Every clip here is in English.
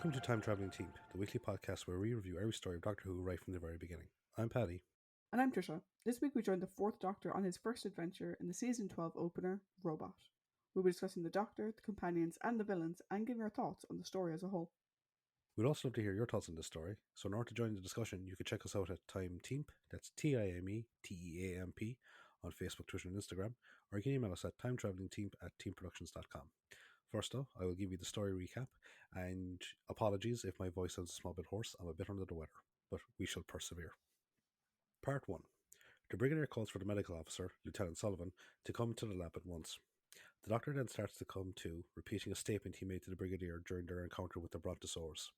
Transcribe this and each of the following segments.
Welcome to Time Traveling Team, the weekly podcast where we review every story of Doctor Who right from the very beginning. I'm Paddy. And I'm Tricia. This week we join the Fourth Doctor on his first adventure in the Season 12 opener, Robot. We'll be discussing the Doctor, the companions, and the villains, and giving our thoughts on the story as a whole. We'd also love to hear your thoughts on this story, so in order to join the discussion, you can check us out at Time Teamp, that's TIMETEAMP, on Facebook, Twitter, and Instagram, or you can email us at timetravelingteam@teamproductions.com. First though, I will give you the story recap, and apologies if my voice sounds a small bit hoarse. I'm a bit under the weather, but we shall persevere. Part 1. The Brigadier calls for the medical officer, Lieutenant Sullivan, to come to the lab at once. The Doctor then starts to come to, repeating a statement he made to the Brigadier during their encounter with the Brontosaurus.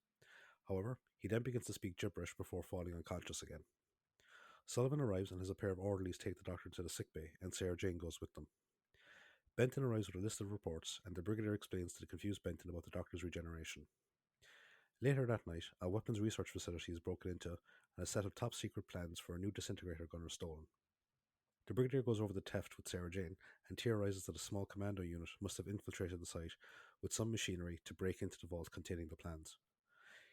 However, he then begins to speak gibberish before falling unconscious again. Sullivan arrives and has a pair of orderlies take the Doctor to the sickbay, and Sarah Jane goes with them. Benton arrives with a list of reports, and the Brigadier explains to the confused Benton about the Doctor's regeneration. Later that night, a weapons research facility is broken into, and a set of top-secret plans for a new disintegrator gun are stolen. The Brigadier goes over the theft with Sarah Jane and theorizes that a small commando unit must have infiltrated the site with some machinery to break into the vault containing the plans.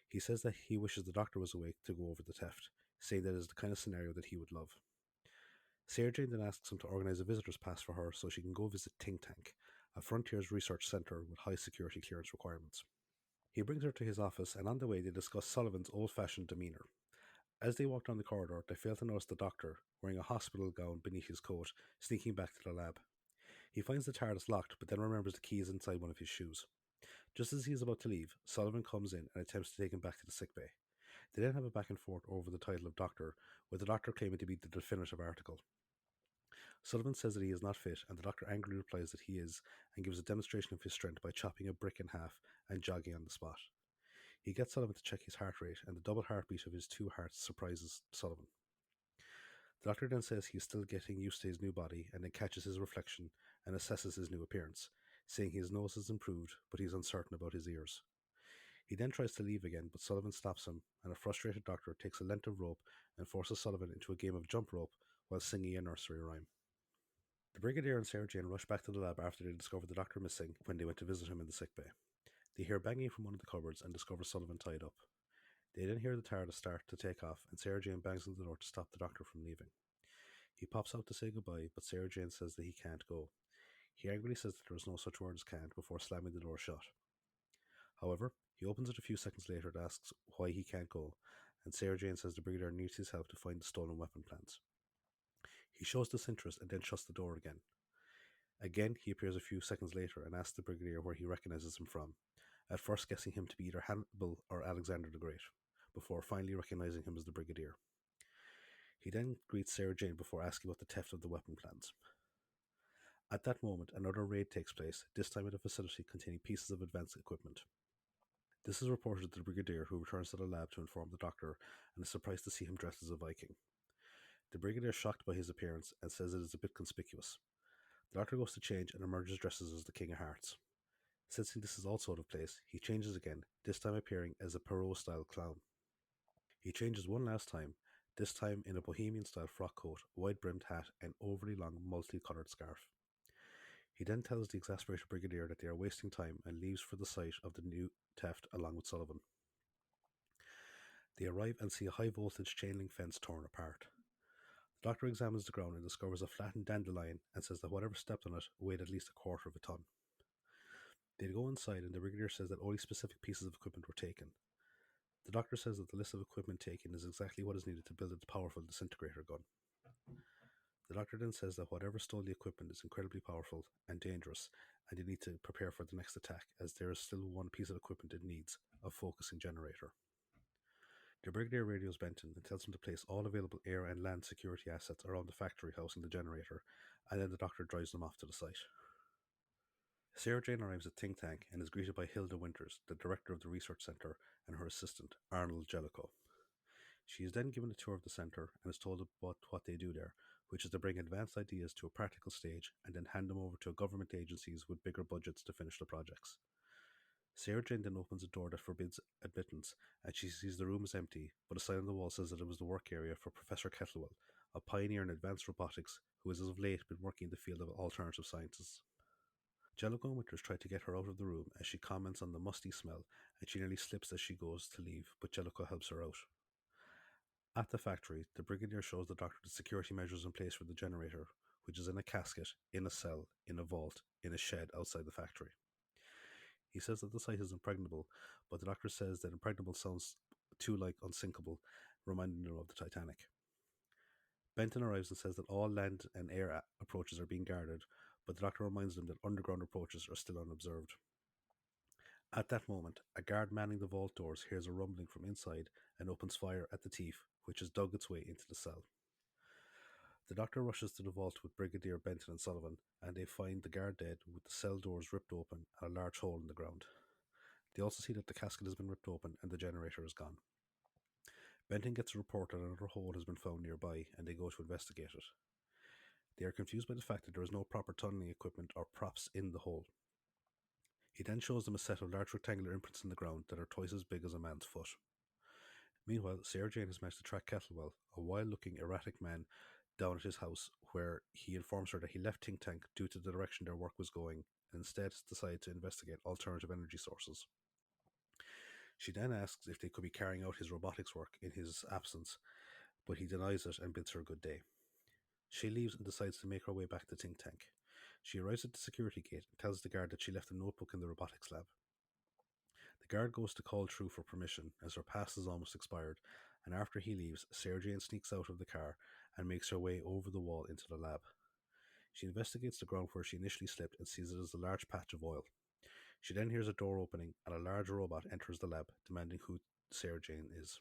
He says that he wishes the Doctor was awake to go over the theft, saying that it is the kind of scenario that he would love. Sarah Jane then asks him to organise a visitor's pass for her so she can go visit Think Tank, a Frontiers research centre with high security clearance requirements. He brings her to his office, and on the way they discuss Sullivan's old-fashioned demeanour. As they walk down the corridor, they fail to notice the Doctor, wearing a hospital gown beneath his coat, sneaking back to the lab. He finds the TARDIS locked, but then remembers the key is inside one of his shoes. Just as he is about to leave, Sullivan comes in and attempts to take him back to the sickbay. They then have a back and forth over the title of Doctor, with the Doctor claiming to be the definitive article. Sullivan says that he is not fit, and the Doctor angrily replies that he is, and gives a demonstration of his strength by chopping a brick in half and jogging on the spot. He gets Sullivan to check his heart rate, and the double heartbeat of his two hearts surprises Sullivan. The Doctor then says he is still getting used to his new body, and then catches his reflection and assesses his new appearance, saying his nose has improved, but he's uncertain about his ears. He then tries to leave again, but Sullivan stops him, and a frustrated Doctor takes a length of rope and forces Sullivan into a game of jump rope while singing a nursery rhyme. The Brigadier and Sarah Jane rush back to the lab after they discover the Doctor missing when they went to visit him in the sickbay. They hear banging from one of the cupboards and discover Sullivan tied up. They then hear the TARDIS start to take off, and Sarah Jane bangs on the door to stop the Doctor from leaving. He pops out to say goodbye, but Sarah Jane says that he can't go. He angrily says that there is no such word as can't before slamming the door shut. However, he opens it a few seconds later and asks why he can't go, and Sarah Jane says the Brigadier needs his help to find the stolen weapon plans. He shows disinterest and then shuts the door again. Again, he appears a few seconds later and asks the Brigadier where he recognises him from, at first guessing him to be either Hannibal or Alexander the Great, before finally recognising him as the Brigadier. He then greets Sarah Jane before asking about the theft of the weapon plans. At that moment, another raid takes place, this time at a facility containing pieces of advanced equipment. This is reported to the Brigadier, who returns to the lab to inform the Doctor and is surprised to see him dressed as a Viking. The Brigadier is shocked by his appearance and says it is a bit conspicuous. The Doctor goes to change and emerges dressed as the King of Hearts. Sensing this is also out of place, he changes again, this time appearing as a Perrault-style clown. He changes one last time, this time in a bohemian-style frock coat, wide-brimmed hat, and overly long multi-coloured scarf. He then tells the exasperated Brigadier that they are wasting time and leaves for the site of the new theft along with Sullivan. They arrive and see a high-voltage chain-link fence torn apart. The Doctor examines the ground and discovers a flattened dandelion and says that whatever stepped on it weighed at least a quarter of a ton. They go inside and the Brigadier says that only specific pieces of equipment were taken. The Doctor says that the list of equipment taken is exactly what is needed to build a powerful disintegrator gun. The Doctor then says that whatever stole the equipment is incredibly powerful and dangerous, and they need to prepare for the next attack, as there is still one piece of equipment it needs, a focusing generator. The Brigadier radios Benton and tells him to place all available air and land security assets around the factory housing the generator, and then the Doctor drives them off to the site. Sarah Jane arrives at Think Tank and is greeted by Hilda Winters, the director of the research centre, and her assistant, Arnold Jellicoe. She is then given a tour of the centre and is told about what they do there, which is to bring advanced ideas to a practical stage and then hand them over to government agencies with bigger budgets to finish the projects. Sarah Jane then opens a door that forbids admittance, and she sees the room is empty, but a sign on the wall says that it was the work area for Professor Kettlewell, a pioneer in advanced robotics who has as of late been working in the field of alternative sciences. Jellicoe and Winters try to get her out of the room as she comments on the musty smell, and she nearly slips as she goes to leave, but Jellicoe helps her out. At the factory, the Brigadier shows the Doctor the security measures in place for the generator, which is in a casket, in a cell, in a vault, in a shed outside the factory. He says that the site is impregnable, but the Doctor says that impregnable sounds too like unsinkable, reminding them of the Titanic. Benton arrives and says that all land and air approaches are being guarded, but the Doctor reminds them that underground approaches are still unobserved. At that moment, a guard manning the vault doors hears a rumbling from inside and opens fire at the thief, which has dug its way into the cell. The Doctor rushes to the vault with Brigadier Benton and Sullivan, and they find the guard dead with the cell doors ripped open and a large hole in the ground. They also see that the casket has been ripped open and the generator is gone. Benton gets a report that another hole has been found nearby, and they go to investigate it. They are confused by the fact that there is no proper tunneling equipment or props in the hole. He then shows them a set of large rectangular imprints in the ground that are twice as big as a man's foot. Meanwhile, Sarah Jane has managed to track Kettlewell, a wild-looking, erratic man, down at his house, where he informs her that he left Think Tank due to the direction their work was going, and instead decided to investigate alternative energy sources. She then asks if they could be carrying out his robotics work in his absence, but he denies it and bids her good day. She leaves and decides to make her way back to Think Tank. She arrives at the security gate and tells the guard that she left a notebook in the robotics lab. The guard goes to call through for permission, as her pass is almost expired, and after he leaves, Sarah Jane sneaks out of the car and makes her way over the wall into the lab. She investigates the ground where she initially slipped and sees it as a large patch of oil. She then hears a door opening and a large robot enters the lab, demanding who Sarah Jane is.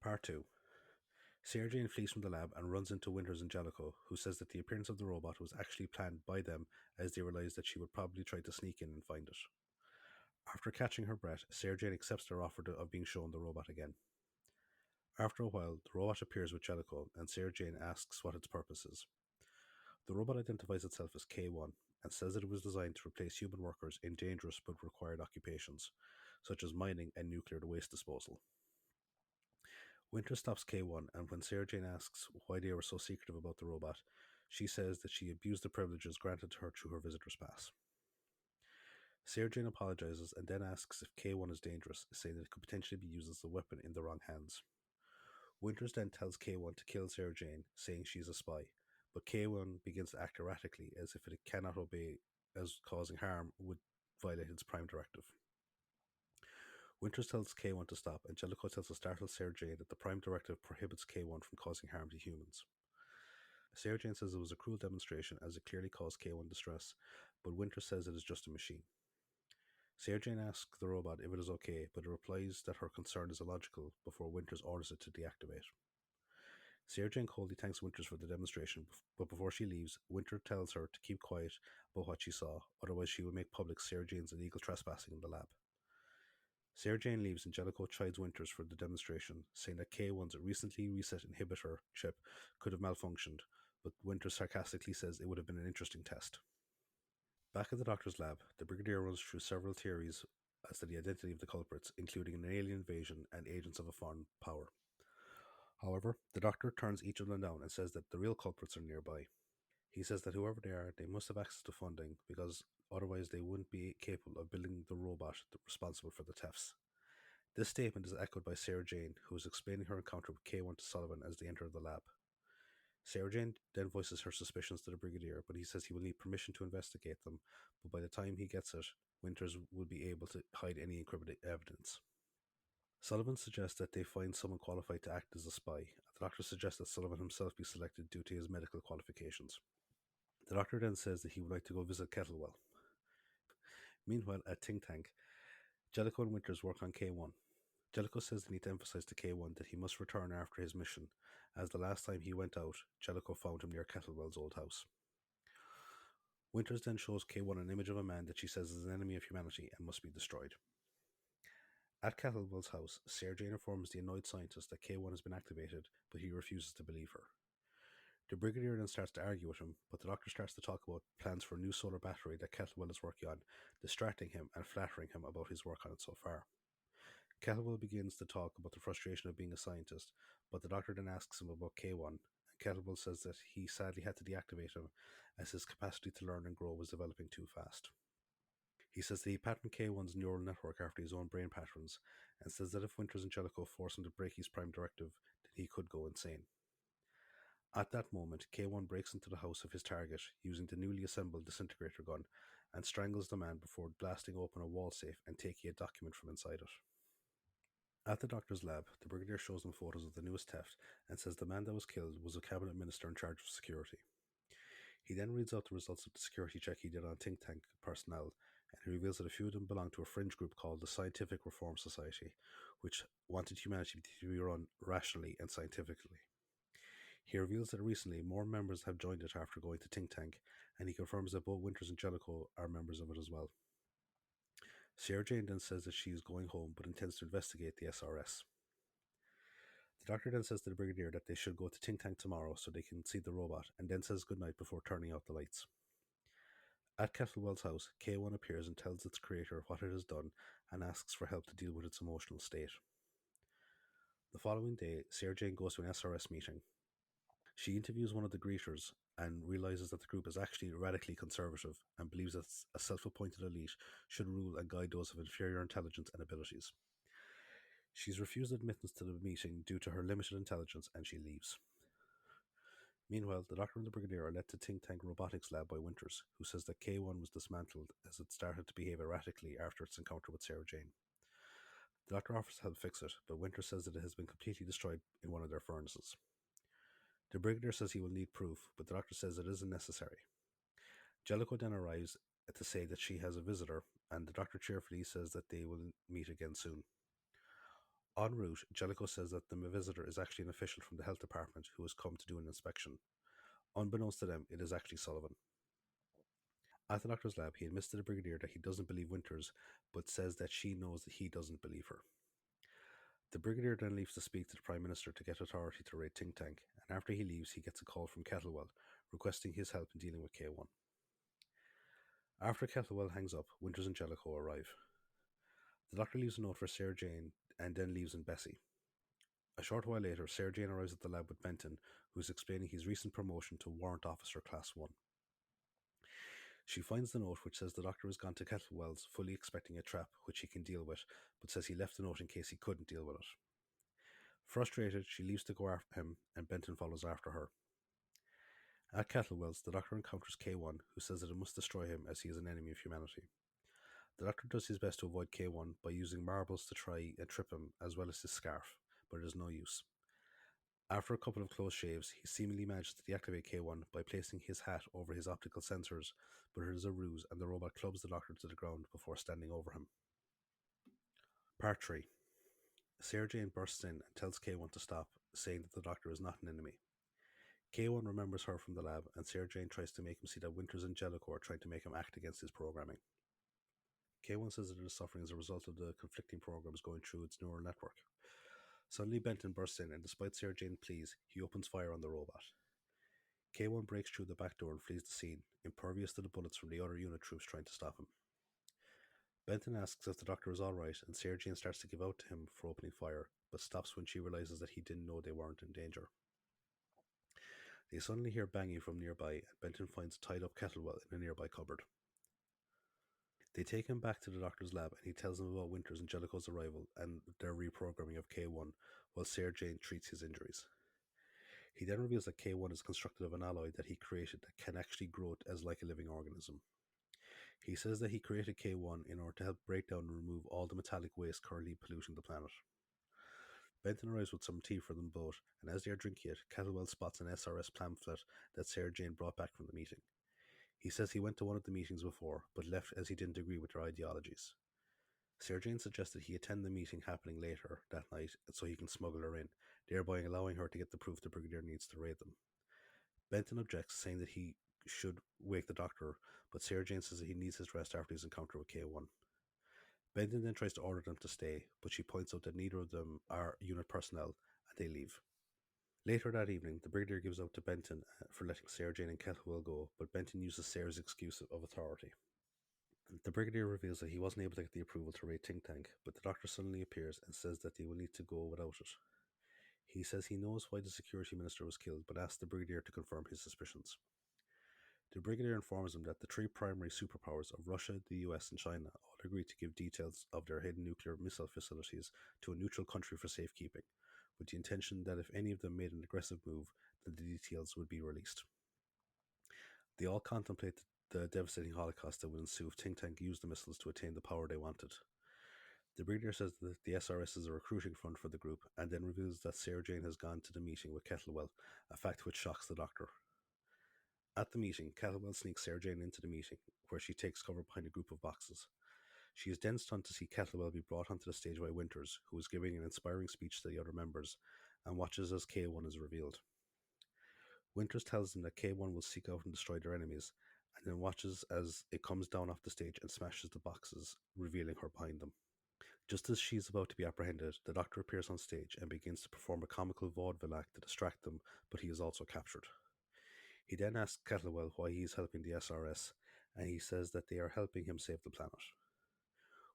Part 2. Sarah Jane flees from the lab and runs into Winters and Jellicoe, who says that the appearance of the robot was actually planned by them, as they realize that she would probably try to sneak in and find it. After catching her breath, Sarah Jane accepts their offer of being shown the robot again. After a while, the robot appears with Jellicoe, and Sarah Jane asks what its purpose is. The robot identifies itself as K1 and says that it was designed to replace human workers in dangerous but required occupations, such as mining and nuclear waste disposal. Winter stops K1, and when Sarah Jane asks why they were so secretive about the robot, she says that she abused the privileges granted to her through her visitor's pass. Sarah Jane apologizes and then asks if K1 is dangerous, saying that it could potentially be used as a weapon in the wrong hands. Winters then tells K1 to kill Sarah Jane, saying she's a spy, but K1 begins to act erratically, as if it cannot obey, as causing harm would violate its prime directive. Winters tells K1 to stop, and Jellicoe tells the startled Sarah Jane that the prime directive prohibits K1 from causing harm to humans. Sarah Jane says it was a cruel demonstration, as it clearly caused K1 distress, but Winters says it is just a machine. Sarah Jane asks the robot if it is okay, but it replies that her concern is illogical before Winters orders it to deactivate. Sarah Jane coldly thanks Winters for the demonstration, but before she leaves, Winter tells her to keep quiet about what she saw, otherwise she will make public Sarah Jane's illegal trespassing in the lab. Sarah Jane leaves and Jellicoe chides Winters for the demonstration, saying that K1's recently reset inhibitor chip could have malfunctioned, but Winters sarcastically says it would have been an interesting test. Back at the Doctor's lab, the Brigadier runs through several theories as to the identity of the culprits, including an alien invasion and agents of a foreign power. However, the Doctor turns each of them down and says that the real culprits are nearby. He says that whoever they are, they must have access to funding, because otherwise they wouldn't be capable of building the robot responsible for the thefts. This statement is echoed by Sarah Jane, who is explaining her encounter with K1 to Sullivan as they enter the lab. Sarah Jane then voices her suspicions to the Brigadier, but he says he will need permission to investigate them, but by the time he gets it, Winters will be able to hide any incriminating evidence. Sullivan suggests that they find someone qualified to act as a spy, and the Doctor suggests that Sullivan himself be selected due to his medical qualifications. The Doctor then says that he would like to go visit Kettlewell. Meanwhile, at Think Tank, Jellicoe and Winters work on K1. Jellicoe says they need to emphasize to K1 that he must return after his mission, as the last time he went out, Jellicoe found him near Kettlewell's old house. Winters then shows K1 an image of a man that she says is an enemy of humanity and must be destroyed. At Kettlewell's house, Sarah Jane informs the annoyed scientist that K1 has been activated, but he refuses to believe her. The Brigadier then starts to argue with him, but the Doctor starts to talk about plans for a new solar battery that Kettlewell is working on, distracting him and flattering him about his work on it so far. Kettlewell begins to talk about the frustration of being a scientist, but the Doctor then asks him about K1, and Kettlewell says that he sadly had to deactivate him as his capacity to learn and grow was developing too fast. He says that he patterned K1's neural network after his own brain patterns, and says that if Winters and Jellicoe force him to break his prime directive, then he could go insane. At that moment, K1 breaks into the house of his target using the newly assembled disintegrator gun and strangles the man before blasting open a wall safe and taking a document from inside it. At the doctor's lab, the Brigadier shows them photos of the newest theft and says the man that was killed was a cabinet minister in charge of security. He then reads out the results of the security check he did on think tank personnel, and he reveals that a few of them belong to a fringe group called the Scientific Reform Society, which wanted humanity to be run rationally and scientifically. He reveals that recently more members have joined it after going to think tank, and he confirms that both Winters and Jellicoe are members of it as well. Sarah Jane then says that she is going home but intends to investigate the SRS. The doctor then says to the Brigadier that they should go to think tank tomorrow so they can see the robot, and then says goodnight before turning out the lights. At Kettlewell's house, K1 appears and tells its creator what it has done and asks for help to deal with its emotional state. The following day, Sarah Jane goes to an SRS meeting. She interviews one of the greeters and realizes that the group is actually radically conservative and believes that a self-appointed elite should rule and guide those of inferior intelligence and abilities. She's refused admittance to the meeting due to her limited intelligence, and she leaves. Meanwhile, the Doctor and the Brigadier are led to think tank robotics lab by Winters, who says that K1 was dismantled as it started to behave erratically after its encounter with Sarah Jane. The Doctor offers to help fix it, but Winters says that it has been completely destroyed in one of their furnaces. The Brigadier says he will need proof, but the Doctor says it isn't necessary. Jellicoe then arrives to say that she has a visitor, and the Doctor cheerfully says that they will meet again soon. En route, Jellicoe says that the visitor is actually an official from the health department who has come to do an inspection. Unbeknownst to them, it is actually Sullivan. At the doctor's lab, he admits to the Brigadier that he doesn't believe Winters, but says that she knows that he doesn't believe her. The Brigadier then leaves to speak to the Prime Minister to get authority to raid think tank, and after he leaves, he gets a call from Kettlewell, requesting his help in dealing with K1. After Kettlewell hangs up, Winters and Jellicoe arrive. The Doctor leaves a note for Sarah Jane and then leaves in Bessie. A short while later, Sarah Jane arrives at the lab with Benton, who is explaining his recent promotion to Warrant Officer Class 1. She finds the note which says the Doctor has gone to Kettlewell's fully expecting a trap which he can deal with, but says he left the note in case he couldn't deal with it. Frustrated, she leaves to go after him, and Benton follows after her. At Kettlewell's, the Doctor encounters K1, who says that it must destroy him as he is an enemy of humanity. The Doctor does his best to avoid K1 by using marbles to try and trip him, as well as his scarf, but it is no use. After a couple of close shaves, he seemingly manages to deactivate K1 by placing his hat over his optical sensors, but it is a ruse and the robot clubs the Doctor to the ground before standing over him. Part 3. Sarah Jane bursts in and tells K1 to stop, saying that the Doctor is not an enemy. K1 remembers her from the lab, and Sarah Jane tries to make him see that Winters and Jellicoe are trying to make him act against his programming. K1 says that it is suffering as a result of the conflicting programs going through its neural network. Suddenly Benton bursts in, and despite Sarah Jane's pleas, he opens fire on the robot. K1 breaks through the back door and flees the scene, impervious to the bullets from the other unit troops trying to stop him. Benton asks if the Doctor is alright, and Sarah Jane starts to give out to him for opening fire, but stops when she realizes that he didn't know they weren't in danger. They suddenly hear banging from nearby, and Benton finds a tied up Kettlewell in a nearby cupboard. They take him back to the Doctor's lab, and he tells them about Winters and Jellicoe's arrival and their reprogramming of K1, while Sarah Jane treats his injuries. He then reveals that K1 is constructed of an alloy that he created that can actually grow as like a living organism. He says that he created K1 in order to help break down and remove all the metallic waste currently polluting the planet. Benton arrives with some tea for them both, and as they are drinking it, Kettlewell spots an SRS pamphlet that Sarah Jane brought back from the meeting. He says he went to one of the meetings before, but left as he didn't agree with their ideologies. Sarah Jane suggested he attend the meeting happening later that night so he can smuggle her in, thereby allowing her to get the proof the Brigadier needs to raid them. Benton objects, saying that he should wake the Doctor, but Sarah Jane says that he needs his rest after his encounter with K1. Benton then tries to order them to stay, but she points out that neither of them are unit personnel, and they leave. Later that evening, the Brigadier gives out to Benton for letting Sarah Jane and Kettlewell go, but Benton uses Sarah's excuse of authority. The Brigadier reveals that he wasn't able to get the approval to raid think tank, but the Doctor suddenly appears and says that they will need to go without it. He says he knows why the security minister was killed, but asks the Brigadier to confirm his suspicions. The Brigadier informs him that the three primary superpowers of Russia, the US, and China all agreed to give details of their hidden nuclear missile facilities to a neutral country for safekeeping, with the intention that if any of them made an aggressive move, then the details would be released. They all contemplate the devastating holocaust that would ensue if Think Tank used the missiles to attain the power they wanted. The Brigadier says that the SRS is a recruiting fund for the group, and then reveals that Sarah Jane has gone to the meeting with Kettlewell, a fact which shocks the Doctor. At the meeting, Kettlewell sneaks Sarah Jane into the meeting, where she takes cover behind a group of boxes. She is then stunned to see Kettlewell be brought onto the stage by Winters, who is giving an inspiring speech to the other members, and watches as K1 is revealed. Winters tells them that K1 will seek out and destroy their enemies, and then watches as it comes down off the stage and smashes the boxes, revealing her behind them. Just as she is about to be apprehended, the Doctor appears on stage and begins to perform a comical vaudeville act to distract them, but he is also captured. He then asks Kettlewell why he is helping the SRS, and he says that they are helping him save the planet.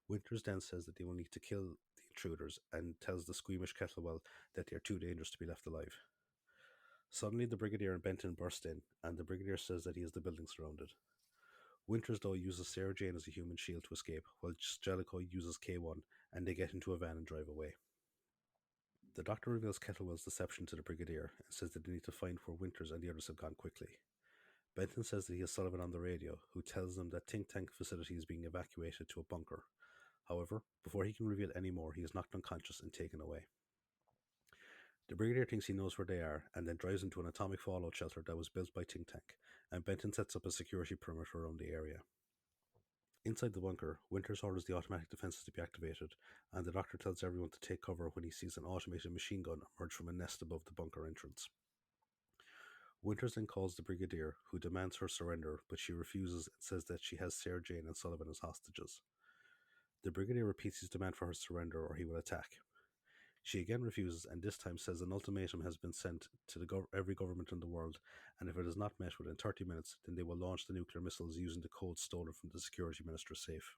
Winters then says that they will need to kill the intruders and tells the squeamish Kettlewell that they are too dangerous to be left alive. Suddenly, the Brigadier and Benton burst in, and the Brigadier says that he has the building surrounded. Winters, though, uses Sarah Jane as a human shield to escape, while Jellicoe uses K1, and they get into a van and drive away. The Doctor reveals Kettlewell's deception to the Brigadier and says that they need to find where Winters and the others have gone quickly. Benton says that he has Sullivan on the radio, who tells them that Think Tank facility is being evacuated to a bunker. However, before he can reveal any more, he is knocked unconscious and taken away. The Brigadier thinks he knows where they are and then drives into an atomic fallout shelter that was built by Think Tank, and Benton sets up a security perimeter around the area. Inside the bunker, Winters orders the automatic defenses to be activated, and the Doctor tells everyone to take cover when he sees an automated machine gun emerge from a nest above the bunker entrance. Winters then calls the Brigadier, who demands her surrender, but she refuses and says that she has Sarah Jane and Sullivan as hostages. The Brigadier repeats his demand for her surrender or he will attack. She again refuses, and this time says an ultimatum has been sent to every government in the world, and if it is not met within 30 minutes, then they will launch the nuclear missiles using the code stolen from the security minister's safe.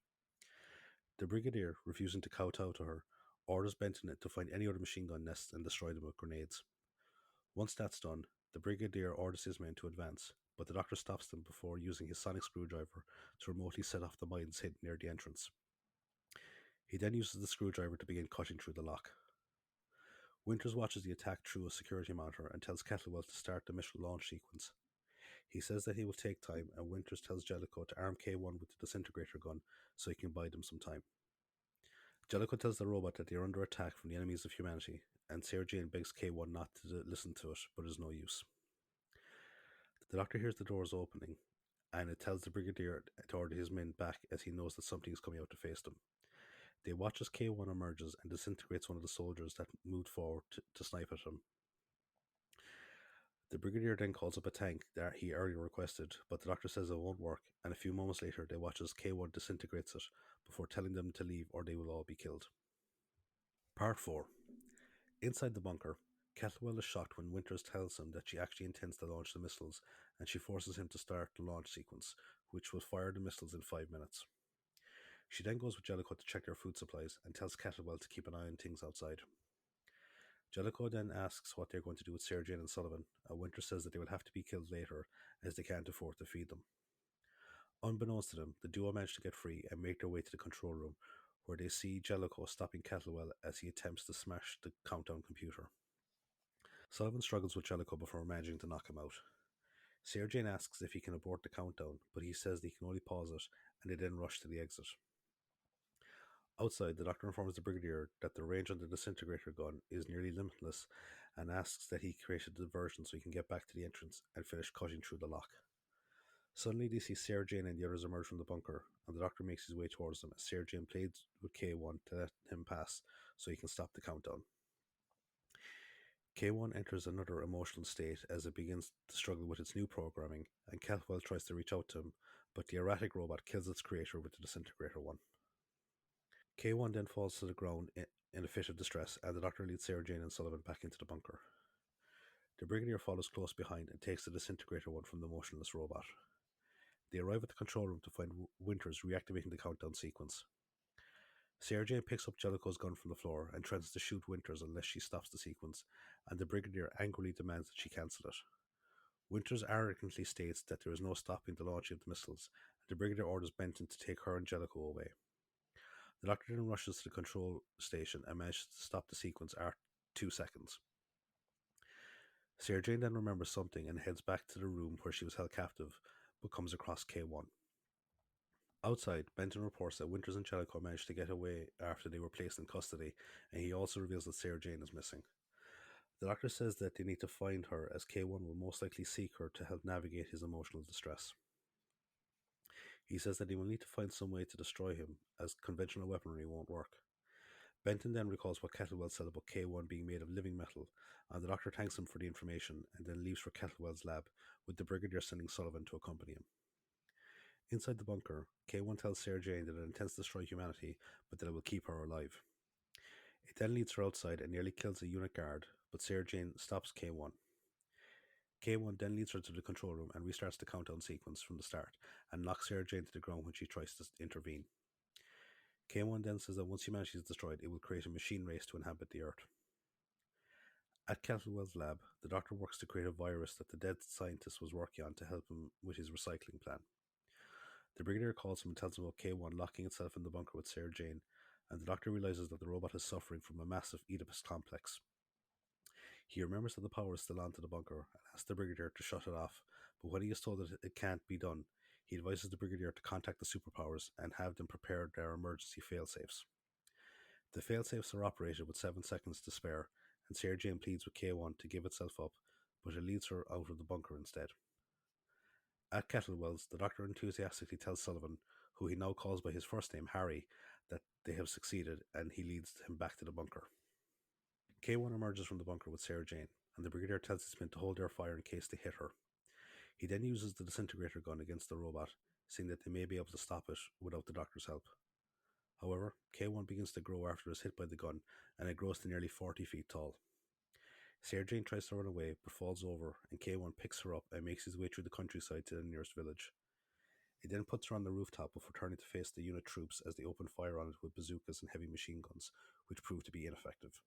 The Brigadier, refusing to kowtow to her, orders Benton to find any other machine gun nests and destroy them with grenades. Once that's done, the Brigadier orders his men to advance, but the Doctor stops them before using his sonic screwdriver to remotely set off the mines hidden near the entrance. He then uses the screwdriver to begin cutting through the lock. Winters watches the attack through a security monitor and tells Kettlewell to start the missile launch sequence. He says that he will take time, and Winters tells Jellicoe to arm K1 with the disintegrator gun so he can buy them some time. Jellicoe tells the robot that they are under attack from the enemies of humanity, and Sarah Jane begs K1 not to listen to it, but is no use. The Doctor hears the doors opening, and it tells the Brigadier to order his men back as he knows that something is coming out to face them. They watch as K1 emerges and disintegrates one of the soldiers that moved forward to snipe at him. The Brigadier then calls up a tank that he earlier requested, but the Doctor says it won't work, and a few moments later they watch as K1 disintegrates it before telling them to leave or they will all be killed. Part 4. Inside the bunker, Kettlewell is shocked when Winters tells him that she actually intends to launch the missiles, and she forces him to start the launch sequence, which will fire the missiles in 5 minutes. She then goes with Jellicoe to check their food supplies and tells Kettlewell to keep an eye on things outside. Jellicoe then asks what they're going to do with Sarah Jane and Sullivan, and Winters says that they will have to be killed later as they can't afford to feed them. Unbeknownst to them, the duo manage to get free and make their way to the control room, where they see Jellicoe stopping Kettlewell as he attempts to smash the countdown computer. Sullivan struggles with Jellicoe before managing to knock him out. Sarah Jane asks if he can abort the countdown, but he says that he can only pause it, and they then rush to the exit. Outside, the Doctor informs the Brigadier that the range on the disintegrator gun is nearly limitless and asks that he create a diversion so he can get back to the entrance and finish cutting through the lock. Suddenly, they see Sarah Jane and the others emerge from the bunker, and the Doctor makes his way towards them as Sarah Jane pleads with K1 to let him pass so he can stop the countdown. K1 enters another emotional state as it begins to struggle with its new programming, and Kettlewell tries to reach out to him, but the erratic robot kills its creator with the disintegrator one. K1 then falls to the ground in a fit of distress, and the Doctor leads Sarah Jane and Sullivan back into the bunker. The Brigadier follows close behind and takes the disintegrator one from the motionless robot. They arrive at the control room to find Winters reactivating the countdown sequence. Sarah Jane picks up Jellicoe's gun from the floor and threatens to shoot Winters unless she stops the sequence, and the Brigadier angrily demands that she cancel it. Winters arrogantly states that there is no stopping the launching of the missiles, and the Brigadier orders Benton to take her and Jellicoe away. The Doctor then rushes to the control station and manages to stop the sequence after 2 seconds. Sarah Jane then remembers something and heads back to the room where she was held captive, but comes across K1. Outside, Benton reports that Winters and Jellicoe managed to get away after they were placed in custody, and he also reveals that Sarah Jane is missing. The Doctor says that they need to find her, as K1 will most likely seek her to help navigate his emotional distress. He says that he will need to find some way to destroy him, as conventional weaponry won't work. Benton then recalls what Kettlewell said about K1 being made of living metal, and the Doctor thanks him for the information and then leaves for Kettlewell's lab, with the Brigadier sending Sullivan to accompany him. Inside the bunker, K1 tells Sarah Jane that it intends to destroy humanity, but that it will keep her alive. It then leads her outside and nearly kills a unit guard, but Sarah Jane stops K1. K1 then leads her to the control room and restarts the countdown sequence from the start, and knocks Sarah Jane to the ground when she tries to intervene. K1 then says that once humanity is destroyed, it will create a machine race to inhabit the Earth. At Kettlewell's lab, the Doctor works to create a virus that the dead scientist was working on to help him with his recycling plan. The Brigadier calls him and tells him about K1 locking itself in the bunker with Sarah Jane, and the Doctor realizes that the robot is suffering from a massive Oedipus complex. He remembers that the power is still on to the bunker and asks the Brigadier to shut it off, but when he is told that it can't be done, he advises the Brigadier to contact the superpowers and have them prepare their emergency failsafes. The failsafes are operated with 7 seconds to spare, and Sarah Jane pleads with K1 to give itself up, but it leads her out of the bunker instead. At Kettlewell's, the Doctor enthusiastically tells Sullivan, who he now calls by his first name, Harry, that they have succeeded, and he leads him back to the bunker. K1 emerges from the bunker with Sarah Jane, and the Brigadier tells his men to hold their fire in case they hit her. He then uses the disintegrator gun against the robot, saying that they may be able to stop it without the Doctor's help. However, K1 begins to grow after it is hit by the gun, and it grows to nearly 40 feet tall. Sarah Jane tries to run away, but falls over, and K1 picks her up and makes his way through the countryside to the nearest village. He then puts her on the rooftop before turning to face the unit troops as they open fire on it with bazookas and heavy machine guns, which prove to be ineffective.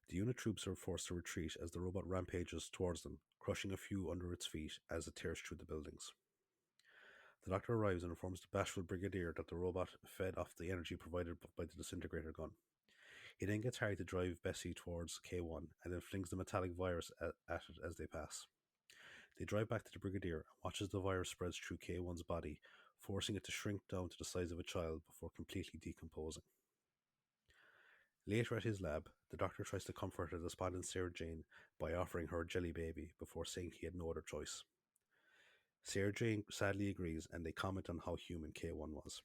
The unit troops are forced to retreat as the robot rampages towards them, crushing a few under its feet as it tears through the buildings. The Doctor arrives and informs the bashful Brigadier that the robot fed off the energy provided by the disintegrator gun. He then gets Harry to drive Bessie towards K1 and then flings the metallic virus at it as they pass. They drive back to the Brigadier and watch as the virus spreads through K1's body, forcing it to shrink down to the size of a child before completely decomposing. Later at his lab, the Doctor tries to comfort a despondent Sarah Jane by offering her a jelly baby before saying he had no other choice. Sarah Jane sadly agrees, and they comment on how human K1 was.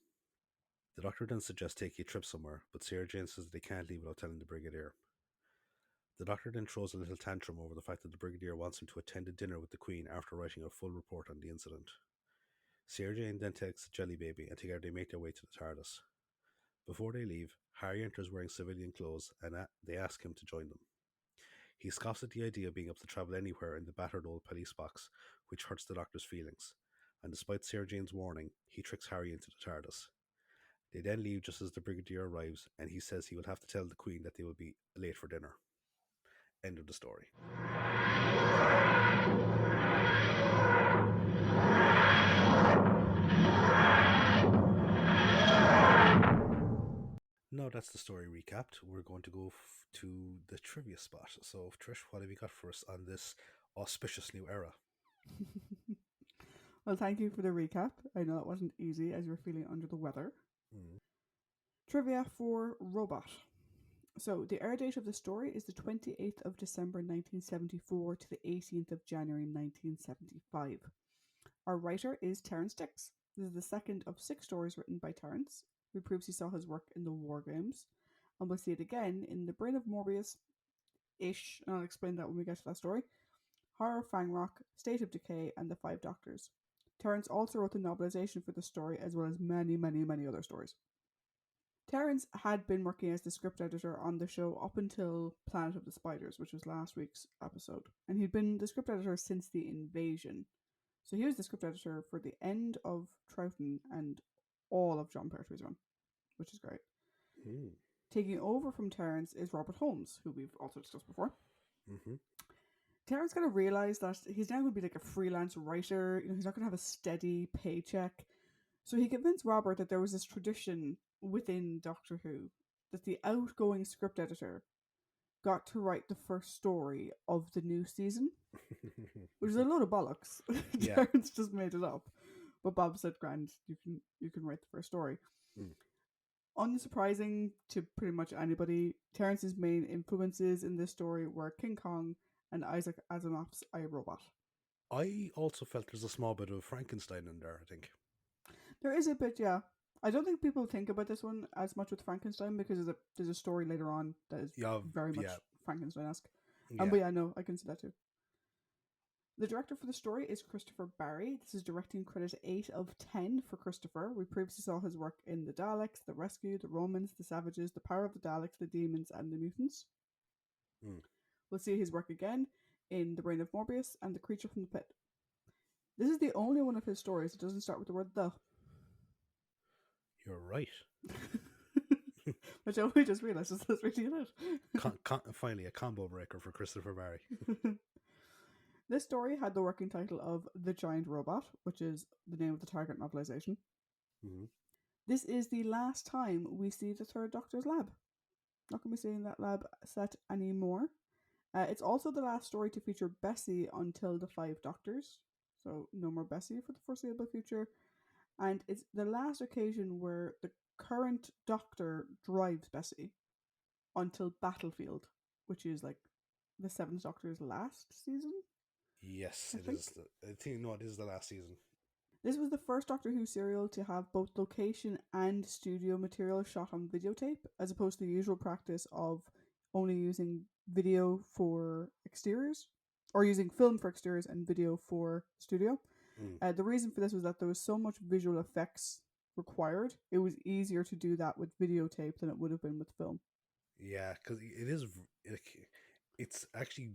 The Doctor then suggests taking a trip somewhere, but Sarah Jane says that they can't leave without telling the Brigadier. The Doctor then throws a little tantrum over the fact that the Brigadier wants him to attend a dinner with the Queen after writing a full report on the incident. Sarah Jane then takes the jelly baby, and together they make their way to the TARDIS. Before they leave, Harry enters wearing civilian clothes, and they ask him to join them. He scoffs at the idea of being able to travel anywhere in the battered old police box, which hurts the Doctor's feelings, and despite Sarah Jane's warning, he tricks Harry into the TARDIS. They then leave just as the Brigadier arrives, and he says he will have to tell the Queen that they will be late for dinner. End of the story. Now that's the story recapped. We're going to go to the trivia spot. So, Trish, what have you got for us on this auspicious new era? Well, thank you for the recap. I know it wasn't easy as you were feeling under the weather. Mm. Trivia for Robot. So, the air date of the story is the 28th of December 1974 to the 18th of January 1975. Our writer is Terrance Dicks. This is the second of 6 stories written by Terrance. We previously saw his work in the War Games, and we'll see it again in The Brain of Morbius-ish, and I'll explain that when we get to that story, Horror Fang Rock, State of Decay, and The Five Doctors. Terrance also wrote the novelization for the story, as well as many, many, many other stories. Terrance had been working as the script editor on the show up until Planet of the Spiders, which was last week's episode, and he'd been the script editor since the invasion. So he was the script editor for the end of Troughton and all of John Pertwee's run, which is great. Mm. Taking over from Terence is Robert Holmes, who we've also discussed before. Mm-hmm. Terence kind of realized that he's now going to be like a freelance writer. He's not going to have a steady paycheck. So he convinced Robert that there was this tradition within Doctor Who that the outgoing script editor got to write the first story of the new season, which is a load of bollocks. Yeah. Terence just made it up. But Bob said, "Grand, you can write the first story." Mm. Unsurprising to pretty much anybody, Terrence's main influences in this story were King Kong and Isaac Asimov's I, Robot. I also felt there's a small bit of Frankenstein in there, I think. There is a bit, yeah. I don't think people think about this one as much with Frankenstein because there's a story later on that is Yeah, very much yeah, Frankenstein-esque. yeah. But yeah, no, I can see that too. The director for the story is Christopher Barry. This is directing credit 8 of 10 for Christopher. We previously saw his work in The Daleks, The Rescue, The Romans, The Savages, The Power of the Daleks, The Demons, and The Mutants. Mm. We'll see his work again in The Brain of Morbius and The Creature from the Pit. This is the only one of his stories that doesn't start with the word the. You're right. Which I only just realised is that's really it. Finally, a combo breaker for Christopher Barry. This story had the working title of The Giant Robot, which is the name of the target novelization. Mm-hmm. This is the last time we see the Third Doctor's lab. Not going to be seeing that lab set anymore. It's also the last story to feature Bessie until the Five Doctors, so no more Bessie for the foreseeable future. And it's the last occasion where the current Doctor drives Bessie until Battlefield, which is like the Seventh Doctor's last season. Yes, I it think. is. I think no, it is the last season. This was the first Doctor Who serial to have both location and studio material shot on videotape, as opposed to the usual practice of only using video for exteriors, or using film for exteriors and video for studio. Mm. The reason for this was that there was so much visual effects required, it was easier to do that with videotape than it would have been with film. Yeah, because it is. It's actually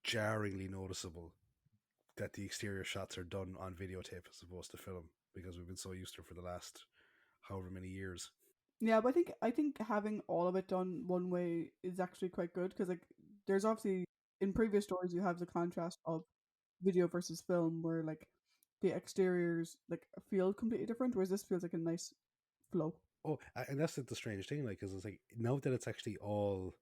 jarringly noticeable that the exterior shots are done on videotape as opposed to film because we've been so used to it for the last however many years. Yeah, but I think having all of it done one way is actually quite good because like there's obviously in previous stories you have the contrast of video versus film where like the exteriors like feel completely different, whereas this feels like a nice flow. Oh, and that's the strange thing, like, because it's like now that it's actually all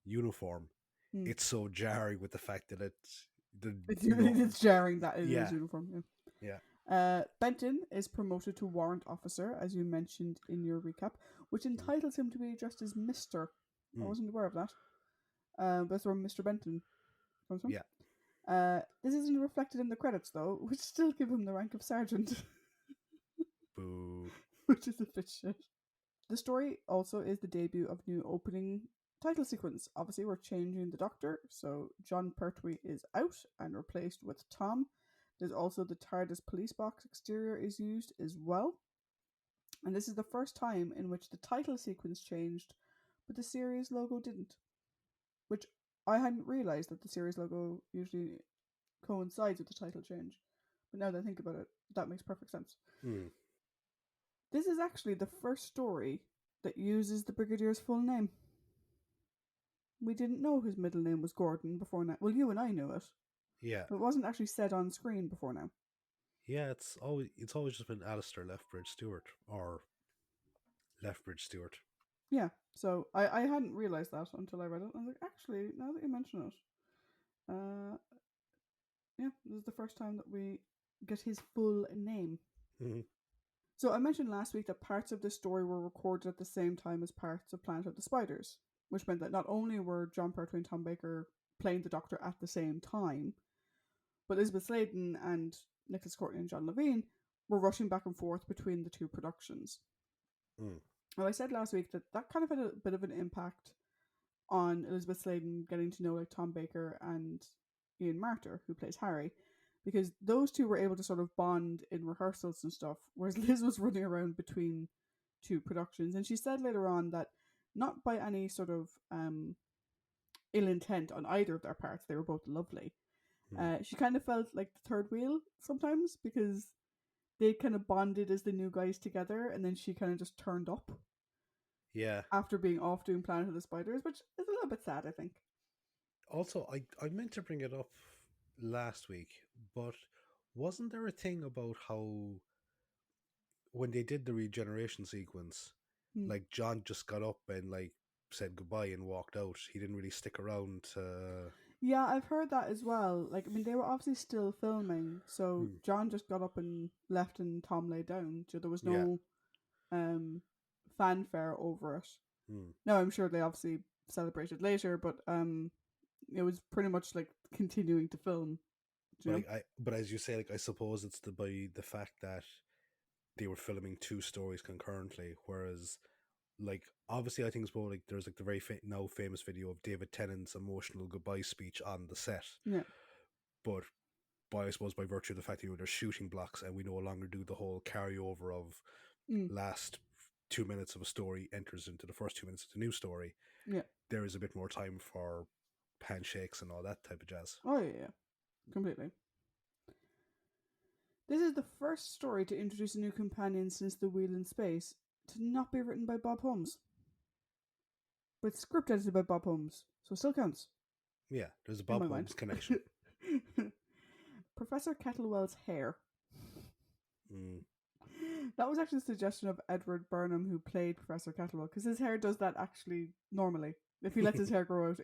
uniform, Hmm. it's so jarring with the fact that it's the It's jarring that it is yeah, uniform. Yeah. yeah. Benton is promoted to warrant officer, as you mentioned in your recap, which Mm. entitles him to be addressed as Mister. I Mm. wasn't aware of that. But that's where Mr. Benton comes from. Yeah. This isn't reflected in the credits, though, which still give him the rank of sergeant, Boo. which is a bit shit. The story also is the debut of new opening title sequence. Obviously, we're changing the Doctor, so John Pertwee is out and replaced with Tom. There's also the TARDIS police box exterior is used as well. And this is the first time in which the title sequence changed, but the series logo didn't. Which I hadn't realised that the series logo usually coincides with the title change. But now that I think about it, that makes perfect sense. Mm. This is actually the first story that uses the Brigadier's full name. We didn't know his middle name was Gordon before now. Well, you and I knew it, Yeah. but it wasn't actually said on screen before now. Yeah, it's always just been Alistair Lethbridge Stewart or Lethbridge Stewart. Yeah, so I hadn't realised that until I read it. I was like, actually, now that you mention it, uh, yeah, this is the first time that we get his full name. Mm-hmm. So I mentioned last week that parts of this story were recorded at the same time as parts of Planet of the Spiders, which meant that not only were John Pertwee and Tom Baker playing the Doctor at the same time, but Elizabeth Sladen and Nicholas Courtney and John Levine were rushing back and forth between the two productions. Mm. Now, I said last week that that kind of had a bit of an impact on Elizabeth Sladen getting to know like Tom Baker and Ian Marter, who plays Harry, because those two were able to sort of bond in rehearsals and stuff, whereas Liz was running around between two productions. And she said later on that not by any sort of ill intent on either of their parts, they were both lovely. Mm. She kind of felt like the third wheel sometimes because they kind of bonded as the new guys together, and then she kind of just turned up. Yeah. after being off doing Planet of the Spiders, which is a little bit sad, I think. Also, I meant to bring it up last week, but wasn't there a thing about how when they did the regeneration sequence, Hmm. like John just got up and like said goodbye and walked out. He didn't really stick around to. Yeah, I've heard that as well. Like, I mean, they were obviously still filming, so Hmm, John just got up and left, and Tom lay down. So there was yeah. no um fanfare over it. Hmm. No, I'm sure they obviously celebrated later, but it was pretty much like continuing to film. Do But you know? like but as you say, like I suppose it's by the fact that they were filming two stories concurrently, whereas like obviously I think it's more like there's like the very now famous video of David Tennant's emotional goodbye speech on the set, Yeah. but by I suppose by virtue of the fact that there's shooting blocks and we no longer do the whole carryover of Mm. last 2 minutes of a story enters into the first 2 minutes of the new story, Yeah. there is a bit more time for handshakes and all that type of jazz. Oh yeah, completely. This is the first story to introduce a new companion since The Wheel in Space to not be written by Bob Holmes, but script edited by Bob Holmes, so it still counts Yeah, there's a in Bob my mind. Holmes connection. Professor Kettlewell's hair. Mm. That was actually a suggestion of Edward Burnham, who played Professor Kettlewell, because his hair does that actually normally. If he lets his hair grow out,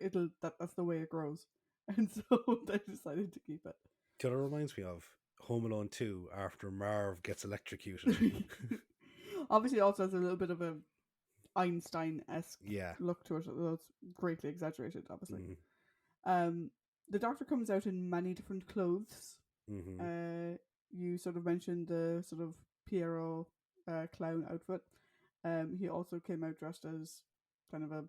that's the way it grows, and so they decided to keep it. Do you know what it reminds me of? Home Alone 2 after Marv gets electrocuted. Obviously, it also has a little bit of a Einstein-esque Yeah. look to it, although it's greatly exaggerated, obviously. Mm. Um, the Doctor comes out in many different clothes. Mm-hmm. You sort of mentioned the sort of Piero clown outfit. He also came out dressed as kind of a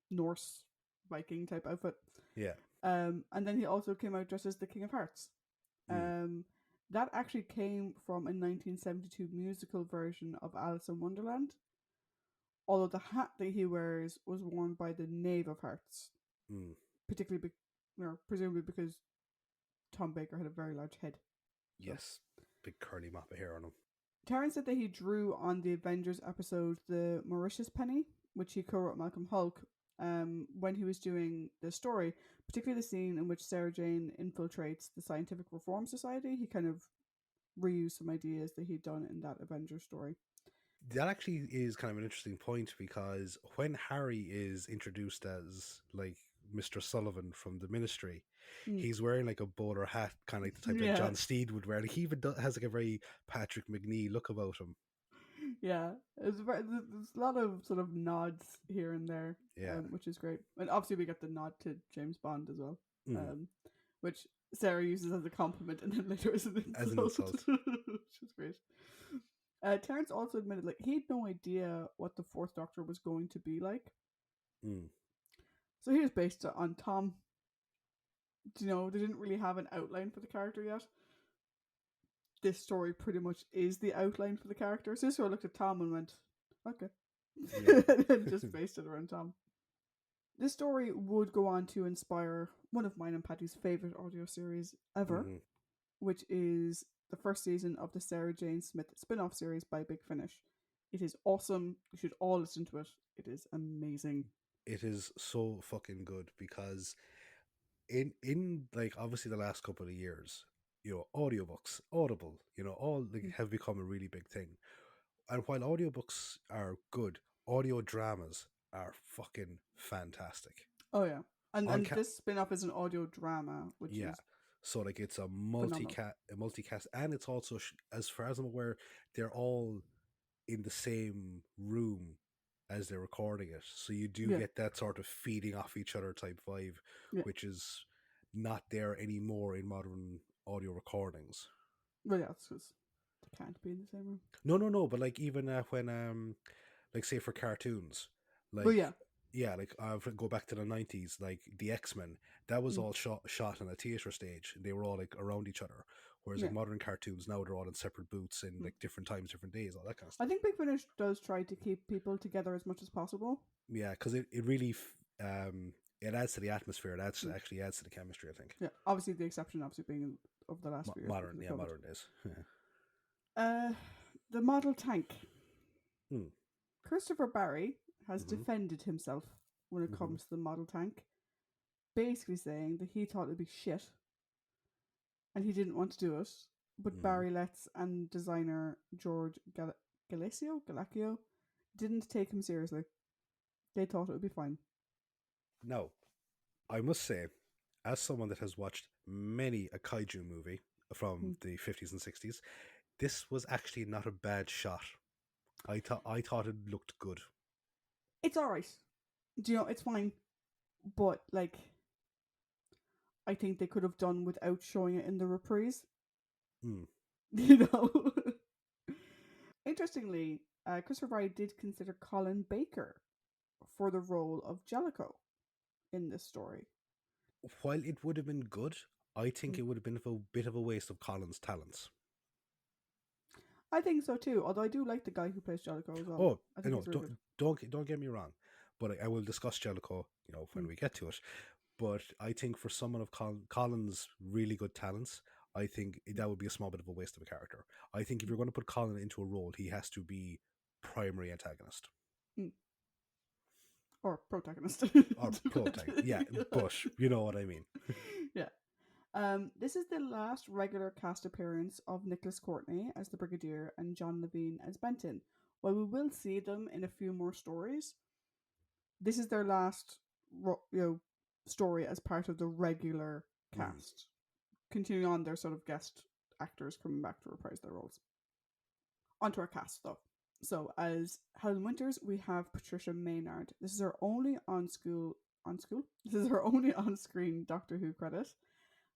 Norse Viking type outfit. Yeah. And then he also came out dressed as the King of Hearts. Mm. That actually came from a 1972 musical version of Alice in Wonderland. Although the hat that he wears was worn by the Knave of Hearts, Mm. particularly, presumably because Tom Baker had a very large head. So. Yes. Big curly mop of hair on him. Terrence said that he drew on the Avengers episode The Mauritius Penny, which he co-wrote Malcolm Hulk, when he was doing the story, particularly the scene in which Sarah Jane infiltrates the Scientific Reform Society. He kind of reused some ideas that he'd done in that Avengers story. That actually is kind of an interesting point because when Harry is introduced as like Mr. Sullivan from the Ministry, he's wearing like a bowler hat, kind of like the type that Yeah. John Steed would wear. Like he even has like a very Patrick McNee look about him. Yeah, there's a lot of sort of nods here and there, Yeah. which is great. And obviously, we get the nod to James Bond as well, Mm. which Sarah uses as a compliment and then later as an insult, As an insult. which is great. Terrence also admitted like he had no idea what the Fourth Doctor was going to be like. Mm. So he was based on Tom. You know, they didn't really have an outline for the character yet. This story pretty much is the outline for the character. So I looked at Tom and went, okay. Yeah. And then just based it around Tom. This story would go on to inspire one of mine and Patty's favourite audio series ever, Mm-hmm. which is the first season of the Sarah Jane Smith spin-off series by Big Finish. It is awesome. You should all listen to it. It is amazing. It is so fucking good because in like obviously the last couple of years, you know, audiobooks, Audible, you know, all like have become a really big thing. And while audiobooks are good, audio dramas are fucking fantastic. Oh yeah. On And this spin-off is an audio drama, which yeah, is so like it's a phenomenal. multicast, and it's also as far as I'm aware, they're all in the same room as they're recording it, so you do get that sort of feeding off each other type vibe, which is not there anymore in modern audio recordings. Well, yeah, it's because they can't be in the same room. No, but like even when like say for cartoons, like Well, yeah, like go back to the 90s, like the X-Men, that was all shot on a theater stage. They were all like around each other, whereas like modern cartoons now they're all in separate booths in like different times, different days, all that kind of stuff. I think Big Finish does try to keep people together as much as possible. Yeah, because it really it adds to the atmosphere. It actually adds to the chemistry, I think. Yeah, obviously the exception being over the last few years. Modern days. The model tank. Hmm. Christopher Barry has Mm-hmm. defended himself when it Mm-hmm. comes to the model tank, basically saying that he thought it'd be shit and he didn't want to do it. But Mm-hmm. Barry Letts and designer George Galacchio didn't take him seriously. They thought it would be fine. Now, I must say, as someone that has watched many a kaiju movie Hmm. from the 50s and 60s, this was actually not a bad shot. I thought it looked good. It's alright. Do you know, it's fine. But, like, I think they could have done without showing it in the reprise. Mm. You know? Interestingly, Christopher Wright did consider Colin Baker for the role of Jellicoe in this story. While it would have been good, I think Hmm. it would have been a bit of a waste of Colin's talents. I think so too, although I do like the guy who plays Jellicoe as well. Oh, I think no, he's really good. don't get me wrong, but I will discuss Jellicoe, when Hmm. we get to it. But I think for someone of Colin's really good talents, I think that would be a small bit of a waste of a character. I think if you're going to put Colin into a role, he has to be primary antagonist Hmm. Or protagonist. or protagonist. Yeah, but you know what I mean. Yeah. This is the last regular cast appearance of Nicholas Courtney as the Brigadier and John Levine as Benton. While we will see them in a few more stories, this is their last, story as part of the regular Mm, cast. Continuing on, their sort of guest actors coming back to reprise their roles. Onto our cast, though. So, as Helen Winters, we have Patricia Maynard. This is her only This is her only on-screen Doctor Who credit.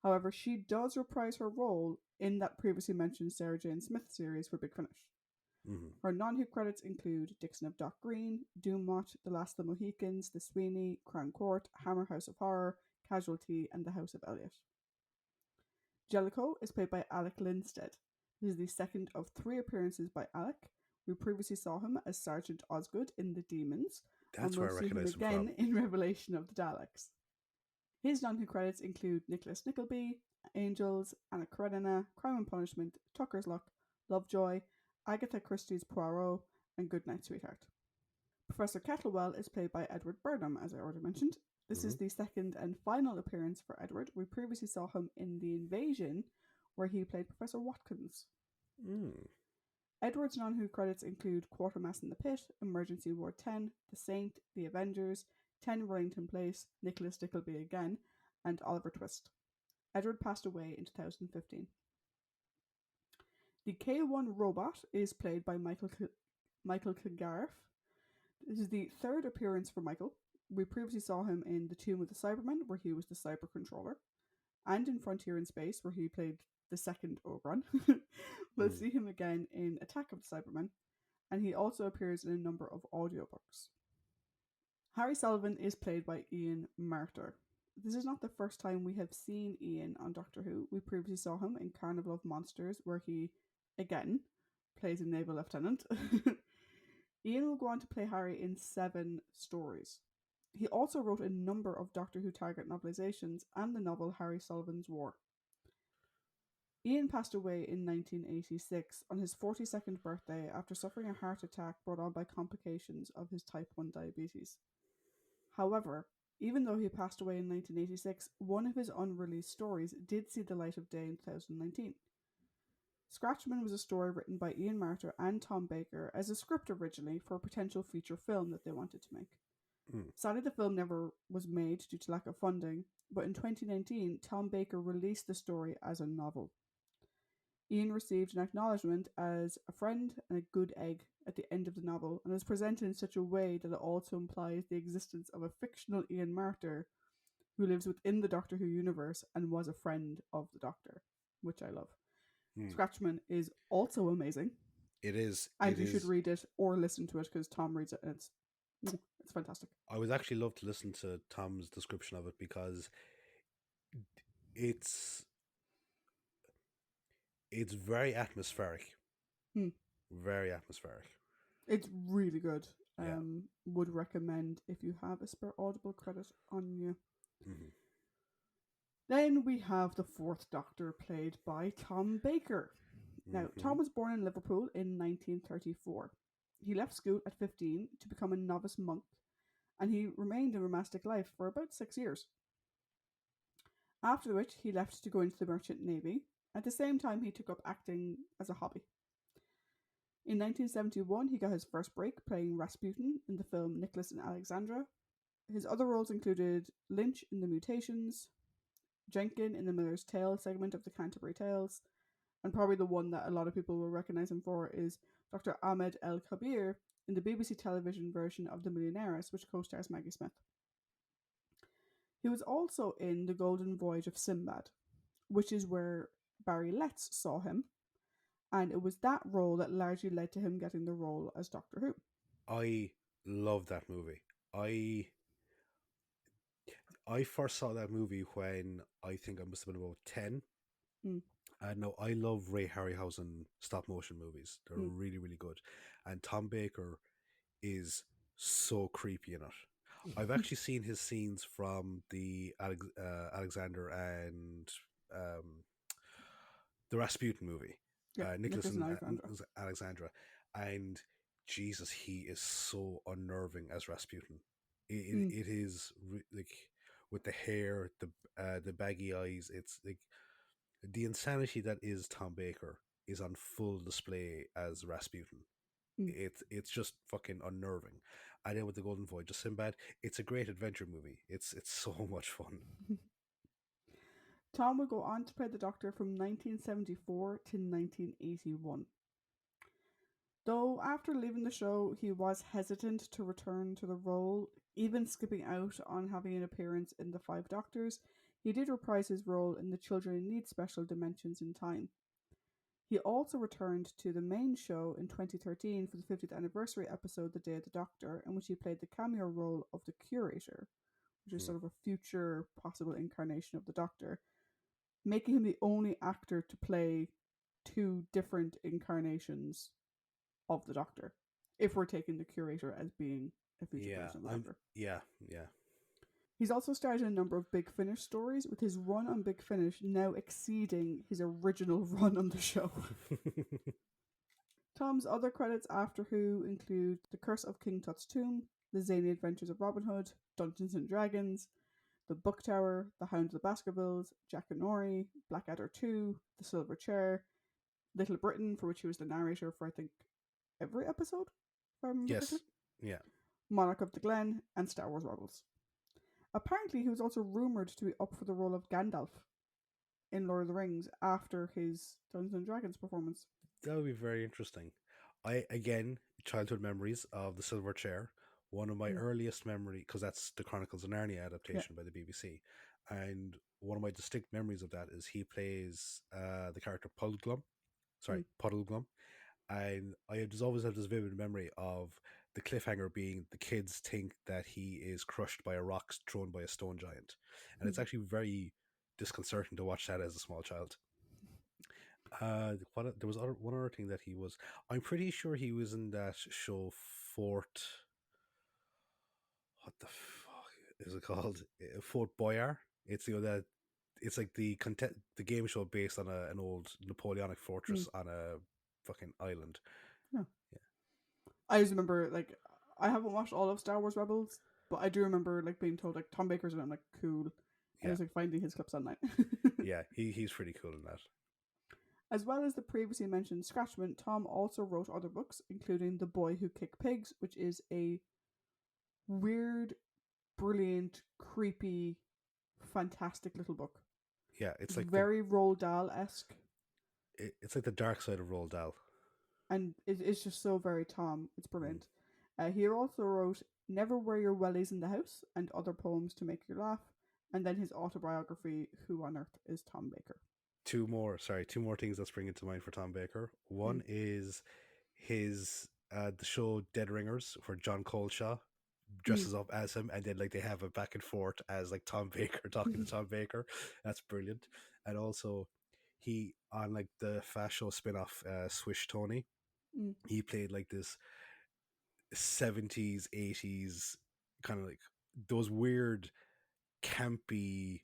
However, she does reprise her role in that previously mentioned Sarah Jane Smith series for Big Finish. mm, Her non-Who credits include Dixon of Dock Green, Doomwatch, The Last of the Mohicans, The Sweeney, Crown Court, Hammer House of Horror, Casualty, and The House of Elliot. Jellicoe is played by Alec Linstead. This is the second of 3 appearances by Alec. We previously saw him as Sergeant Osgood in The Demons, and that's we'll where I see him recognize him from. again in Revelation of the Daleks. His non-Who credits include Nicholas Nickleby, Angels, Anna Karenina, Crime and Punishment, Tucker's Luck, Lovejoy, Agatha Christie's Poirot, and Goodnight Sweetheart. Professor Kettlewell is played by Edward Burnham, as I already mentioned. This Hmm. is the second and final appearance for Edward. We previously saw him in The Invasion, where he played Professor Watkins. Mm. Edward's non-Who credits include Quartermass in the Pit, Emergency Ward 10, The Saint, The Avengers, 10 Wellington Place, Nicholas Nickleby again, and Oliver Twist. Edward passed away in 2015. The K1 robot is played by Michael Kilgareth. This is the third appearance for Michael. We previously saw him in The Tomb of the Cybermen, where he was the cyber controller, and in Frontier in Space, where he played the second Ogron. We'll Mm. see him again in Attack of the Cybermen, and he also appears in a number of audiobooks. Harry Sullivan is played by Ian Marter. This is not the first time we have seen Ian on Doctor Who. We previously saw him in Carnival of Monsters, where he, again, plays a naval lieutenant. Ian will go on to play Harry in 7 stories. He also wrote a number of Doctor Who Target novelizations and the novel Harry Sullivan's War. Ian passed away in 1986 on his 42nd birthday after suffering a heart attack brought on by complications of his type 1 diabetes. However, even though he passed away in 1986, one of his unreleased stories did see the light of day in 2019. Scratchman was a story written by Ian Marter and Tom Baker as a script originally for a potential feature film that they wanted to make. Mm. Sadly, the film never was made due to lack of funding, but in 2019, Tom Baker released the story as a novel. Ian received an acknowledgement as a friend and a good egg at the end of the novel, and is presented in such a way that it also implies the existence of a fictional Ian Marter who lives within the Doctor Who universe and was a friend of the Doctor, which I love. Mm. Scratchman is also amazing, It is. and It you should is. read it or listen to it because Tom reads it, and it's fantastic. I would actually love to listen to Tom's description of it because it's it's very atmospheric. Hmm. Very atmospheric. It's really good. Yeah. Would recommend if you have a spare Audible credit on you. Mm-hmm. Then we have the fourth Doctor, played by Tom Baker. Now, Mm-hmm. Tom was born in Liverpool in 1934. He left school at 15 to become a novice monk, and he remained in monastic life for about 6 years. After which, he left to go into the merchant navy. At the same time, he took up acting as a hobby. In 1971, he got his first break playing Rasputin in the film Nicholas and Alexandra. His other roles included Lynch in The Mutations, Jenkin in the Miller's Tale segment of the Canterbury Tales, and probably the one that a lot of people will recognize him for is Dr. Ahmed El Kabir in the BBC television version of The Millionaires, which co stars Maggie Smith. He was also in The Golden Voyage of Sinbad, which is where Barry Letts saw him, and it was that role that largely led to him getting the role as Doctor Who. I love that movie. I first saw that movie when I think I must have been about 10. Mm, No, I love Ray Harryhausen stop motion movies. They're mm, really, really good. And Tom Baker is so creepy in it. I've actually seen his scenes from the Alexander and um, the Rasputin movie, yeah, Nicholas Nicholas and and Alexandra. Alexandra, and Jesus, he is so unnerving as Rasputin. Mm, It is like with the hair, the baggy eyes. It's like the insanity that is Tom Baker is on full display as Rasputin. mm. It's just fucking unnerving. And then with the Golden Voyage of Sinbad, it's a great adventure movie. It's so much fun. Tom would go on to play the Doctor from 1974 to 1981. Though after leaving the show, he was hesitant to return to the role, even skipping out on having an appearance in The Five Doctors. He did reprise his role in The Children in Need Special Dimensions in Time. He also returned to the main show in 2013 for the 50th anniversary episode The Day of the Doctor, in which he played the cameo role of the Curator, which is Hmm. sort of a future possible incarnation of the Doctor, making him the only actor to play two different incarnations of the Doctor, if we're taking the Curator as being a future Yeah, version of the I'm. Doctor. Yeah, yeah. He's also starred in a number of Big Finish stories, with his run on Big Finish now exceeding his original run on the show. Tom's other credits after Who include The Curse of King Tut's Tomb, The Zany Adventures of Robin Hood, Dungeons and Dragons, The Book Tower, The Hound of the Baskervilles, Jack and Nori, Blackadder 2, The Silver Chair, Little Britain, for which he was the narrator for I think every episode, if I remember correctly, Yes. Yeah. Monarch of the Glen, and Star Wars Rebels. Apparently, he was also rumoured to be up for the role of Gandalf in Lord of the Rings after his Dungeons and Dragons performance. That would be very interesting. I again childhood memories of the Silver Chair. One of my Mm, earliest memory because that's the Chronicles of Narnia yeah. adaptation by the BBC, and one of my distinct memories of that is he plays the character Puddleglum. Sorry, Mm, Puddleglum, and I just always have this vivid memory of the cliffhanger being the kids think that he is crushed by a rock thrown by a stone giant, and it's actually very disconcerting to watch that as a small child. There was one other thing that he was. I'm pretty sure he was in that show Fort. What the fuck is it called? Fort Boyar. It's that. It's like the game show based on an old Napoleonic mm, fortress on a fucking island. yeah. Yeah. I just remember like I haven't watched all of Star Wars Rebels, but I do remember like being told like Tom Baker's in it. I'm like cool, and I Yeah, was like finding his clips online. yeah, he's pretty cool in that. As well as the previously mentioned Scratchman, Tom also wrote other books, including The Boy Who Kicked Pigs, which is a weird, brilliant, creepy, fantastic little book. Yeah, it's It's like very Roald Dahl esque, it's like the dark side of Roald Dahl. and it's just so very Tom. It's Mm. brilliant. He also wrote Never Wear Your Wellies in the House and other poems to make you laugh, and then his autobiography, Who on Earth is Tom Baker? Two more things that spring into mind for Tom Baker. Mm, One is his the show Dead Ringers, where John Coleshaw mm, dresses up as him, and then like they have a back and forth as like Tom Baker talking to Tom Baker. That's brilliant. And also, he on like the Fast Show spin-off Swish Tony, mm, he played like this 70s 80s kind of like those weird campy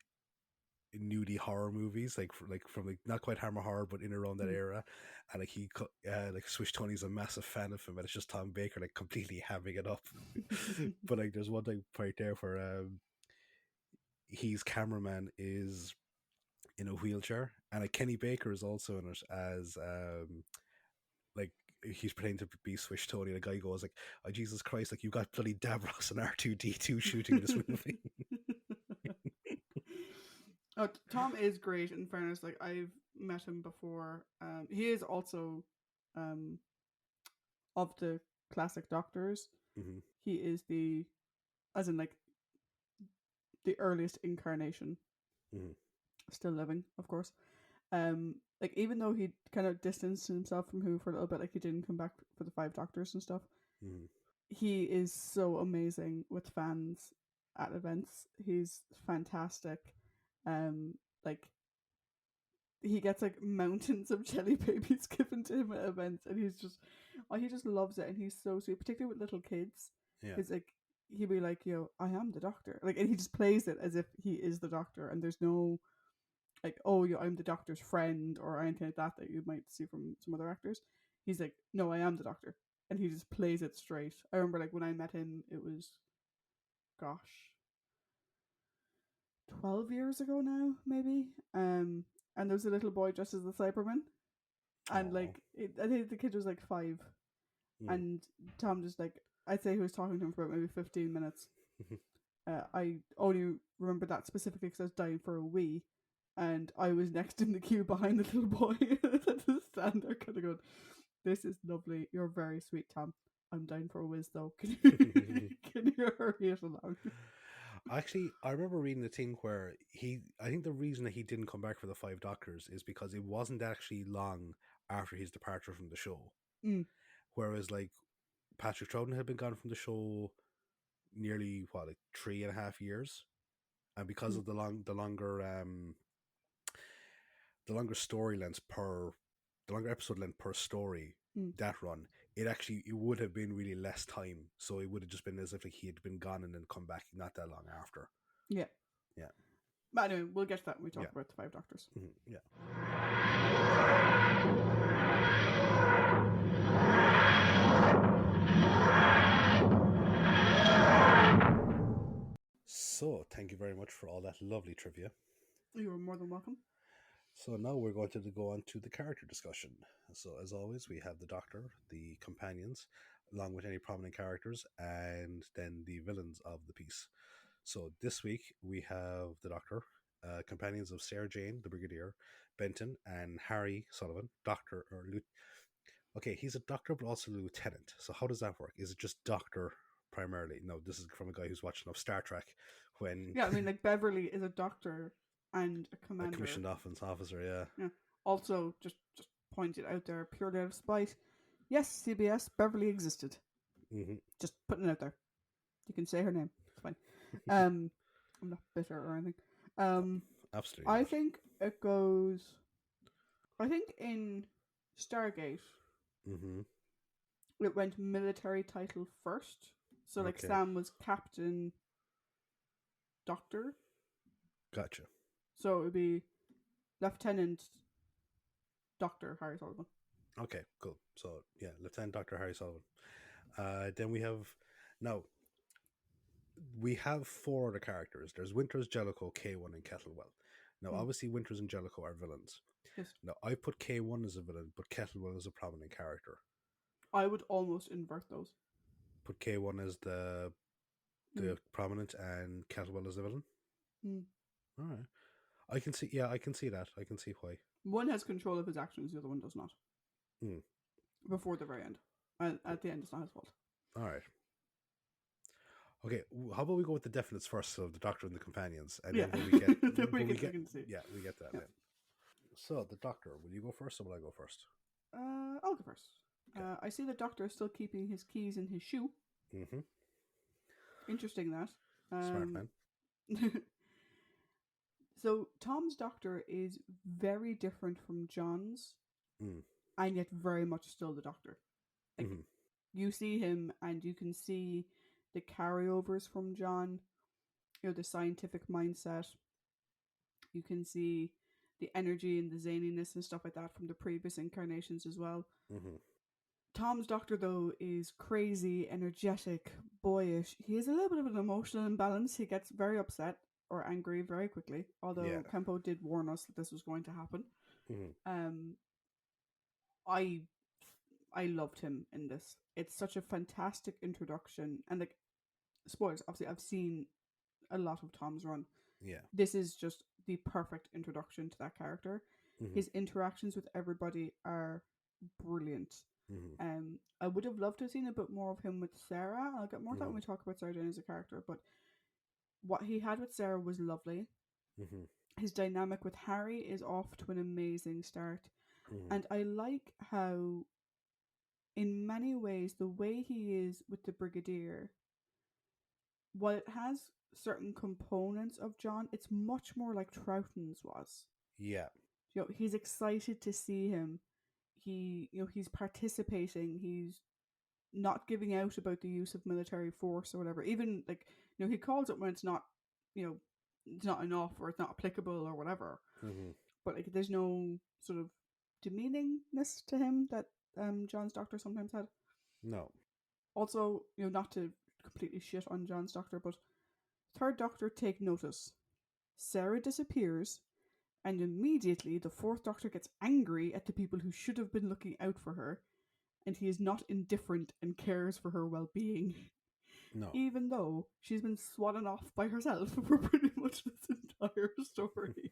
nudie horror movies, like from like not quite Hammer horror, but in around that Mm. era. And like like Swish Tony's a massive fan of him, and it's just Tom Baker like completely having it up. But like, there's one thing right there where his cameraman is in a wheelchair, and like Kenny Baker is also in it as like he's pretending to be Swish Tony. And the guy goes like, "Oh Jesus Christ! Like you got bloody Davros and R2D2 shooting in this movie." Oh, Tom is great. In fairness, like I've met him before. He is also um, of the classic Doctors. Mm-hmm. He is the, as in like the earliest incarnation, Mm-hmm. still living, of course. Like even though he kind of distanced himself from Who for a little bit, like he didn't come back for the Five Doctors and stuff. Mm-hmm. He is so amazing with fans at events. He's fantastic. Like he gets like mountains of jelly babies given to him at events, and he just loves it, and he's so sweet, particularly with little kids. Yeah. Because like he'd be like, "Yo, I am the doctor," like, and he just plays it as if he is the doctor, and there's no like, "Oh, yo, I'm the doctor's friend" or anything like that you might see from some other actors. He's like, "No, I am the doctor," and he just plays it straight. I remember like when I met him, it was, gosh, 12 years ago now, maybe. And there was a little boy dressed as the Cyberman, and Oh. like I think the kid was like 5, Mm. and Tom just like, I'd say he was talking to him for about maybe 15 minutes. I only remember that specifically because I was dying for a wee, and I was next in the queue behind the little boy. I had to stand there, kind of going, "This is lovely. You're very sweet, Tom. I'm down for a whiz though. Can you hurry it along?" Actually, I remember reading the thing where I think the reason that he didn't come back for the Five Doctors is because it wasn't actually long after his departure from the show. Mm, Whereas, like, Patrick Troughton had been gone from the show nearly, what, like 3.5 years? And because mm, of the longer story lengths per, the longer episode length per story, mm. that run, it would have been really less time. So it would have just been as if like he had been gone and then come back not that long after. Yeah. Yeah. But anyway, we'll get to that when we talk Yeah. about the Five Doctors. Mm-hmm. Yeah. So, thank you very much for all that lovely trivia. You are more than welcome. So now we're going to go on to the character discussion. So, as always, we have the Doctor, the companions, along with any prominent characters, and then the villains of the piece. So this week we have the Doctor, companions of Sarah Jane, the Brigadier, Benton, and Harry Sullivan, Doctor or Okay, he's a doctor, but also a lieutenant. So how does that work? Is it just doctor primarily? No, this is from a guy who's watching of Star Trek when Yeah, I mean, like Beverly is a doctor and a a commander. commissioned officer. Yeah. Yeah. Also, just pointed out there, purely out of spite. Yes, CBS, Beverly existed. Mm-hmm. Just putting it out there. You can say her name. It's fine. I'm not bitter or anything. Um, Absolutely I not. think it goes. I think in Stargate, Mm-hmm. it went military title first. So like Okay, Sam was Captain Doctor. gotcha. So it would be Lieutenant Doctor Harry Sullivan. Okay, cool. So yeah, Lieutenant Doctor Harry Sullivan. Then we have four other characters. There's Winters, Jellicoe, K1, and Kettlewell. Now, Hmm. obviously, Winters and Jellicoe are villains. Yes. Now, I put K1 as a villain, but Kettlewell is a prominent character. I would almost invert those. Put K1 as Mm. the prominent and Kettlewell as the villain. Mm. All right, I can see. Yeah, I can see that. I can see why. One has control of his actions, the other one does not. Mm. Before the very end. And at the end, it's not his fault. All right. Okay, how about we go with the definites first, so the Doctor and the companions, and Yeah. then when we get, Then we get, can see. yeah, we get that Yeah. then. So the Doctor, will you go first, or will I go first? I'll go first. Okay. I see the doctor is still keeping his keys in his shoe. Mm-hmm. Interesting that. Smart man. So Tom's doctor is very different from John's, and yet very much still the doctor. Like you see him, and you can see the carryovers from John. You know, the scientific mindset, You can see the energy and the zaniness and stuff like that from the previous incarnations as well. Mm-hmm. Tom's doctor, though, is crazy, energetic, boyish. He has a little bit of an emotional imbalance. He gets very upset or angry very quickly, Yeah. although Kempo did warn us that this was going to happen. Mm-hmm. Um, I I loved him in this. It's such a fantastic introduction, and like spoilers. Obviously, I've seen a lot of Tom's run. Yeah. This is just the perfect introduction to that character. Mm-hmm. His interactions with everybody are brilliant. Mm-hmm. I would have loved to have seen a bit more of him with Sarah. I'll get more to that Mm-hmm. when we talk about Sarah Jane as a character, but what he had with Sarah was lovely. Mm-hmm. His dynamic with Harry is off to an amazing start. Mm-hmm. And I like how, in many ways, the way he is with the Brigadier, while it has certain components of John, it's much more like Troughton's was. Yeah. He's excited to see him. He's participating. He's not giving out about the use of military force or whatever. Even like, he calls it when it's not, it's not enough or it's not applicable or whatever. Mm-hmm. But like, there's no sort of demeaningness to him that John's doctor sometimes had. No. Also, not to completely shit on John's doctor, but third doctor take notice. Sarah disappears, and immediately the fourth doctor gets angry at the people who should have been looking out for her, and he is not indifferent and cares for her well-being, No. even though she's been swatted off by herself for pretty much this entire story.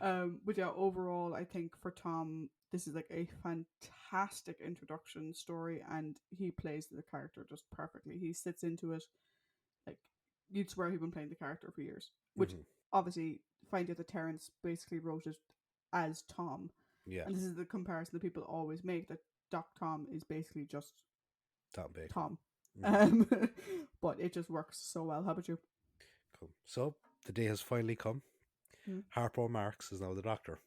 But yeah, overall, I think for Tom, this is like a fantastic introduction story, and he plays the character just perfectly. He sits into it like you'd swear he'd been playing the character for years. Which Mm-hmm. obviously, find out that Terrence basically wrote it as Tom, Yeah. and this is the comparison that people always make, that Doc Tom is basically just Tom Baker. Tom. Mm-hmm. But it just works so well. How about you? Cool. So the day has finally come. Hmm. Harpo Marx is now the doctor.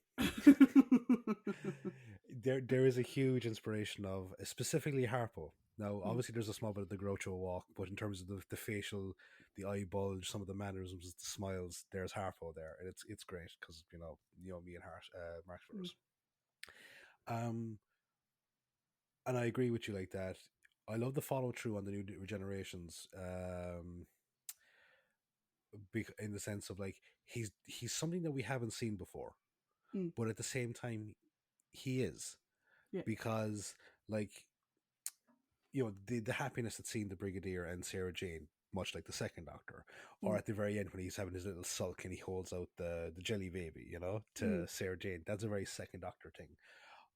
There is a huge inspiration of specifically Harpo. Now, obviously, there's a small bit of the Groucho walk, but in terms of the facial, the eye bulge, some of the mannerisms, the smiles, there's Harpo there, and it's great because me and Marx brothers. And I agree with you like that. I love the follow through on the new regenerations. In the sense of like he's something that we haven't seen before, Mm. but at the same time he is, Yeah. because like the happiness at seeing the Brigadier and Sarah Jane, much like the second Doctor, or at the very end when he's having his little sulk and he holds out the jelly baby, to Sarah Jane. That's a very second Doctor thing.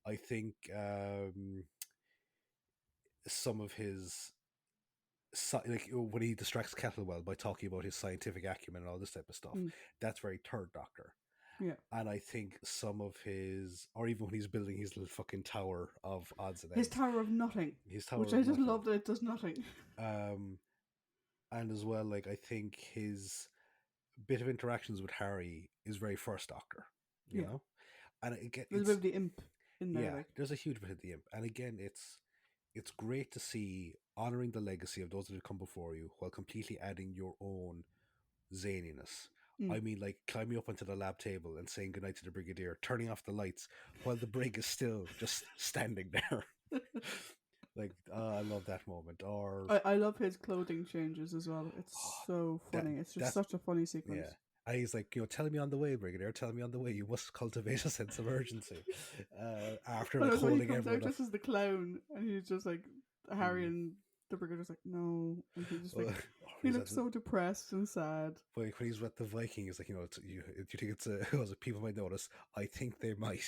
I think some of his like when he distracts Kettlewell by talking about his scientific acumen and all this type of stuff, that's very third Doctor. Yeah. And I think some of his, or even when he's building his little fucking tower of odds and His ends, Tower of Nothing, his tower which of I just nothing. love that it does nothing. And as well, like I think his bit of interactions with Harry is very first Doctor, you know, and there's a bit of the imp in there. Yeah, there's a huge bit of the imp, and again, it's great to see honoring the legacy of those that have come before you while completely adding your own zaniness. I mean, like climbing up onto the lab table and saying goodnight to the Brigadier, turning off the lights while the brig is still just standing there. Like, I love that moment. Or I love his clothing changes as well. It's so funny. It's just such a funny sequence. Yeah. And he's like, tell me on the way, Brigadier. Tell me on the way. You must cultivate a sense of urgency. After like holding he comes everyone out just as the clown, and he's just like Harry and the Brigadier's like, no, and he's just like, he looks so depressed and sad. But when he's with the Viking, he's like, do you think it's people might notice? I think they might.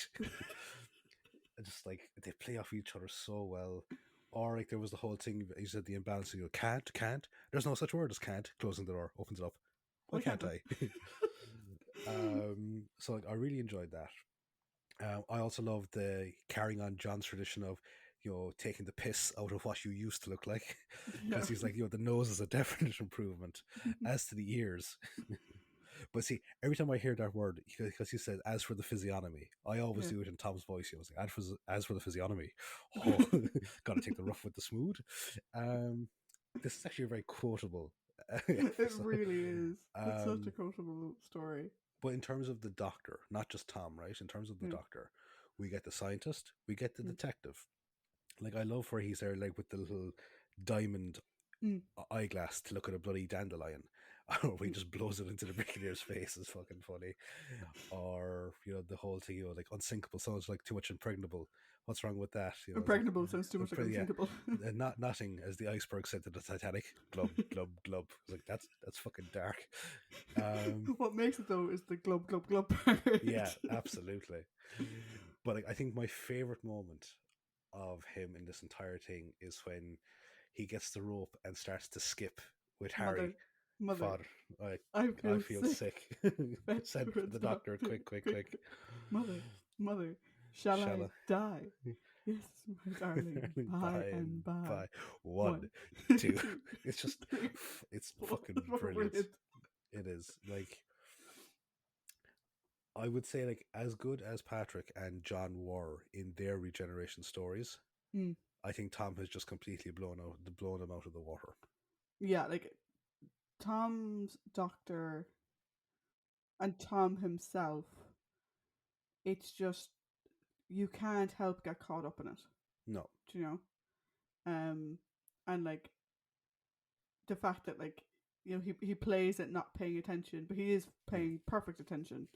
Just like they play off each other so well. Or like there was the whole thing. He said the imbalance. You go, can't. There's no such word as can't. Closing the door, opens it up. Why can't I? So like, I really enjoyed that. I also love the carrying on John's tradition of taking the piss out of what you used to look like, because he's like, the nose is a definite improvement. As to the ears. But see, every time I hear that word, because he said, as for the physiognomy, I always do it in Tom's voice. He was like, as for the physiognomy, gotta take the rough with the smooth. This is actually a very quotable It really is. It's such a quotable story. But in terms of the doctor, not just Tom, right? In terms of the Yeah. doctor, we get the scientist, we get the Mm. detective. Like, I love where he's there, like with the little diamond Mm. eyeglass to look at a bloody dandelion, or he Mm. just blows it into the brigadier's face is fucking funny. Or the whole thing, like unsinkable sounds like too much impregnable. What's wrong with that? It's like, Impregnable sounds too much like yeah, unsinkable. not nothing as the iceberg said to the Titanic. Glub glub glub. It's like that's fucking dark. What makes it though is the glub glub glub part. Yeah, absolutely. But like, I think my favorite moment of him in this entire thing is when he gets the rope and starts to skip with Harry. Mother, Father, I I feel feel sick. sick. Fetch Send for for the doctor, quick, quick, quick. Mother, shall Shall I I? die? Yes, my darling. By Bye and and by. bye. One, One, two. It's just, three, it's four. fucking That's fucking brilliant. brilliant. It is. Like, I would say, like, as good as Patrick and John were in their regeneration stories, Mm. I think Tom has just completely blown them out of the water. Yeah, like Tom's doctor and Tom himself, it's just you can't help get caught up in it. No. Do you know? And like the fact that like he plays at not paying attention, but he is paying perfect attention.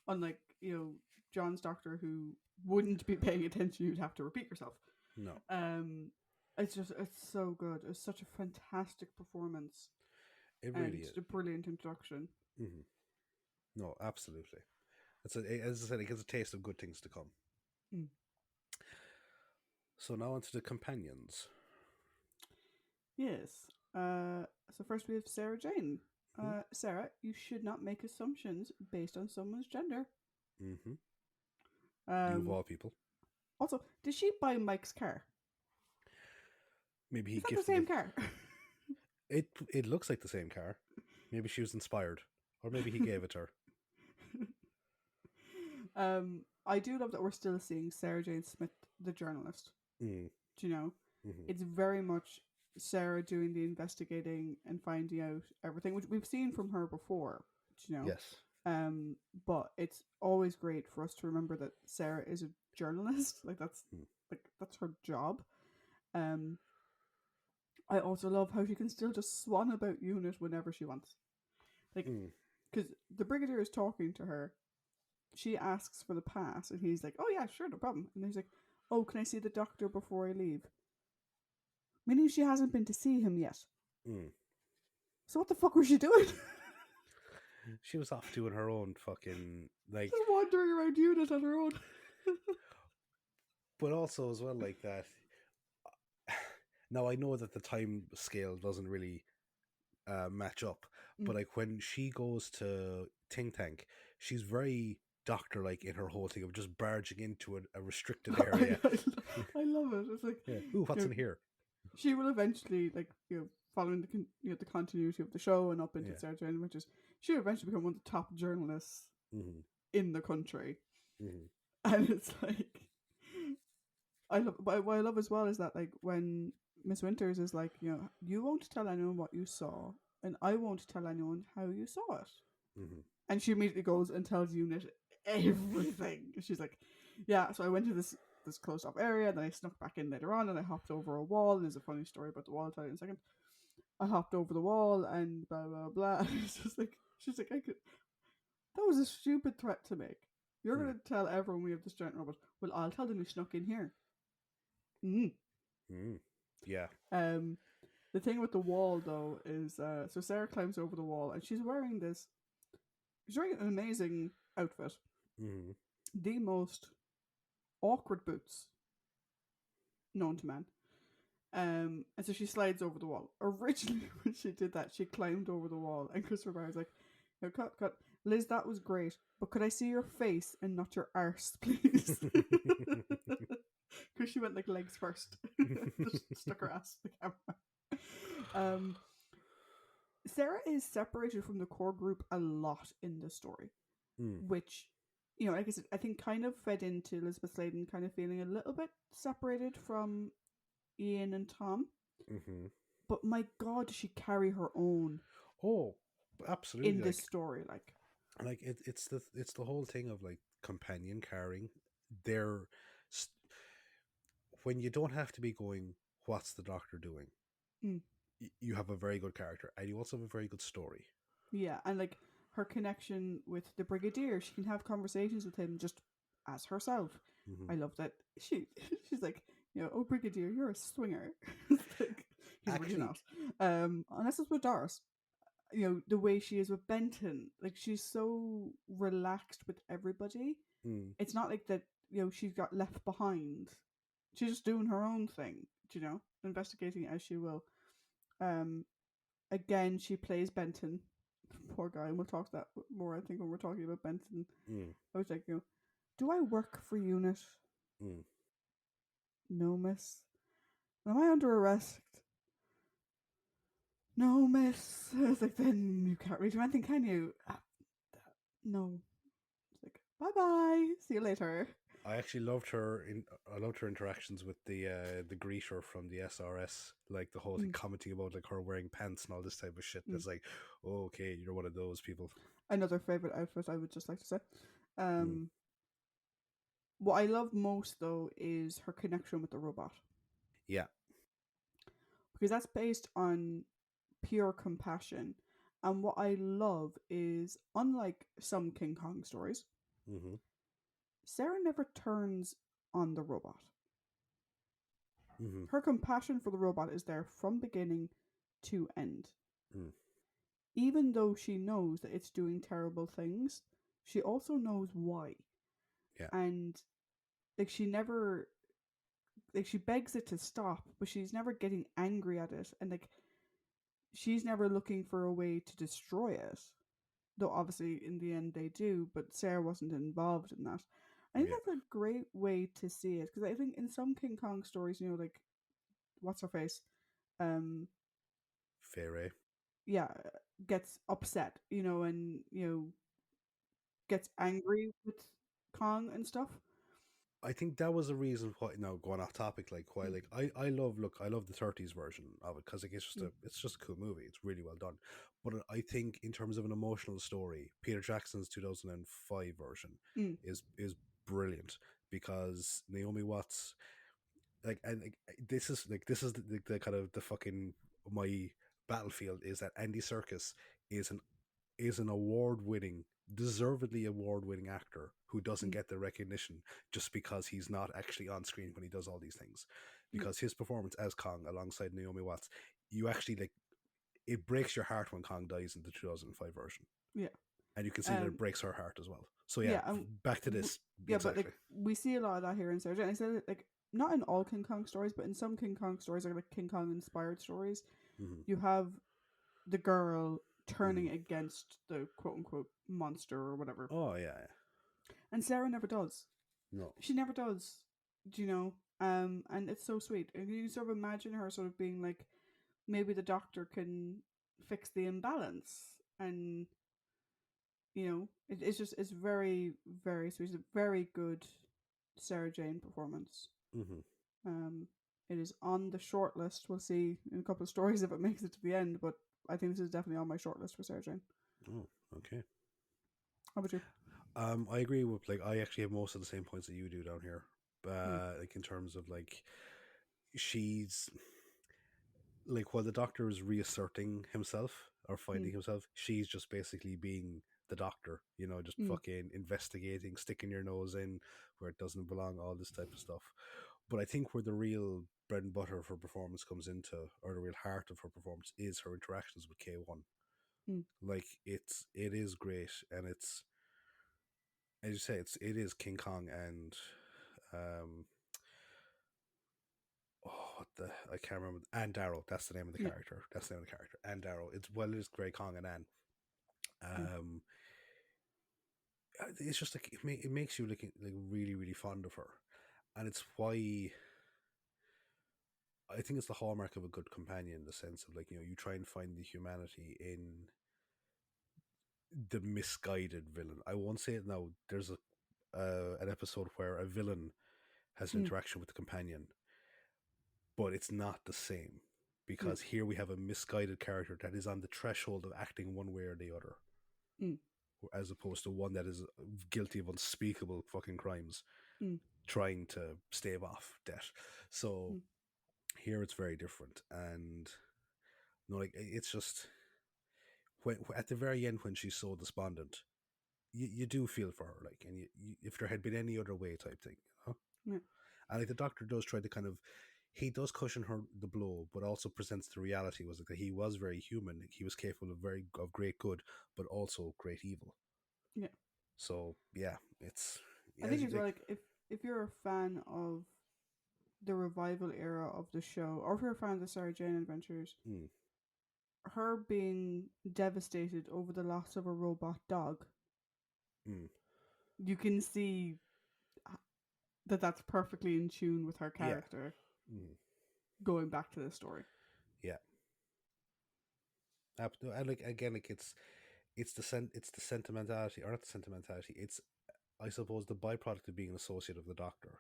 Unlike John's doctor who wouldn't be paying attention, you'd have to repeat yourself. No. It's so good. It's such a fantastic performance. It And really is. a brilliant introduction. Mm-hmm. No, absolutely. As I said, it gives a taste of good things to come. Mm. So now onto the companions. Yes. So first we have Sarah Jane. Sarah, you should not make assumptions based on someone's gender. Mm-hmm. You of all people. Also, did she buy Mike's car? Maybe he Is that gifted the same it. car? It looks like the same car. Maybe she was inspired, or maybe he gave it to her. I do love that we're still seeing Sarah Jane Smith, the journalist. Mm. Do you know? Mm-hmm. It's very much Sarah doing the investigating and finding out everything, which we've seen from her before. Do you know? Yes. But it's always great for us to remember that Sarah is a journalist. That's her job. I also love how she can still just swan about UNIT whenever she wants. Like, because the Brigadier is talking to her. She asks for the pass, and he's like, "Oh yeah, sure, no problem." And he's like, "Oh, can I see the doctor before I leave?" Meaning she hasn't been to see him yet. So what the fuck was she doing? She was off doing her own fucking, like, just wandering around UNIT on her own. But also as well, like that. Now I know that the time scale doesn't really match up, but like when she goes to Think Tank, she's very doctor-like in her whole thing of just barging into a restricted area. I love it. It's like, ooh, what's in here? She will eventually, like, following the continuity of the show and up into Sarah Jane, which is she will eventually become one of the top journalists in the country. And it's like, what I love as well is that, like, when Miss Winters is like, you won't tell anyone what you saw, and I won't tell anyone how you saw it. And she immediately goes and tells UNIT everything. She's like, yeah, so I went to this closed off area, then I snuck back in later on, and I hopped over a wall. There's a funny story about the wall. I'll tell you in a second. I hopped over the wall and blah blah blah. And it's just like, she's like, that was a stupid threat to make. You're gonna tell everyone we have this giant robot. Well, I'll tell them you snuck in here. Yeah. The thing with the wall though is, so Sarah climbs over the wall and she's wearing an amazing outfit. The most awkward boots known to man. And so she slides over the wall. Originally, when she did that, she climbed over the wall, and Christopher Barr's like, cut. Liz, that was great, but could I see your face and not your arse, please? Because she went like legs first. Just stuck her ass to the camera. Sarah is separated from the core group a lot in the story, which, like I said, I think kind of fed into Elizabeth Sladen kind of feeling a little bit separated from Ian and Tom. But my God, does she carry her own? Oh, in Absolutely, this story. like it's the whole thing of like companion carrying. They're s- when you don't have to be going, what's the doctor doing? Mm, You have a very good character, and you also have a very good story. yeah, and like her connection with the brigadier, she can have conversations with him just as herself. Hmm. I love that she's like, oh brigadier, you're a swinger. It's like he's really Actually, not. Unless it's with Doris. The way she is with Benton, like she's so relaxed with everybody. mm, It's not like that. She's got left behind. She's just doing her own thing. Investigating as she will. Um, Again, she plays Benton. Poor guy. And we'll talk that more. I think when we're talking about Benton, mm, I was like, do I work for UNIT? mm. No, miss. Am I under arrest? No, miss. I was like, then you can't really do anything, can you? No. It's like, bye bye. See you later. I actually loved her in. I loved her interactions with the greeter from the SRS, like the whole thing Mm, commenting about like her wearing pants and all this type of shit. mm. That's like, oh, okay, you're one of those people. Another favorite outfit, I would just like to say. Mm. Um, what I love most though is her connection with the robot, Yeah. because that's based on pure compassion. And what I love is, unlike some King Kong stories, Hmm. Sarah never turns on the robot. Hmm. Her compassion for the robot is there from beginning to end. Mm. Even though she knows that it's doing terrible things, she also knows why. Yeah. And like she never like she begs it to stop, but she's never getting angry at it, and like she's never looking for a way to destroy it. Though obviously in the end they do, but Sarah wasn't involved in that. I think Yeah. that's a great way to see it, because I think in some King Kong stories, like what's her face, um, Fair. yeah, gets upset, and gets angry with Kong and stuff. I think that was a reason why. Now going off topic, like why, Mm, like I love look, I love the '30s version of it because like mm, it's just a cool movie. It's really well done. But I think in terms of an emotional story, Peter Jackson's 2005 version mm, is brilliant because Naomi Watts, like, and like, this is the kind of the fucking my battlefield is that Andy Serkis is an award winning, deservedly award winning actor who doesn't mm, get the recognition just because he's not actually on screen when he does all these things. yeah, Because his performance as Kong alongside Naomi Watts, you actually like it breaks your heart when Kong dies in the 2005 version. yeah. And you can see that it Um, breaks her heart as well. So yeah, yeah, back to w- this yeah, but like exactly. we see a lot of that here in Sarah Jane. I said it, like not in all King Kong stories, but in some King Kong stories, like King Kong inspired stories, Hmm. you have the girl Hmm. turning against the quote unquote monster or whatever. Oh yeah, yeah. And Sarah never does. No. She never does. Do you know? And it's so sweet. And you sort of imagine her sort of being like, maybe the doctor can fix the imbalance. And, it's very, very sweet. It's a very good Sarah Jane performance. Hmm. Um, it is on the short list. We'll see in a couple of stories if it makes it to the end, but I think this is definitely on my short list for Sarah Jane. Oh, okay. How about you? I agree with like I actually have most of the same points that you do down here. Mm, Like in terms of like she's like while the doctor is reasserting himself or mm, finding himself, she's just basically being the doctor, just mm, fucking investigating, sticking your nose in where it doesn't belong, all this type of stuff. But I think where the real bread and butter of her performance comes into, or the real heart of her performance, is her interactions with K1. mm, Like it is great, and it's as you say, it is King Kong and um oh, what the I can't remember. Anne Darrow. That's the name of the yeah, character. That's the name of the character. Anne Darrow. It is Grey Kong and Anne. mm, Um, it's just like it makes you like really really fond of her, and it's why I think it's the hallmark of a good companion in the sense of like you try and find the humanity in the misguided villain. I won't say it now. There's a an episode where a villain has an mm, interaction with the companion, but it's not the same. Yeah. because here we have a misguided character that is on the threshold of acting one way or the other, Mm. as opposed to one that is guilty of unspeakable fucking crimes, Mm. trying to stave off debt. So Mm. here it's very different, and no, like it's just when at the very end when she's so despondent, you do feel for her, like, and if there had been any other way type thing, you know. Yeah. And like the doctor does try to kind of, he does cushion her the blow, but also presents the reality was like that he was very human. He was capable of great good, but also great evil. Yeah. So yeah, it's I as think you as well, like. like if you're a fan of the revival era of the show, or if you're a fan of the Sarah Jane Adventures, Mm, her being devastated over the loss of a robot dog, mm, you can see that that's perfectly in tune with her yeah, character mm, going back to the story. yeah. And like again, like it's the sentimentality, or not the sentimentality. It's, I suppose, the byproduct of being an associate of the Doctor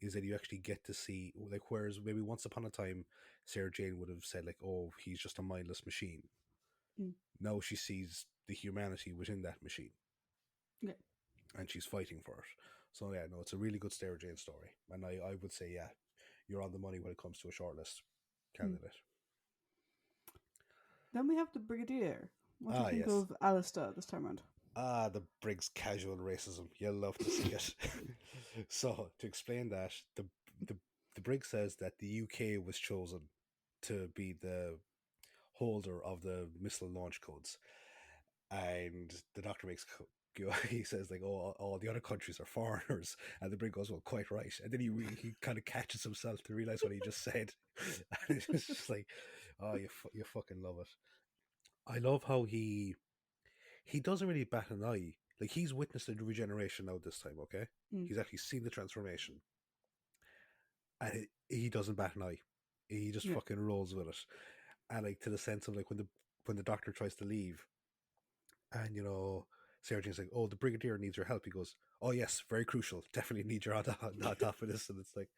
is that you actually get to see, like, whereas maybe once upon a time Sarah Jane would have said like, oh, he's just a mindless machine. Mm. Now she sees the humanity within that machine, Yeah. and she's fighting for it. So yeah, no, it's a really good Sarah Jane story, and I would say, yeah, you're on the money when it comes to a shortlist Mm. candidate. Then we have the Brigadier. What do you Ah, think yes. of Alistair this time around? Ah, the Briggs casual racism. You'll love to see it. So, to explain that, the the Briggs says that the UK was chosen to be the holder of the missile launch codes, and the Doctor makes he says like, oh, all the other countries are foreigners, and the Brig goes, well, quite right, and then he kind of catches himself to realize what he just said, and it's just like, oh, you fucking love it. I love how he doesn't really bat an eye. Like, he's witnessed the regeneration now this time, okay? Mm. He's actually seen the transformation. And he doesn't bat an eye. He just Yeah. fucking rolls with it. And like, to the sense of like when the doctor tries to leave, and Sarah Jane's like, oh, the Brigadier needs your help. He goes, oh yes, very crucial. Definitely need your on top of this. And it's like,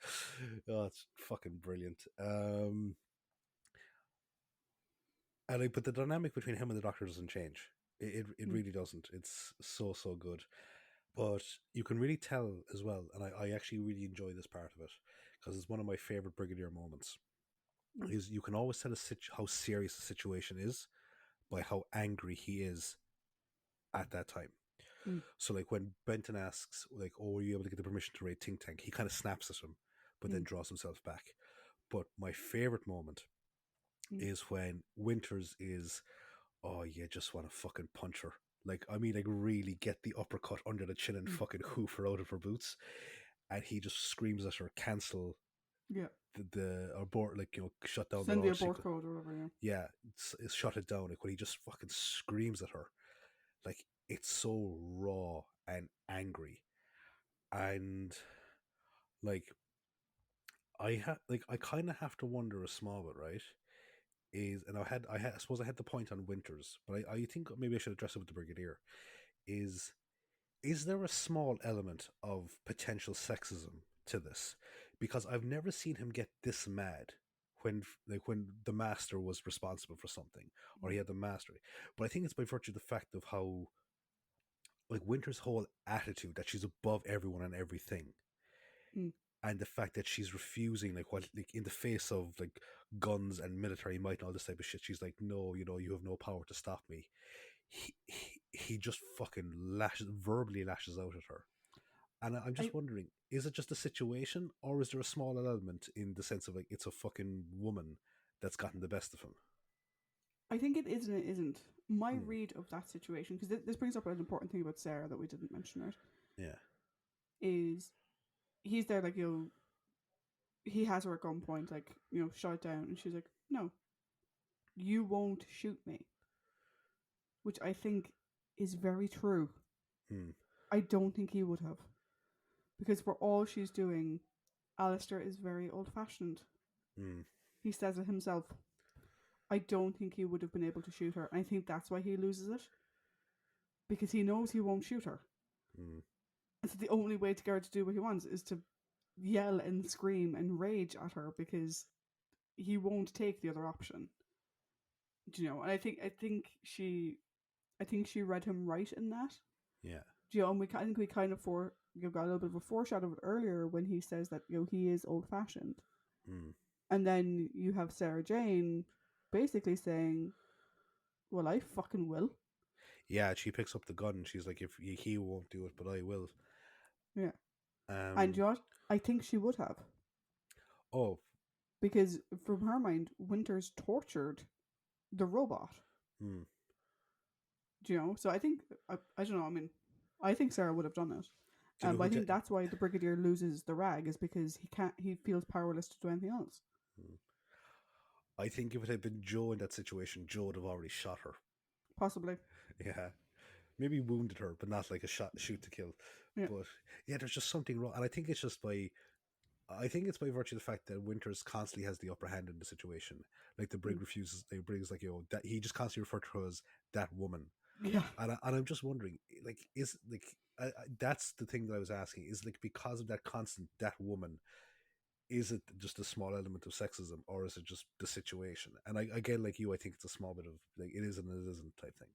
oh, it's fucking brilliant. And like, but the dynamic between him and the doctor doesn't change. It Mm. really doesn't. It's so good. But you can really tell as well, and I actually really enjoy this part of it because it's one of my favorite Brigadier moments. Mm. Is you can always tell how serious the situation is by how angry he is at that time. Mm. So, like, when Benton asks, like, "Oh, were you able to get the permission to raid Think Tank?" He kind of snaps at him, but then Mm. draws himself back. But my favorite moment Mm. is when Winters is, oh, you just want to fucking punch her. Like, I mean, like, really get the uppercut under the chin and Mm. fucking hoof her out of her boots. And he just screams at her, cancel Yeah. the abort, like, shut down the Send the launch abort sequence. code or whatever. Yeah. Yeah, it's shut it down. Like, when he just fucking screams at her, like, it's so raw and angry. And like, I kind of have to wonder a small bit, right? And I suppose I had the point on Winters, but I think maybe I should address it with the Brigadier. Is there a small element of potential sexism to this? Because I've never seen him get this mad when the master was responsible for something, or he Mm. had the mastery. But I think it's by virtue of the fact of how, like, Winter's whole attitude that she's above everyone and everything, Mm. and the fact that she's refusing, like, what, like, in the face of like guns and military might and all this type of shit, she's like, no, you have no power to stop me. He just fucking verbally lashes out at her. And I'm I just wondering, is it just a situation, or is there a small element in the sense of like it's a fucking woman that's gotten the best of him? I think it is and it isn't. My Hmm. read of that situation, because this brings up an important thing about Sarah that we didn't mention, right? Yeah. Is he's there like he has her at gunpoint, like shut down, and she's like, no, you won't shoot me, which I think is very true. Hmm. I don't think he would have, because for all she's doing, Alistair is very old fashioned. Hmm. He says it himself. I don't think he would have been able to shoot her. I think that's why he loses it, because he knows he won't shoot her. Hmm. And so the only way to get her to do what he wants is to yell and scream and rage at her, because he won't take the other option. Do you know? And I think she read him right in that. Yeah. Do you know? And I think we kind of got a little bit of a foreshadow of it earlier when he says that he is old fashioned, Mm. and then you have Sarah Jane basically saying, "Well, I fucking will." Yeah, she picks up the gun and she's like, if he won't do it, but I will. Yeah, and Um. you know what? I think she would have, Oh. because from her mind, Winters tortured the robot. Mm. Do you know? So I don't know. I mean, I think Sarah would have done it. Do you know But who? I think that's why the brigadier loses the rag, is because he feels powerless to do anything else. Mm. I think if it had been Joe in that situation, Joe would have already shot her. Possibly. Yeah. Maybe wounded her, but not like a shoot to kill. Yeah. But yeah, there's just something wrong, and I think it's just by. I think it's by virtue of the fact that Winters constantly has the upper hand in the situation. Like the brig Mm. refuses, the brig's like, that he just constantly referred to her as that woman, Yeah. and I'm just wondering, like, is like that's the thing that I was asking, is like because of that constant that woman, is it just a small element of sexism, or is it just the situation? And I, again, like you, I think it's a small bit of like it is and it isn't type thing.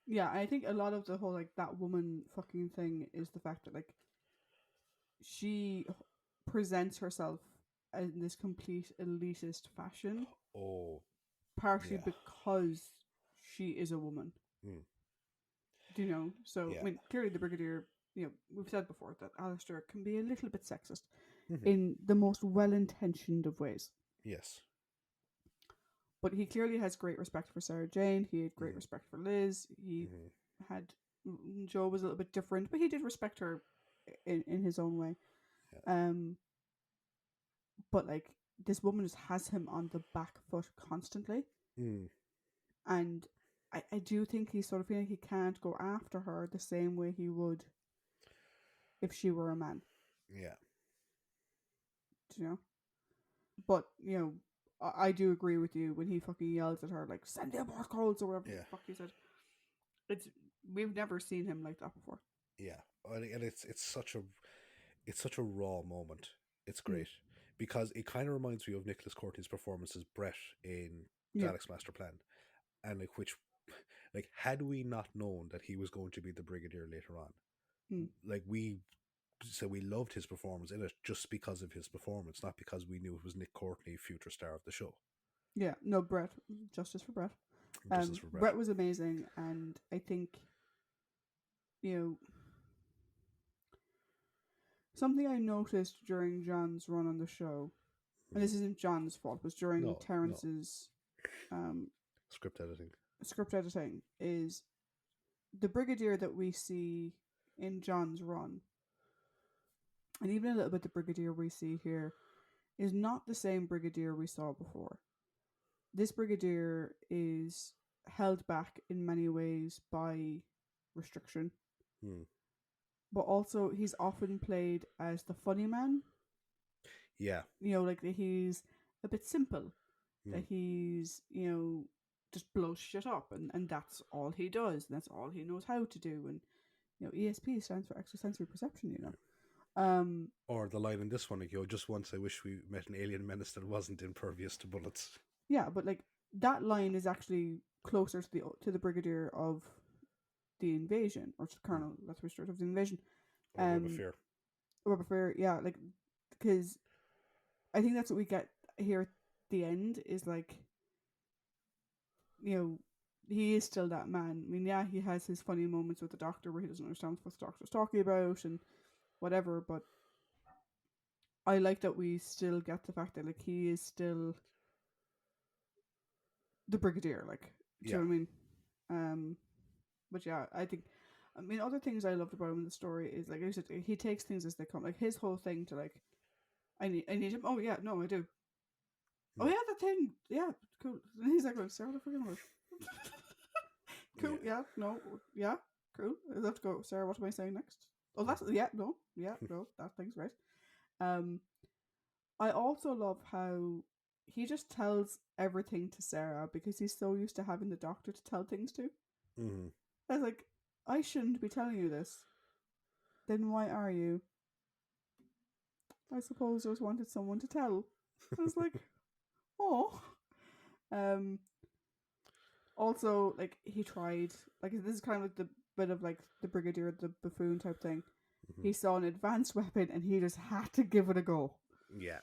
Yeah, I think a lot of the whole like that woman fucking thing is the fact that like she presents herself in this complete elitist fashion, Oh, partially yeah. because she is a woman. Mm, Do you know? So I yeah. mean, clearly the brigadier. We've said before that Alistair can be a little bit sexist Hmm. in the most well-intentioned of ways. Yes. But he clearly has great respect for Sarah Jane. He had great Mm-hmm. respect for Liz. He Mm-hmm. had Joe was a little bit different, but he did respect her in his own way. Yeah. Um, but like this woman just has him on the back foot constantly, Mm, and I do think he's sort of feeling he can't go after her the same way he would if she were a man. yeah. Do you know? But I do agree with you when he fucking yells at her like "send the abort codes" or whatever the Yeah. fuck he said. It's We've never seen him like that before. Yeah. And it's such a raw moment. It's Mm. great because it kind of reminds me of Nicholas Courtney's performance as Brett in Yeah. Dalek's Master Plan, and like which, like, had we not known that he was going to be the Brigadier later on, Mm. like we loved his performance in it just because of his performance, not because we knew it was Nick Courtney, future star of the show. Yeah. No, Brett. Justice for Brett. Justice for Brett. Brett was amazing, and I think you know something I noticed during John's run on the show, and this isn't John's fault, was during No, no. Terrence's um, Script editing. script editing, is the Brigadier that we see in John's run, and even a little bit the Brigadier we see here, is not the same Brigadier we saw before. This Brigadier is held back in many ways by restriction, Hmm. but also he's often played as the funny man. Yeah. Like that he's a bit simple, Hmm. that he's, just blows shit up, and that's all he does, and that's all he knows how to do. And, ESP stands for extrasensory perception. Or the line in this one, like, just once I wish we met an alien menace that wasn't impervious to bullets. Yeah, but like that line is actually closer to the Brigadier of the Invasion, or to the Colonel, that's the of the Invasion. Or Web of Fear. Web of Fear, yeah, like, because I think that's what we get here at the end, is like, he is still that man. I mean, yeah, he has his funny moments with the Doctor where he doesn't understand what the Doctor's talking about and whatever, but I like that we still get the fact that like he is still the Brigadier, like, do you know what I mean? But yeah, other things I loved about him in the story is, like I said, he takes things as they come. Like his whole thing to like, I need him. Oh yeah, no, I do. Oh yeah, the thing. Yeah, cool. And he's like, Sarah, what the fucking word? Cool. Yeah. No. Yeah. Cool. I have to go. Sarah, what am I saying next? Oh, that's no. That thing's right. I also love how he just tells everything to Sarah because he's so used to having the Doctor to tell things to. Mm-hmm. I was like, I shouldn't be telling you this. Then why are you? I suppose I just wanted someone to tell. I was like, oh. Um, Also, like he tried, like this is kind of like the bit of like the brigadier, the buffoon type thing. Hmm. He saw an advanced weapon and he just had to give it a go. Yeah.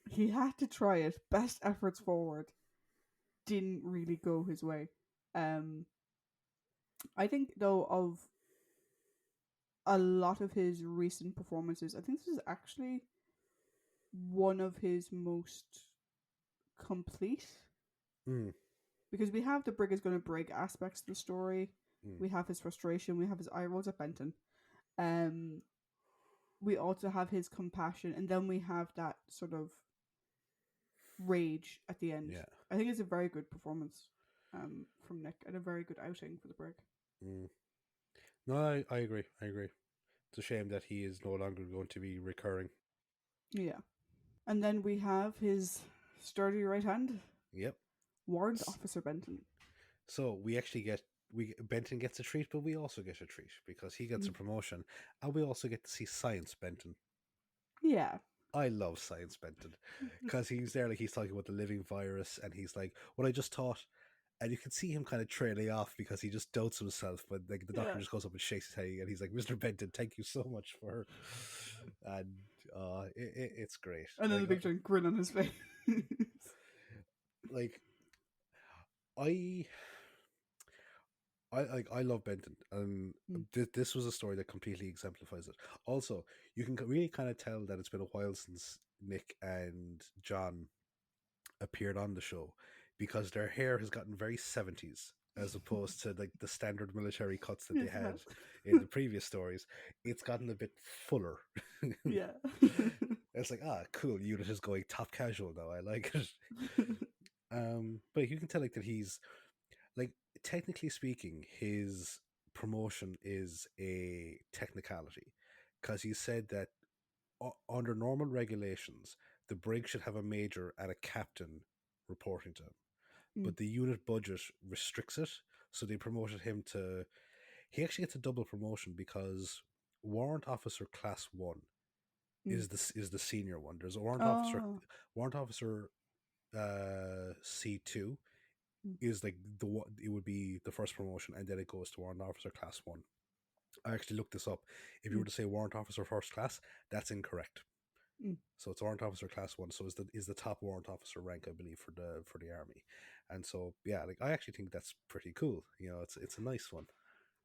He had to try it. Best efforts forward. Didn't really go his way. Um, I think though of a lot of his recent performances, I think this is actually one of his most complete Mm. because we have the brig is going to break aspects of the story. Mm. We have his frustration. We have his eye rolls at Benton. Um, we also have his compassion, and then we have that sort of rage at the end. Yeah. I think it's a very good performance from Nick and a very good outing for the brig. Mm. No, I agree. I agree. It's a shame that he is no longer going to be recurring. Yeah. And then we have his sturdy right hand, Yep. Warrant Officer Benton. So we actually get Benton gets a treat, but we also get a treat because he gets a Mm. promotion, and we also get to see Science Benton. Yeah. I love Science Benton because he's there, like he's talking about the living virus, and he's like, "What I just thought," and you can see him kind of trailing off because he just doubts himself. But like the doctor Yeah. just goes up and shakes his head, and he's like, "Mr. Benton, thank you so much for," and it's great. And then the big giant grin on his face. Like I I love Benton, and Mm. this was a story that completely exemplifies it. Also, you can really kind of tell that it's been a while since Nick and John appeared on the show because their hair has gotten very 70s as opposed to like the standard military cuts that they Yes, it had has. in the previous stories. It's gotten a bit fuller. Yeah. It's like, cool, unit is going top casual now. I like it. But you can tell like that he's like, technically speaking, his promotion is a technicality because he said that under normal regulations, the brig should have a major and a captain reporting to him, Mm. but the unit budget restricts it, so they promoted him to. He actually gets a double promotion because warrant officer class 1 Mm. is the senior one. There's a Oh. warrant officer C2 Mm. is like it would be the first promotion, and then it goes to warrant officer class 1. I actually looked this up. If you Mm. were to say warrant officer first class, that's incorrect. Mm. So it's warrant officer class 1. So is the top warrant officer rank, I believe, for the army. And so yeah, like I actually think that's pretty cool. It's a nice one.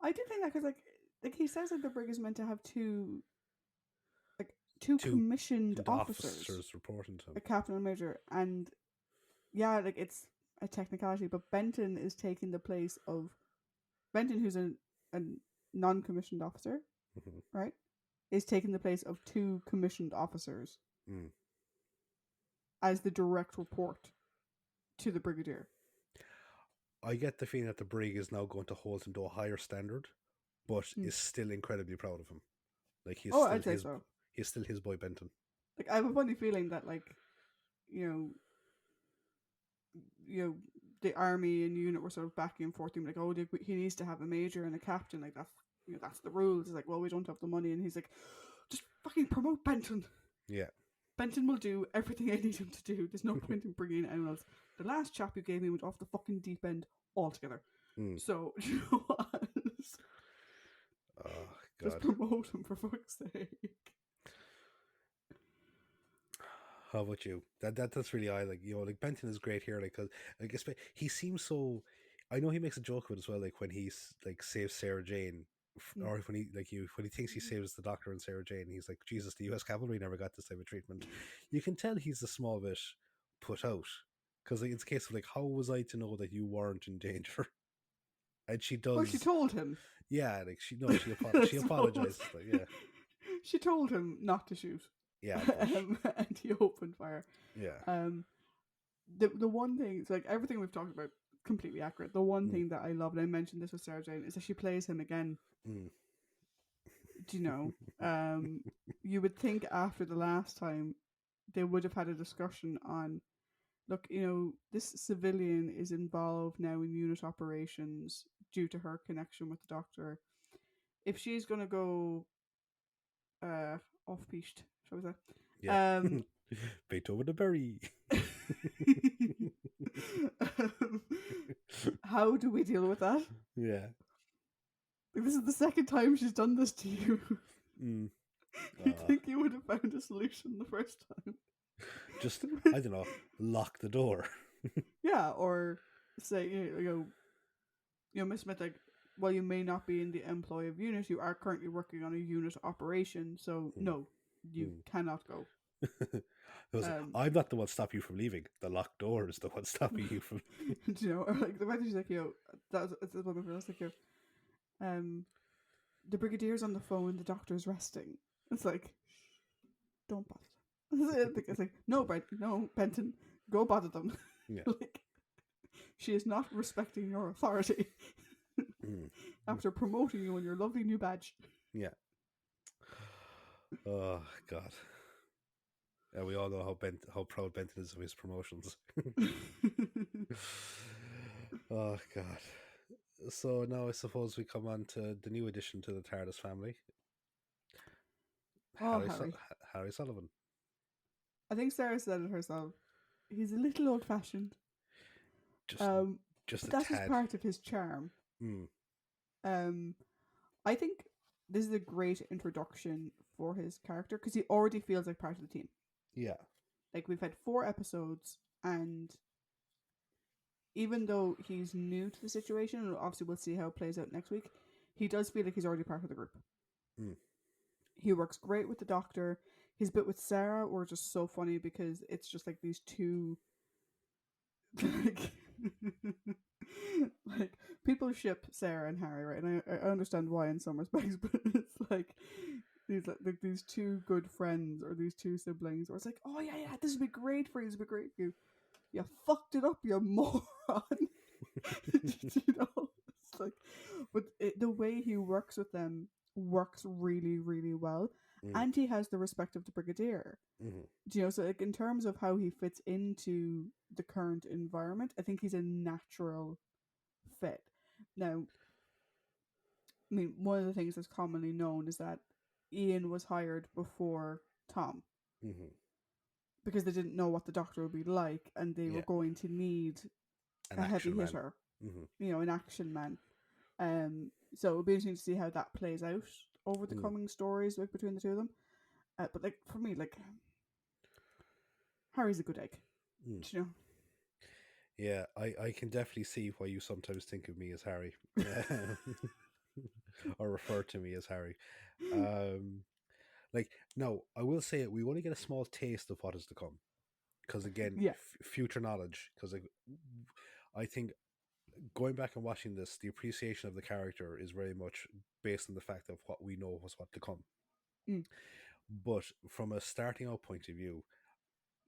I did think that because like he says that the brig is meant to have like two Two commissioned officers, officers reporting to him. a captain and a major, and yeah, like it's a technicality, but Benton is taking the place of Benton, who's a non-commissioned officer, Mm-hmm. right? Is taking the place of two commissioned officers Mm. as the direct report to the brigadier. I get the feeling that the brig is now going to hold him to a higher standard, but Mm. is still incredibly proud of him. Like Oh, I'd say so. he's still his boy Benton. Like I have a funny feeling that you know you know the army and unit were sort of backing and forth, like, oh, he needs to have a major and a captain, like that's the rules. It's like, well, we don't have the money, and he's like, just fucking promote Benton. Yeah. Benton will do everything I need him to do. There's no point in bringing in anyone else. The last chap you gave me went off the fucking deep end altogether. Mm. So you know what? Oh Just God. promote him for fuck's sake. How about you? That's really I like. Like Benton is great here. Like, cause like he seems so. I know he makes a joke of it as well. Like when he's like saves Sarah Jane, Mm. or when he thinks he saves the Doctor and Sarah Jane, he's like, Jesus, the U.S. cavalry never got this type of treatment. You can tell he's a small bit put out because like, it's a case of like, how was I to know that you weren't in danger? And she does. Well, she told him. Yeah, like she apologizes. Like, yeah, She told him not to shoot. yeah, but And he opened fire. yeah. The one thing, it's like everything we've talked about, completely accurate. The one Mm. thing that I love, and I mentioned this with Sarah Jane, is that she plays him again. Mm. Do you know? You would think after the last time they would have had a discussion on, look, this civilian is involved now in unit operations due to her connection with the Doctor. If she's gonna go off piste, shall we say? Yeah. Beethoven the berry. um, how do we deal with that? Yeah. This is the second time she's done this to you. Mm. You think you would have found a solution the first time? Just, I don't know, lock the door. Yeah, or say, Miss Smith, like, while you may not be in the employ of unit, you are currently working on a unit operation, so Mm. no, you Mm. cannot go. I'm not the one stopping you from leaving. The locked door is the one stopping you from. Or like the fact that she's like, that's one of us, like, the brigadier's on the phone, the doctor's resting. It's like, don't bother them. It's like, no, Benton, go bother them. Yeah. Like, she is not respecting your authority Mm. after promoting you on your lovely new badge. Yeah. Oh God. We all know how proud Benton is of his promotions. Oh God. So now I suppose we come on to the new addition to the TARDIS family, Oh, Harry. Harry Sullivan. I think Sarah said it herself. He's a little old-fashioned. Just But a that is tad. part of his charm. Mm. I think this is a great introduction for his character because he already feels like part of the team. Yeah. Like, we've had 4 episodes, and even though he's new to the situation, and obviously we'll see how it plays out next week, he does feel like he's already part of the group. Mm. He works great with the Doctor. His bit with Sarah were just so funny because it's just like these two, like, like, people ship Sarah and Harry, right? And I understand why in some respects, but it's like these two good friends or these two siblings, or it's like, oh yeah, this would be great for you. This would be great for you. You fucked it up, you moron. It's like, but the way he works with them works really, really well, and he has the respect of the Brigadier. Mm-hmm. So like in terms of how he fits into the current environment, I think he's a natural fit. Now, I mean, one of the things that's commonly known is that Ian was hired before Tom. Mm-hmm. Because they didn't know what the Doctor would be like, and they were going to need a heavy hitter, an action man. So it'll be interesting to see how that plays out over the coming stories, like, between the two of them. But like, for me, like, Harry's a good egg. Yeah, I can definitely see why you sometimes think of me as Harry, or refer to me as Harry. Like, no, I will say it. We want to get a small taste of what is to come, because again, future knowledge. Because I think going back and watching this, the appreciation of the character is very much based on the fact of what we know was what to come. But from a starting out point of view,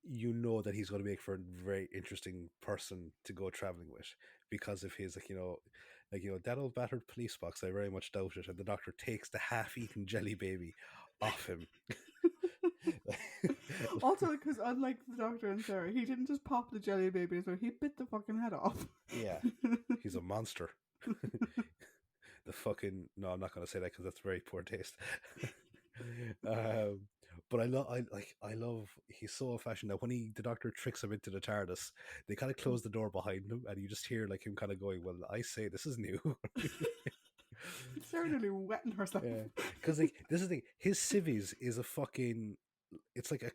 you know that he's going to make for a very interesting person to go traveling with, because of his, that old battered police box. I very much doubt it. And the Doctor takes the half-eaten jelly baby off him. Also, because unlike the Doctor and Sarah, he didn't just pop the jelly baby, so he bit the fucking head off. Yeah, he's a monster. No, I'm not going to say that because that's very poor taste. But I love. He's so old-fashioned that when the Doctor tricks him into the TARDIS, they kind of close the door behind him, and you just hear like him kind of going, "Well, I say this is new." Sarah nearly wetting herself. Because like, this is the thing. His civvies is a fucking. It's like a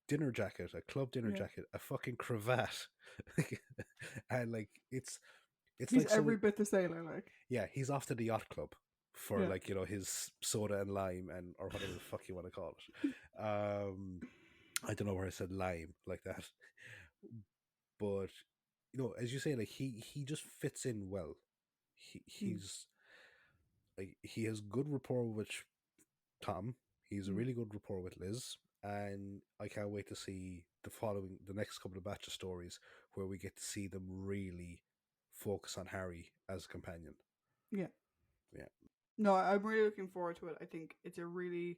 dinner jacket, a fucking cravat, and like it's he's like every bit the sailor, like. Yeah, he's off to the yacht club for his soda and lime, and or whatever the fuck you want to call it. I don't know where I said lime like that, but as you say, like he just fits in well. He's like, he has good rapport with Tom. He's a really good rapport with Liz, and I can't wait to see the next couple of batch of stories where we get to see them really focus on Harry as a companion. Yeah. Yeah. No, I'm really looking forward to it. I think it's a really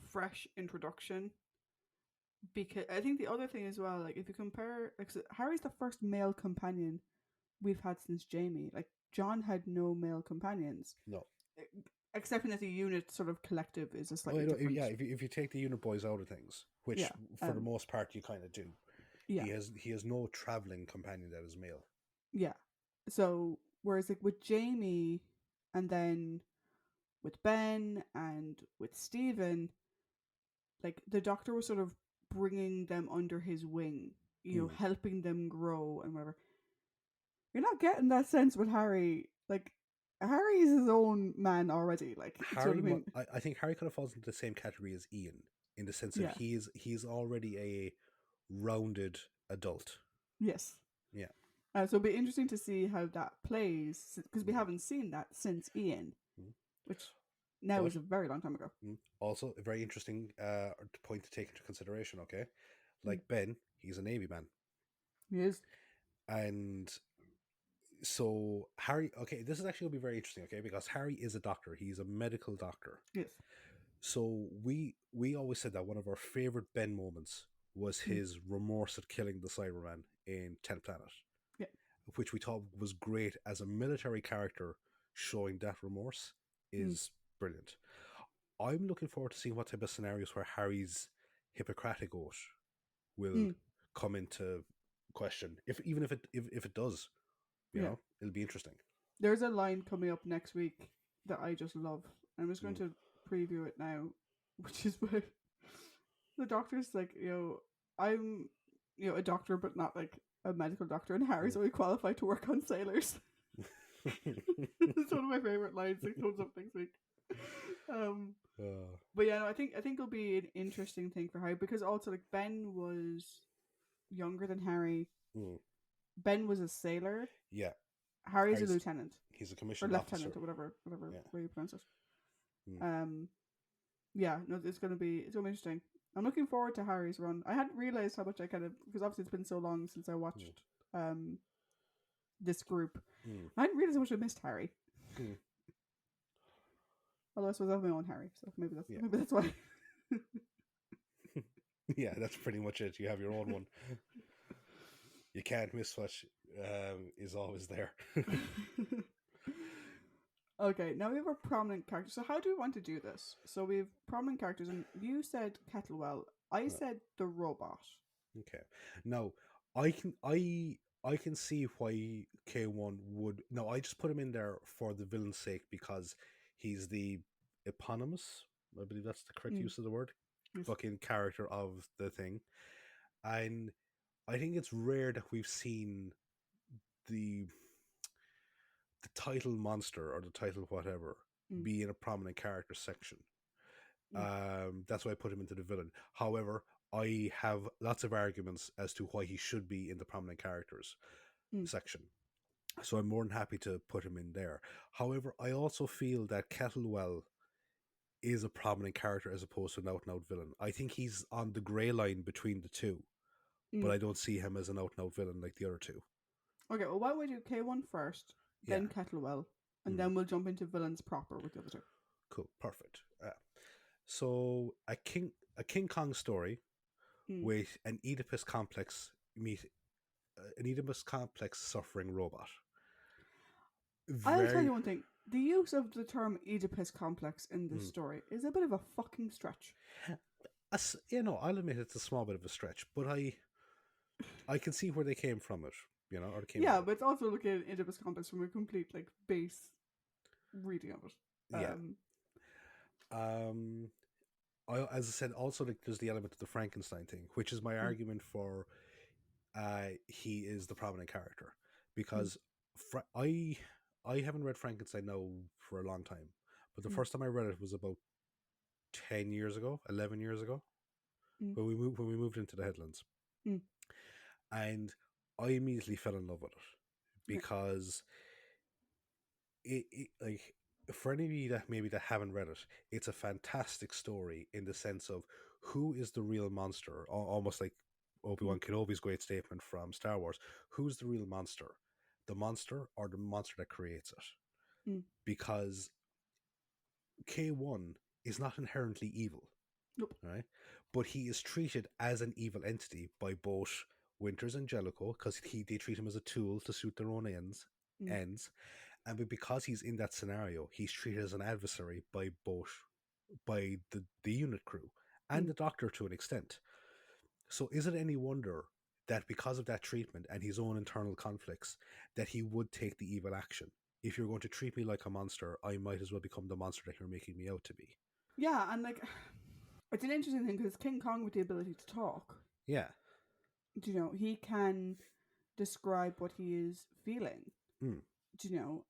fresh introduction. Because I think the other thing as well, like, if you compare, like, so Harry's the first male companion we've had since Jamie. Like, John had no male companions. No. Except that the unit sort of collective is a slightly different. Yeah, if you take the unit boys out of things, which for the most part you kind of do. Yeah, He has no traveling companion that is male. yeah. So whereas like with Jamie, and then with Ben and with Stephen, like the Doctor was sort of bringing them under his wing, Mm. helping them grow and whatever. You're not getting that sense with Harry. Like Harry's his own man already. Like, do you know what I mean? I think Harry kind of falls into the same category as Ian in the sense of Yeah. he's already a rounded adult. Yes. Yeah. So it'll be interesting to see how that plays because we Mm. haven't seen that since Ian, Mm. which now But is a very long time ago. also a very interesting point to take into consideration. Okay, Mm. like Ben, he's a Navy man, He is. and so Harry. Okay, this is actually going to be very interesting. Okay, because Harry is a doctor. He's a medical doctor. Yes. So we always said that one of our favorite Ben moments was Mm. his remorse at killing the Cyberman in 10th Planet, Yeah. which we thought was great as a military character. Showing that remorse Mm. is brilliant. I'm looking forward to seeing what type of scenarios where Harry's Hippocratic oath will Mm. come into question. If even if it does, Yeah. it'll be interesting. There's a line coming up next week that I just love. I'm just going Mm. to preview it now, which is where the Doctor's like, I'm, a doctor, but not like a medical doctor, and Harry's Mm. only qualified to work on sailors. It's one of my favorite lines that comes up next week. Um, uh, but yeah, no, I think it'll be an interesting thing for Harry because also like Ben was younger than Harry. mm. Ben was a sailor. Yeah, Harry's a Harry's lieutenant he's a or commissioned lieutenant officer. or whatever Yeah. way you pronounce it. Mm. Um, yeah, no, it's gonna be interesting. I'm looking forward to Harry's run. I hadn't realized how much I kind of because obviously it's been so long since I Mm. watched this group. Mm. I hadn't realized how much I missed Harry. Mm. Although I suppose I have my own Harry, so maybe that's Yeah. maybe that's why. Yeah, that's pretty much it. You have your own one. You can't miss what is always there. Okay, now we have a prominent character. So how do we want to do this? So we have prominent characters, and you said Kettlewell. I said the robot. Okay. Now, I can see why K1 would. No, I just put him in there for the villain's sake because he's the eponymous. I believe that's the correct Mm. use of the word. Yes. Fucking character of the thing, and I think it's rare that we've seen the the title monster or the title whatever Mm. be in a prominent character section. Mm. That's why I put him into the villain. However, I have lots of arguments as to why he should be in the prominent characters Mm. section. So I'm more than happy to put him in there. However, I also feel that Kettlewell is a prominent character as opposed to an out and out villain. I think he's on the grey line between the two, but Mm. I don't see him as an out and out villain like the other two. Okay, well, why don't we do K1 first, Yeah. then Kettlewell, and Mm. then we'll jump into villains proper with the other two. Cool. Perfect. So a King Kong story Mm. with an Oedipus complex meet an Oedipus complex suffering robot. I'll tell Very, you one thing. The use of the term Oedipus complex in this mm. story is a bit of a fucking stretch. I'll admit it's a small bit of a stretch, but I can see where they came from it, or they came Yeah, with but it's also looking at Oedipus complex from a complete like base reading of it. it. Yeah. As I said, also like there's the element of the Frankenstein thing, which is my Mm. argument for he is the prominent character Mm. because I haven't read Frankenstein now for a long time, but the Mm. first time I read it was about 10 years ago, 11 years ago, Mm. when we moved into the Headlands, Mm. and I immediately fell in love with it Yeah. because it like for any of you that maybe that haven't read it, it's a fantastic story in the sense of who is the real monster, almost like Obi-Wan Mm. Kenobi's great statement from Star Wars. Who's the real monster? The monster or the monster that creates it? Mm. Because K1 is not inherently evil, Nope. right? But he is treated as an evil entity by both Winters and Jellicoe because they treat him as a tool to suit their own Mm. ends. And because he's in that scenario, he's treated as an adversary by the unit crew and Mm. the Doctor to an extent. So is it any wonder that because of that treatment and his own internal conflicts, that he would take the evil action. If you're going to treat me like a monster, I might as well become the monster that you're making me out to be. Yeah, and like it's an interesting thing because King Kong with the ability to talk, Yeah. he can describe what he is feeling, Mm.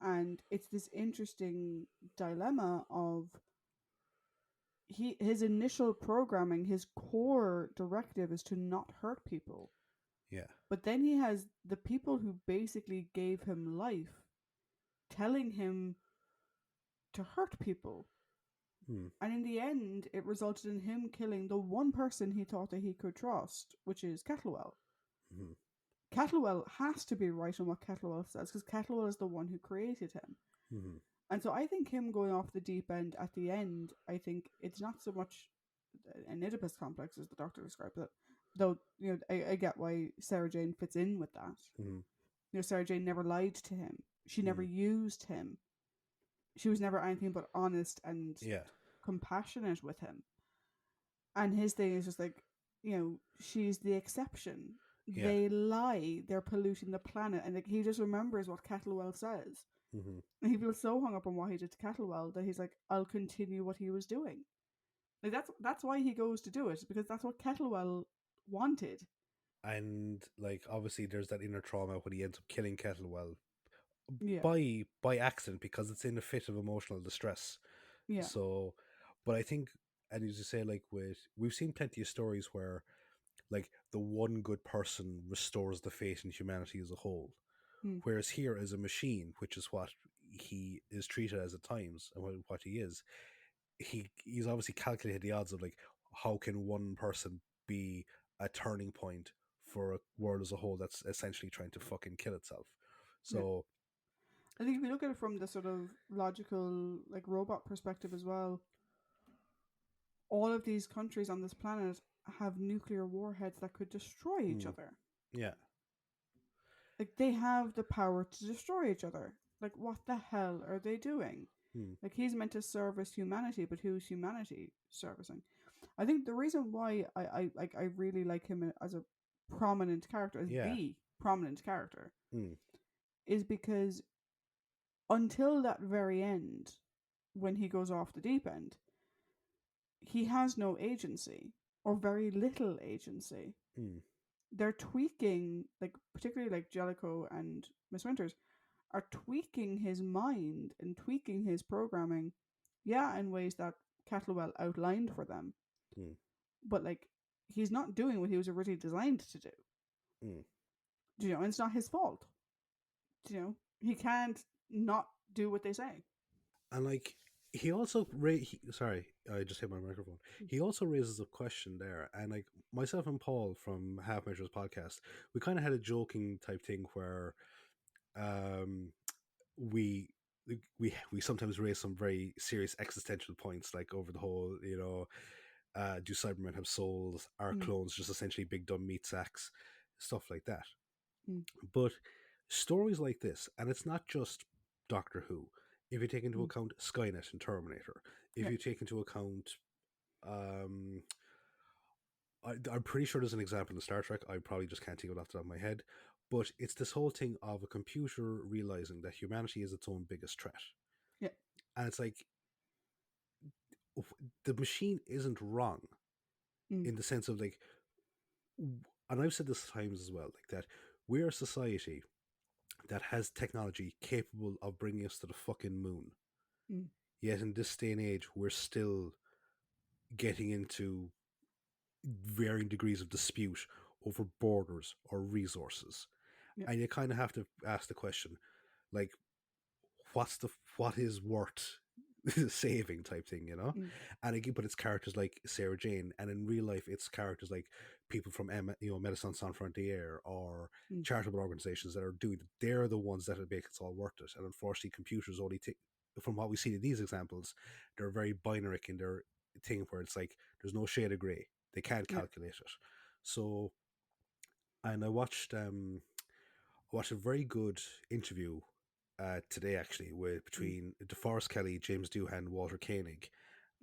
and it's this interesting dilemma of his initial programming, his core directive is to not hurt people. Yeah. But then he has the people who basically gave him life telling him to hurt people. Mm. And in the end, it resulted in him killing the one person he thought that he could trust, which is Kettlewell. Mm. Kettlewell has to be right on what Kettlewell says because Kettlewell is the one who created him. Mm. And so I think him going off the deep end at the end, I think it's not so much an Oedipus complex as the doctor describes it. Though, I get why Sarah Jane fits in with that. Mm. Sarah Jane never lied to him. She never Mm. used him. She was never anything but honest and Yeah. compassionate with him. And his thing is just like, she's the exception. Yeah. They lie. They're polluting the planet. And like, he just remembers what Kettlewell says. Mm-hmm. And he feels so hung up on what he did to Kettlewell that he's like, I'll continue what he was doing. Like that's why he goes to do it, because that's what Kettlewell wanted. And like obviously there's that inner trauma when he ends up killing Kettlewell Yeah. by accident because it's in a fit of emotional distress. Yeah. So, but I think, and as you say, like we've seen plenty of stories where like the one good person restores the faith in humanity as a whole. Mm. Whereas here, as a machine, which is what he is treated as at times and what he is, he's obviously calculated the odds of like how can one person be a turning point for a world as a whole that's essentially trying to fucking kill itself. Yeah. So I think if you look at it from the sort of logical, like robot perspective as well, all of these countries on this planet have nuclear warheads that could destroy each mm, other. yeah, Like they have the power to destroy each other. Like what the hell are they doing? mm, Like he's meant to service humanity, but who's humanity servicing? I think the reason why I really like him as a prominent character, as yeah, the prominent character, mm, is because until that very end, when he goes off the deep end, he has no agency or very little agency. mm, They're tweaking, like particularly like Jellicoe and Miss Winters, are tweaking his mind and tweaking his programming, yeah, in ways that Kettlewell outlined for them. mm, But like he's not doing what he was originally designed to do. mm. And it's not his fault. He can't not do what they say. And like he also sorry, I just hit my microphone. He also raises a question there, and like myself and Paul from Half Measures podcast, we kind of had a joking type thing where um we we sometimes raise some very serious existential points, like over the whole, do Cybermen have souls? Are Mm, clones just essentially big dumb meat sacks? Stuff like that. mm, But stories like this, and it's not just Doctor Who. If you take into mm. account Skynet and Terminator, if Yeah, you take into account, um, I'm pretty sure there's an example in Star Trek. I probably just can't think of it off the top of my head. But it's this whole thing of a computer realizing that humanity is its own biggest threat. yeah, And it's like, the machine isn't wrong mm, in the sense of like, and I've said this times as well, like that we're a society that has technology capable of bringing us to the fucking moon. mm, Yet in this day and age, we're still getting into varying degrees of dispute over borders or resources. yeah, And you kind of have to ask the question, like, what is worth saving type thing, mm, And again, but it's characters like Sarah Jane, and in real life, it's characters like people from Médecins Sans Frontières or mm, charitable organizations that are doing it. They're the ones that make it all worth it. And unfortunately, computers only take, from what we see in these examples, they're very binary in their thing where it's like there's no shade of grey. They can't yeah, calculate it. So, and I watched a very good interview today actually with mm, between DeForest Kelly, James Doohan, Walter Koenig,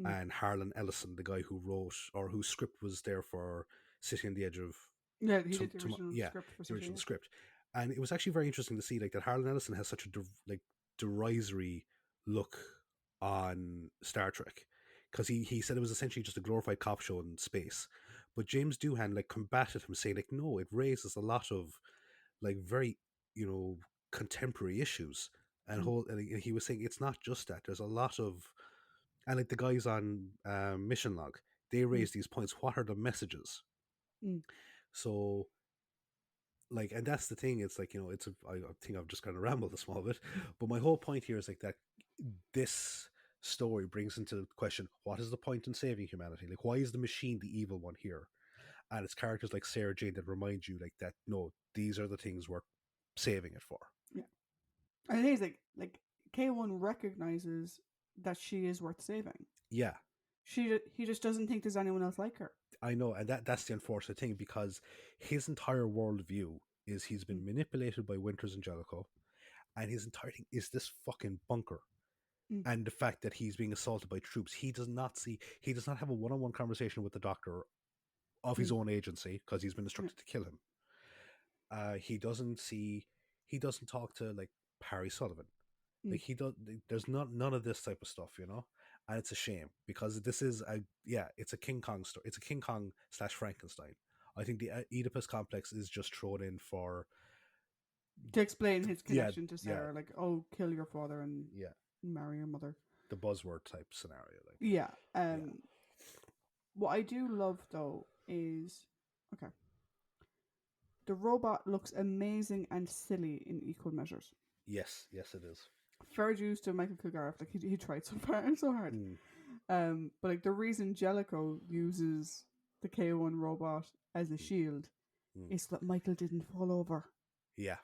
mm, and Harlan Ellison, the guy who wrote or whose script was there for City on the Edge of Yeah, he to, did the to original yeah, script for the Tricia. original Yeah. script, and it was actually very interesting to see like that Harlan Ellison has such a like derisory look on Star Trek, because he said it was essentially just a glorified cop show in space, but James Doohan like combated him, saying like no, it raises a lot of like very, you know, contemporary issues, and Mm, whole and he was saying it's not just that, there's a lot of, and like the guys on Mission Log, they mm, raise these points, what are the messages? mm, So like, and that's the thing, it's like, you know, I think I've just kind of rambled a small bit, but my whole point here is like that this story brings into the question, what is the point in saving humanity? Like, why is the machine the evil one here? And it's characters like Sarah Jane that remind you like that no, these are the things we're saving it for. yeah. And it is like K1 recognizes that she is worth saving. Yeah, He just doesn't think there's anyone else like her. I know, and that's the unfortunate thing, because his entire worldview is he's Mm, been manipulated by Winters and Jellicoe, and his entire thing is this fucking bunker. mm, And the fact that he's being assaulted by troops, he does not have a one-on-one conversation with the doctor of his mm, own agency, because he's been yeah, instructed to kill him. He doesn't see, he doesn't talk to like Harry Sullivan. mm, Like he does, there's not none of this type of stuff, you know, and it's a shame, because this is a, yeah, it's a King Kong story. It's a King Kong slash Frankenstein. I think the Oedipus complex is just thrown in for, to explain his yeah, connection to yeah, Sarah, like, oh, kill your father and yeah, marry your mother. the buzzword type scenario, like, Yeah. yeah, What I do love though is, okay, the robot looks amazing and silly in equal measures. yes, yes, it is. Fair dues to Michael Kilgareth, like he tried so far so hard. Mm, But like the reason Jellicoe uses the K1 robot as a mm, shield mm. is so that Michael didn't fall over. Yeah,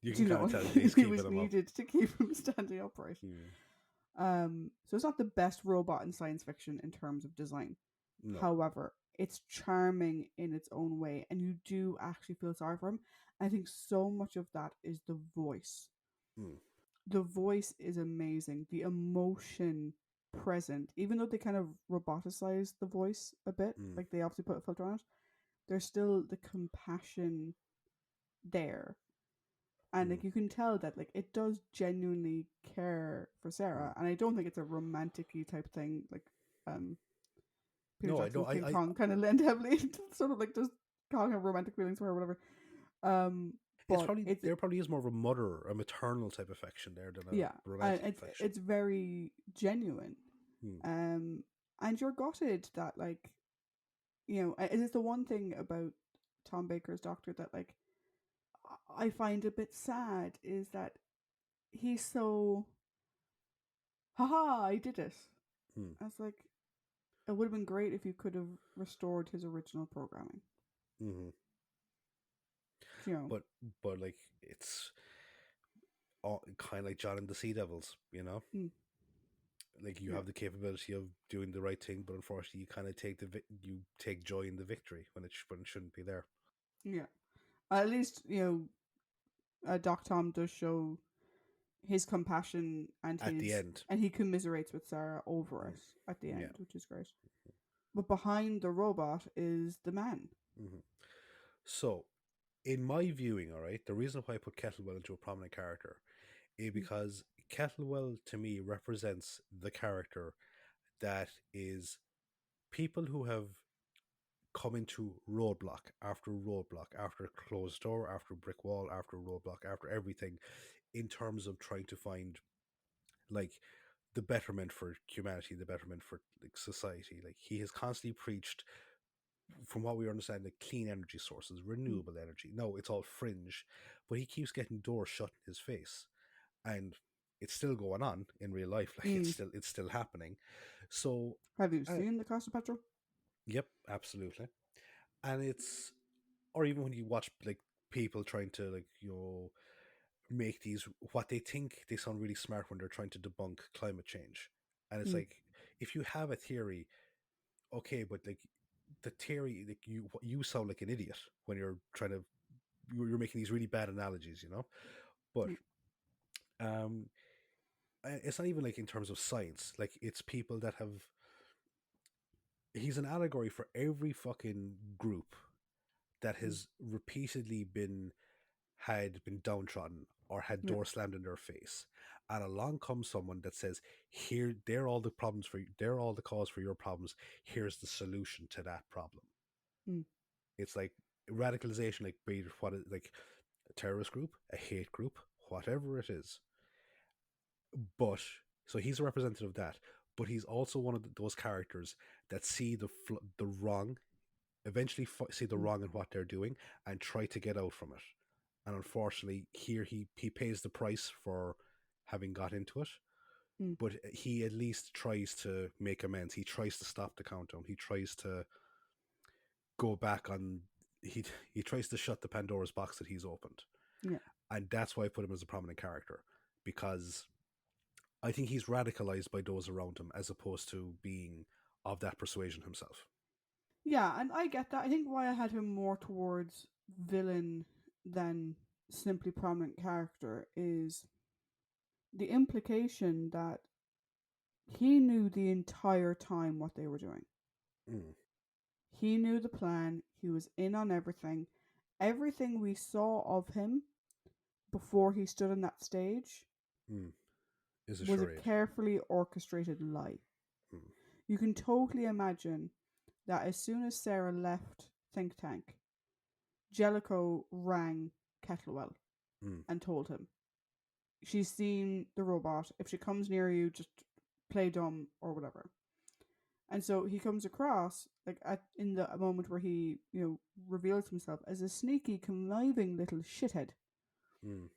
you can You kind know, of tell that he's he keeping was him up. needed to keep him standing upright. Mm, So it's not the best robot in science fiction in terms of design. no. However, it's charming in its own way, and you do actually feel sorry for him. I think so much of that is the voice. Mm, The voice is amazing. The emotion present, even though they kind of roboticize the voice a bit, mm, like they obviously put a filter on it, there's still the compassion there. And mm. like you can tell that like it does genuinely care for Mm. Sarah. And I don't think it's a romantic type thing like um Peter No, I Jackson's don't. King Kong kind of lend heavily into sort of like does Kong have romantic feelings for her or whatever. Um It's but probably, it's there probably is more of a mother, a maternal type affection there than yeah, a and romantic affection. it's very genuine. Mm, Um and you're gutted that like you know, it is the one thing about Tom Baker's Doctor that like I find a bit sad is that he's so haha, I did it. mm, I was like, it would have been great if you could have restored his original programming. mm-hmm. You know, But like it's all, kind of like John and the Sea Devils, you know. mm, Like you yeah, have the capability of doing the right thing, but unfortunately, you kind of take you take joy in the victory when when it shouldn't be there. yeah. At least you know, Doc Tom does show his compassion At the end, and he commiserates with Sarah over mm, it at the yeah. end, which is great. But behind the robot is the man. Hmm. So, in my viewing, all right, the reason why I put Kettlewell into a prominent character is Mm, because Kettlewell to me represents the character that is people who have come into roadblock after roadblock, after closed door, after brick wall, after roadblock, after everything, in terms of trying to find like the betterment for humanity, the betterment for like society. Like he has constantly preached, from what we understand, like clean energy sources, mm, renewable energy. No, it's all fringe, but he keeps getting doors shut in his face, and it's still going on in real life. Like mm. it's still happening. So, Have you uh, seen the cost of petrol? yep, absolutely. And it's, or even when you watch like people trying to like, you know, make these, what they think they sound really smart when they're trying to debunk climate change, and it's Mm, like, if you have a theory, okay, but like the theory, like you sound like an idiot when you're trying to, you're making these really bad analogies, you know. But yeah, um it's not even like in terms of science, like it's people that have, he's an allegory for every fucking group that Mm. has repeatedly been downtrodden or had Yeah. doors slammed in their face. And along comes someone that says, "Here, they're all the problems for you. They're all the cause for your problems. Here's the solution to that problem." Mm. It's like radicalization, like be it what it, like a terrorist group, a hate group, whatever it is. But so he's a representative of that. But he's also one of those characters that see the wrong, eventually see the Mm. wrong in what they're doing and try to get out from it. And unfortunately, here he pays the price for having got into it. Mm. But he at least tries to make amends. He tries to stop the countdown. He tries to go back on. He he tries to shut the Pandora's box that he's opened, Yeah. and that's why I put him as a prominent character, because I think he's radicalized by those around him as opposed to being of that persuasion himself. Yeah, and I get that. I think why I had him more towards villain than simply prominent character is the implication that he knew the entire time what they were doing. Mm, He knew the plan, he was in on everything. Everything we saw of him before he stood on that stage mm, is a was a charade. carefully orchestrated lie. Mm, You can totally imagine that as soon as Sarah left Think Tank, Jellicoe rang Kettlewell mm, and told him she's seen the robot. If she comes near you, just play dumb or whatever. And so he comes across like in the moment where he reveals himself as a sneaky, conniving little shithead. mm,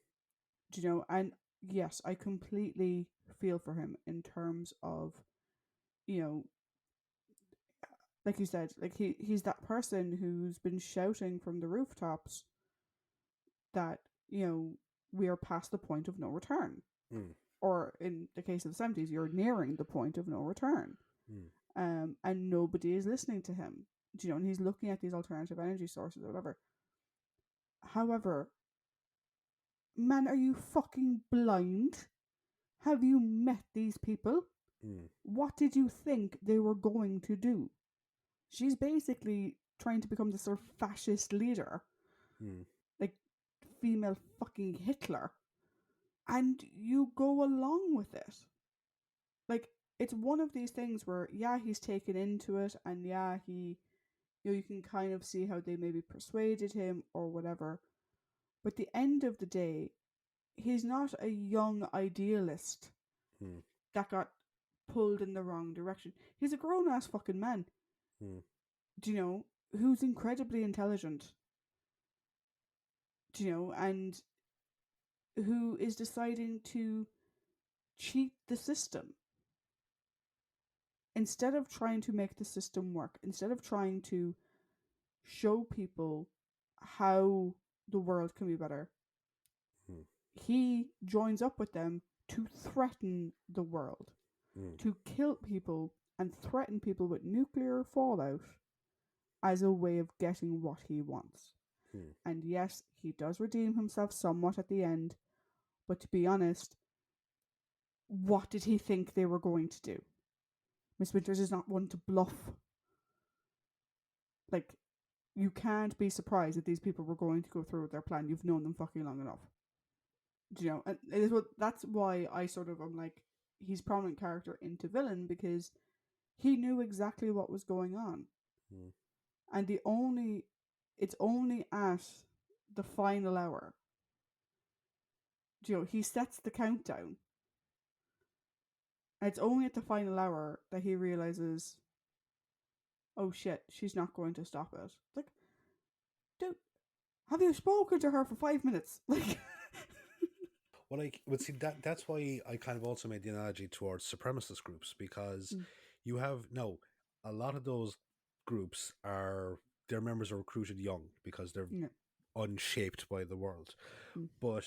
And yes, I completely feel for him in terms of you know like you said, like he's that person who's been shouting from the rooftops that we are past the point of no return, mm, or in the case of the 70s, you're nearing the point of no return. mm, And nobody is listening to him. And he's looking at these alternative energy sources or whatever. However, man, are you fucking blind? Have you met these people? mm, What did you think they were going to do? She's basically trying to become the sort of fascist leader, mm, like female fucking Hitler, and you go along with it. Like, it's one of these things where, yeah, he's taken into it, and yeah, you can kind of see how they maybe persuaded him or whatever. But at the end of the day, he's not a young idealist mm, that got pulled in the wrong direction. He's a grown ass fucking man, mm, who's incredibly intelligent, and who is deciding to cheat the system instead of trying to make the system work, instead of trying to show people how the world can be better. mm, He joins up with them to threaten the world, mm, to kill people and threaten people with nuclear fallout as a way of getting what he wants. mm. And yes, he does redeem himself somewhat at the end, but to be honest, what did he think they were going to do? Miss Winters is not one to bluff. Like, you can't be surprised that these people were going to go through with their plan. You've known them fucking long enough. And that's why I sort of am like, he's prominent character into villain, because he knew exactly what was going on. Mm. And it's only at the final hour. He sets the countdown. And it's only at the final hour that he realizes, oh shit, she's not going to stop it. It's like, dude, have you spoken to her for 5 minutes? Like, Well, I would see that's why I kind of also made the analogy towards supremacist groups, because mm, you have no a lot of those groups are their members are recruited young because they're yeah, unshaped by the world. mm, But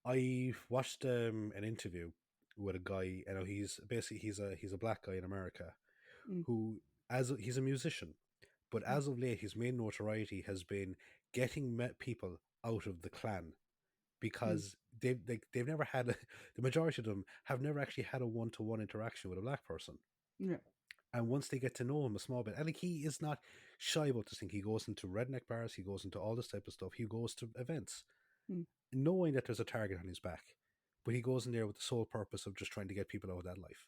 I watched an interview with a guy. You know, he's a black guy in America mm, who he's a musician, but mm, as of late, his main notoriety has been getting people out of the clan, mm, because they've never had the majority of them have never actually had a one-to-one interaction with a black person. yeah, And once they get to know him a small bit, and like he is not shy about this thing. He goes into redneck bars, he goes into all this type of stuff. He goes to events, Mm. knowing that there's a target on his back, but he goes in there with the sole purpose of just trying to get people out of that life.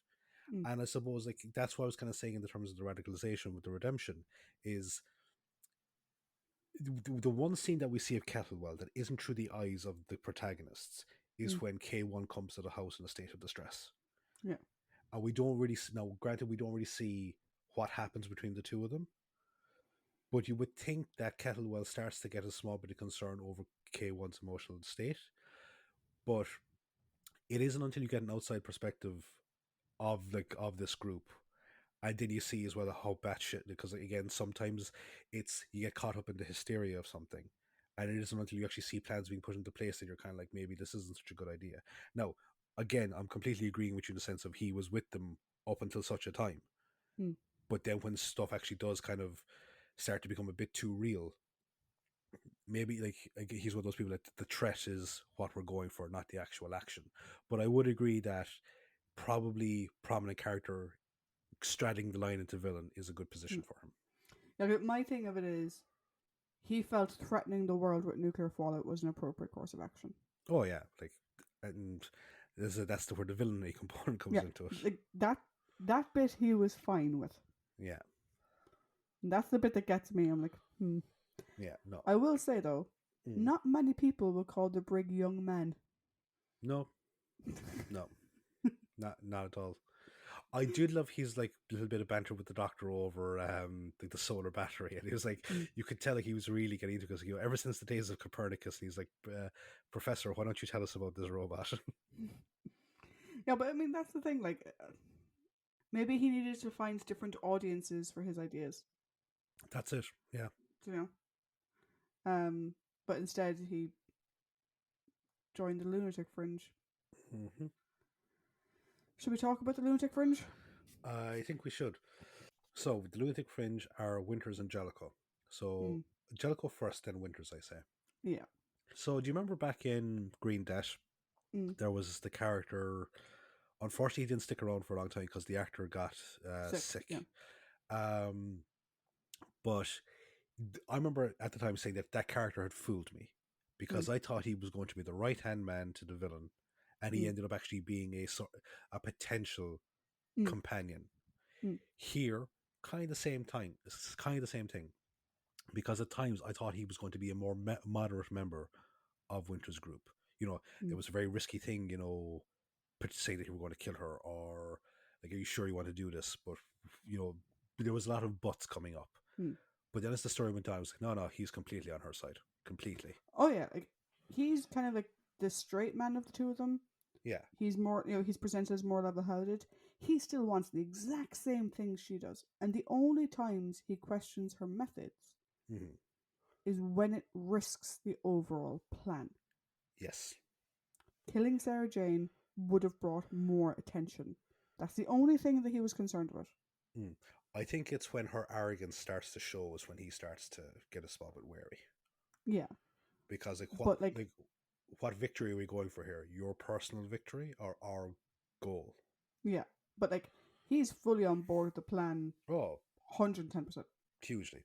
Mm. And I suppose like that's what I was kind of saying in the terms of the radicalization with the redemption is the one scene that we see of Kettlewell that isn't through the eyes of the protagonists is Mm. when K1 comes to the house in a state of distress. Yeah. And we don't really now. Granted, we don't really see what happens between the two of them, but you would think that Kettlewell starts to get a small bit of concern over K1's emotional state. But it isn't until you get an outside perspective of this group, and then you see as well how batshit. Because again, sometimes it's you get caught up in the hysteria of something, and it isn't until you actually see plans being put into place that you're kind of like, maybe this isn't such a good idea. Now, again, I'm completely agreeing with you in the sense of he was with them up until such a time, Mm. but then when stuff actually does kind of start to become a bit too real, maybe like he's one of those people that the threat is what we're going for, not the actual action. But I would agree that probably prominent character straddling the line into villain is a good position Mm. for him. Yeah, but my thing of it is, he felt threatening the world with nuclear fallout was an appropriate course of action. Oh yeah, like, and that's where the villainy component comes Yeah, into it. like that bit he was fine with. Yeah, And that's the bit that gets me. I'm like, yeah, no, I will say though, mm. not many people will call the brig young men. no, no, not at all. I did love his like little bit of banter with the doctor over the solar battery, and he was like, Mm. you could tell like he was really getting into it because ever since the days of Copernicus, he's like, Professor, why don't you tell us about this robot? Yeah, but I mean that's the thing. Like, maybe he needed to find different audiences for his ideas. That's it. Yeah. You know. But instead he joined the lunatic fringe. Mm-hmm. Should we talk about the lunatic fringe? I think we should. So the lunatic fringe are Winters and Jellicoe. So Mm. Jellicoe first, then Winters, I say. Yeah. So do you remember back in Green Debt, Mm. there was the character. Unfortunately, he didn't stick around for a long time because the actor got sick. Yeah. Um, but I remember at the time saying that that character had fooled me because I thought he was going to be the right hand man to the villain, and he ended up actually being a potential companion. Mm. Here, kind of the same time, it's kind of the same thing, because at times I thought he was going to be a more moderate member of Winter's group. You know, it was a very risky thing, you know, saying that you were going to kill her, or like, are you sure you want to do this? But you know, there was a lot of buts coming up. Mm. But then as the story went on, I was like, no, he's completely on her side, completely. Oh yeah, like he's kind of like the straight man of the two of them. Yeah. He's more, he's presented as more level-headed. He still wants the exact same things she does, and the only times he questions her methods Mm-hmm. is when it risks the overall plan. Yes. Killing Sarah Jane would have brought more attention. That's the only thing that he was concerned about. Mm. I think it's when her arrogance starts to show is when he starts to get a small bit wary. Yeah. Because But what victory are we going for here? Your personal victory or our goal? Yeah. But like he's fully on board with the plan. Oh, 110%. hugely.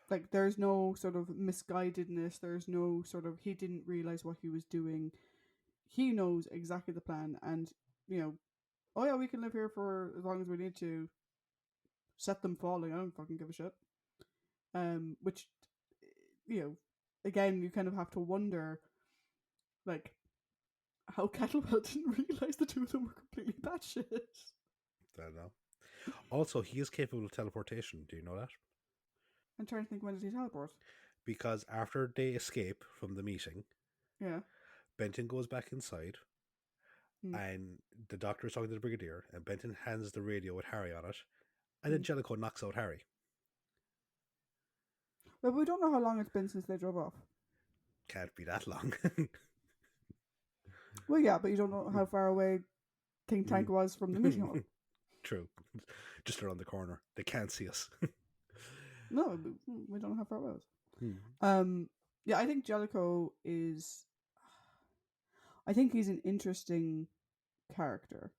Like there's no sort of misguidedness, there's no sort of he didn't realize what he was doing. He knows exactly the plan, and oh yeah, we can live here for as long as we need to. Set them falling, I don't fucking give a shit. Which again, you kind of have to wonder, like, how Kettlewell didn't realize the two of them were completely batshit. I don't know. Also, he is capable of teleportation. Do you know that? I'm trying to think, when did he teleport? Because after they escape from the meeting, Yeah. Benton goes back inside, Mm. and the doctor is talking to the Brigadier, and Benton hands the radio with Harry on it, and then Jellicoe knocks out Harry. Well, we don't know how long it's been since they drove off. Can't be that long. Well, yeah, but you don't know how far away Think Tank was from the meeting hall. True. Just around the corner. They can't see us. No, we don't know how far it was. Yeah, I think Jellicoe is... I think he's an interesting character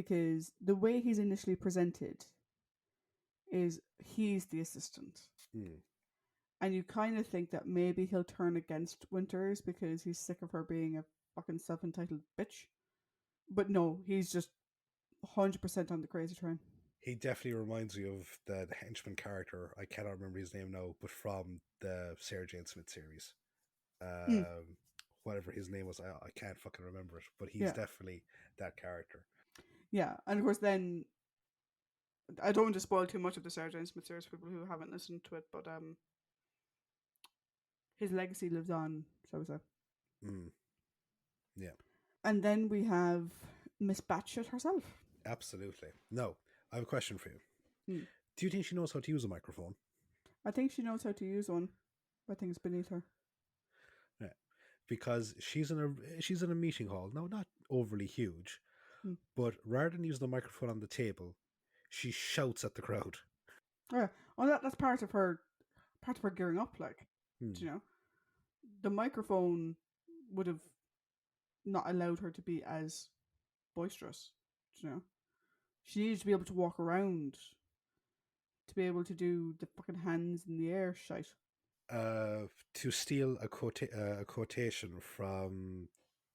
because the way he's initially presented is he's the assistant. Mm. And you kind of think that maybe he'll turn against Winters because he's sick of her being a fucking self-entitled bitch. But no, he's just 100% on the crazy train. He definitely reminds me of the henchman character. I cannot remember his name now, but from the Sarah Jane Smith series. Mm, Whatever his name was, I can't fucking remember it. But he's yeah. definitely that character. Yeah. And of course, then I don't want to spoil too much of the Sarah Jane Smith series for people who haven't listened to it, but his legacy lives on, shall we say. Mm. Yeah, And then we have Miss Batshit herself. absolutely. No, I have a question for you. Mm. Do you think she knows how to use a microphone? I think she knows how to use one. I think it's beneath her. Yeah, because she's in a meeting hall. No, not overly huge, Mm. but rather than using the microphone on the table, she shouts at the crowd. Oh, yeah. Oh, that's part of her gearing up, like, Hmm. you know. The microphone would have not allowed her to be as boisterous, you know. She needed to be able to walk around, to be able to do the fucking hands in the air shite. To steal a quotation from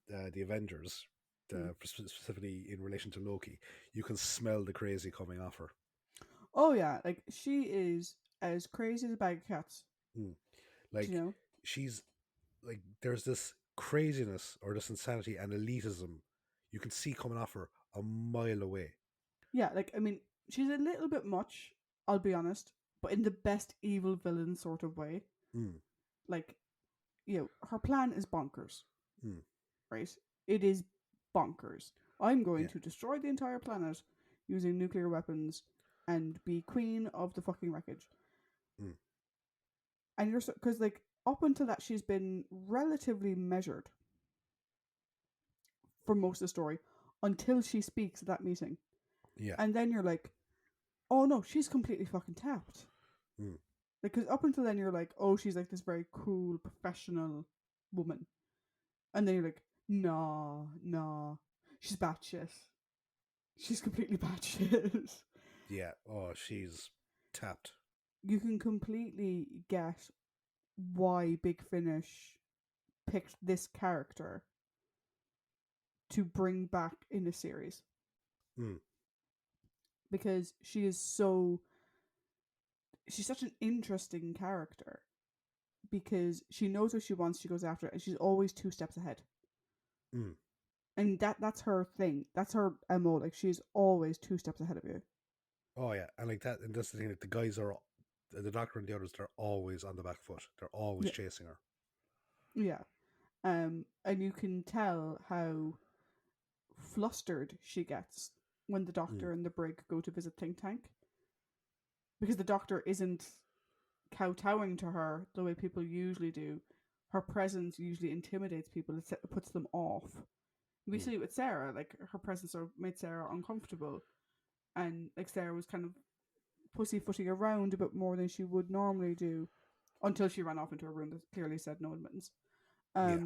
the Avengers, Mm. specifically in relation to Loki, you can smell the crazy coming off her. Oh yeah, like she is as crazy as a bag of cats. Mm. You Like know? she's like there's this craziness or this insanity and elitism you can see coming off her a mile away. Yeah, like I mean, she's a little bit much, I'll be honest, but in the best evil villain sort of way. Mm. Like, her plan is bonkers, Mm. right? It is bonkers. I'm going Yeah. to destroy the entire planet using nuclear weapons and be queen of the fucking wreckage. Mm. And you're because like up until that she's been relatively measured for most of the story until she speaks at that meeting. Yeah. And then you're like, oh no, she's completely fucking tapped. Mm. Because up until then you're like, oh, she's like this very cool professional woman. And then you're like, nah, she's batshit. She's completely batshit. Yeah. Oh, she's tapped. You can completely get why Big Finish picked this character to bring back in the series. Mm. Because she's such an interesting character because she knows what she wants, she goes after it, and she's always 2 steps ahead. Mm. And that's her thing. That's her MO. Like she's always 2 steps ahead of you. Oh yeah, and like that, and that's the thing. Like the guys are, the doctor and the others, they're always on the back foot. They're always Yeah. chasing her. Yeah. And you can tell how flustered she gets when the Mm. doctor and the brig go to visit Think Tank. Because the doctor isn't kowtowing to her the way people usually do. Her presence usually intimidates people, it puts them off. We see it with Sarah, like her presence sort of made Sarah uncomfortable. And like Sarah was kind of pussyfooting around a bit more than she would normally do until she ran off into a room that clearly said no admittance. Yeah.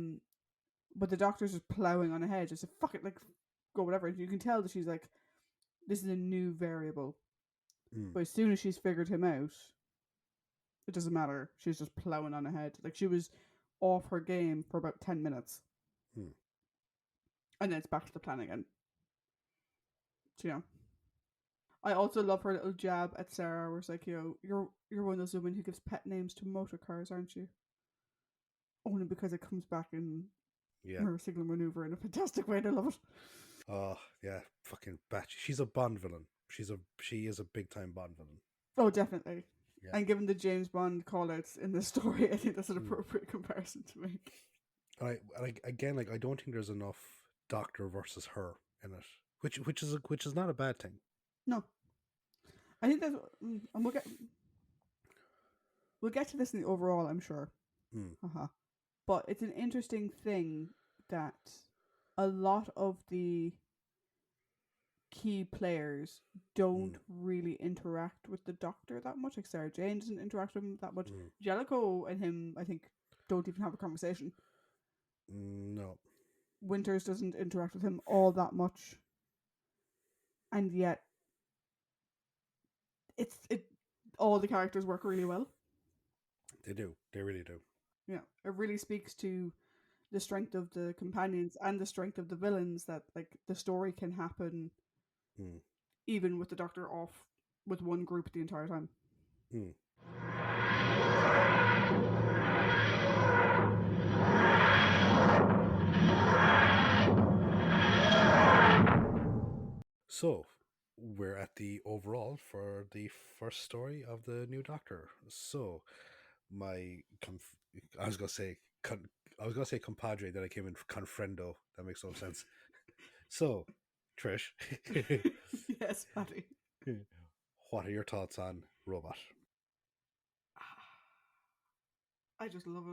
But the doctor's just ploughing on ahead, just fuck it, like go whatever. You can tell that she's like, this is a new variable. Mm. But as soon as she's figured him out, it doesn't matter. She's just ploughing on ahead. Like she was off her game for about 10 minutes, Mm. and then it's back to the plan again. So, I also love her little jab at Sarah, where it's like, you're one of those women who gives pet names to motor cars, aren't you? Only because it comes back in Yeah. her signal maneuver in a fantastic way. And I love it. Oh yeah, fucking batch. She's a Bond villain. She is a big time Bond villain. Oh, definitely. Yeah. And given the James Bond callouts in this story, I think that's an appropriate comparison to make. Again, I don't think there's enough Doctor versus her in it, which is not a bad thing. No, I think that's, and we'll get to this in the overall, I'm sure. Mm. But it's an interesting thing that a lot of the key players don't really interact with the Doctor that much. Like Sarah Jane doesn't interact with him that much. Jellicoe and him, I think, don't even have a conversation. No. Winters doesn't interact with him all that much. and yet it all the characters work really well. They do. They really do. Yeah, it really speaks to the strength of the companions and the strength of the villains, that like the story can happen Mm. even with the Doctor off with one group the entire time. Mm. So, we're at the overall for the first story of the new Doctor. So, my I was gonna say I was gonna say compadre, then I came in confrendo. That makes no sense. So, Trish, Yes, Patty. what are your thoughts on Robot? I just love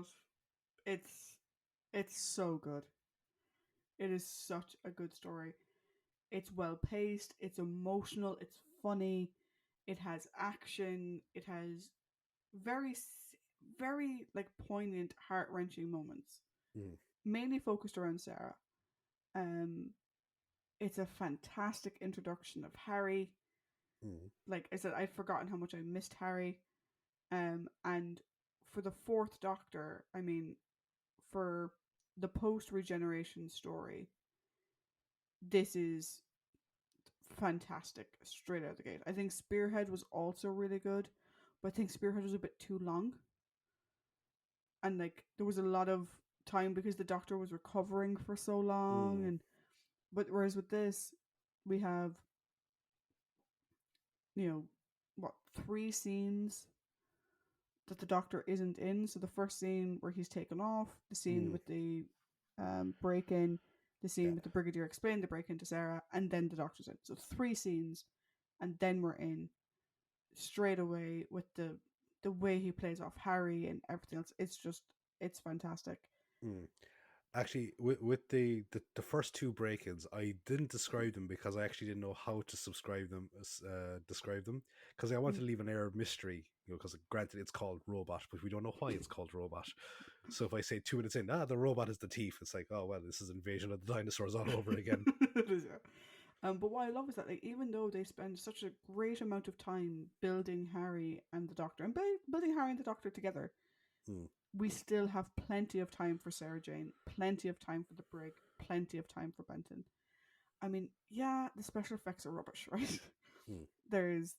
it. It's so good. It is such a good story. It's well paced, it's emotional, it's funny, it has action, it has very very like poignant, heart-wrenching moments, Mm. mainly focused around Sarah. Um it's a fantastic introduction of Harry. Mm. Like I said, I'd forgotten how much I missed Harry. And for the fourth Doctor, I mean, for the post regeneration story, this is fantastic straight out of the gate. I think Spearhead was also really good, but I think Spearhead was a bit too long. And like there was a lot of time because the Doctor was recovering for so long, Mm. and but whereas with this, we have, you know, what, three scenes that the Doctor isn't in. So the first scene where he's taken off, the scene Mm. with the break in, the Yeah. scene with the Brigadier explained the break into Sarah, and then the Doctor's in. So three scenes, and then we're in straight away with the way he plays off Harry and everything else. It's just it's fantastic. Mm. Actually, with the first two break-ins, I didn't describe them because I actually didn't know how to subscribe them, describe them, because I wanted Mm. to leave an air of mystery. Because granted, it's called Robot, but we don't know why it's called Robot. So if I say 2 minutes in, the robot is the thief, it's like, oh well, this is Invasion of the Dinosaurs all over again. It is, yeah. But what I love is that, like, even though they spend such a great amount of time building Harry and the Doctor, and building Harry and the Doctor together, Mm. we still have plenty of time for Sarah Jane, plenty of time for the Brig, plenty of time for Benton. I mean, yeah, the special effects are rubbish, right? Mm. There's,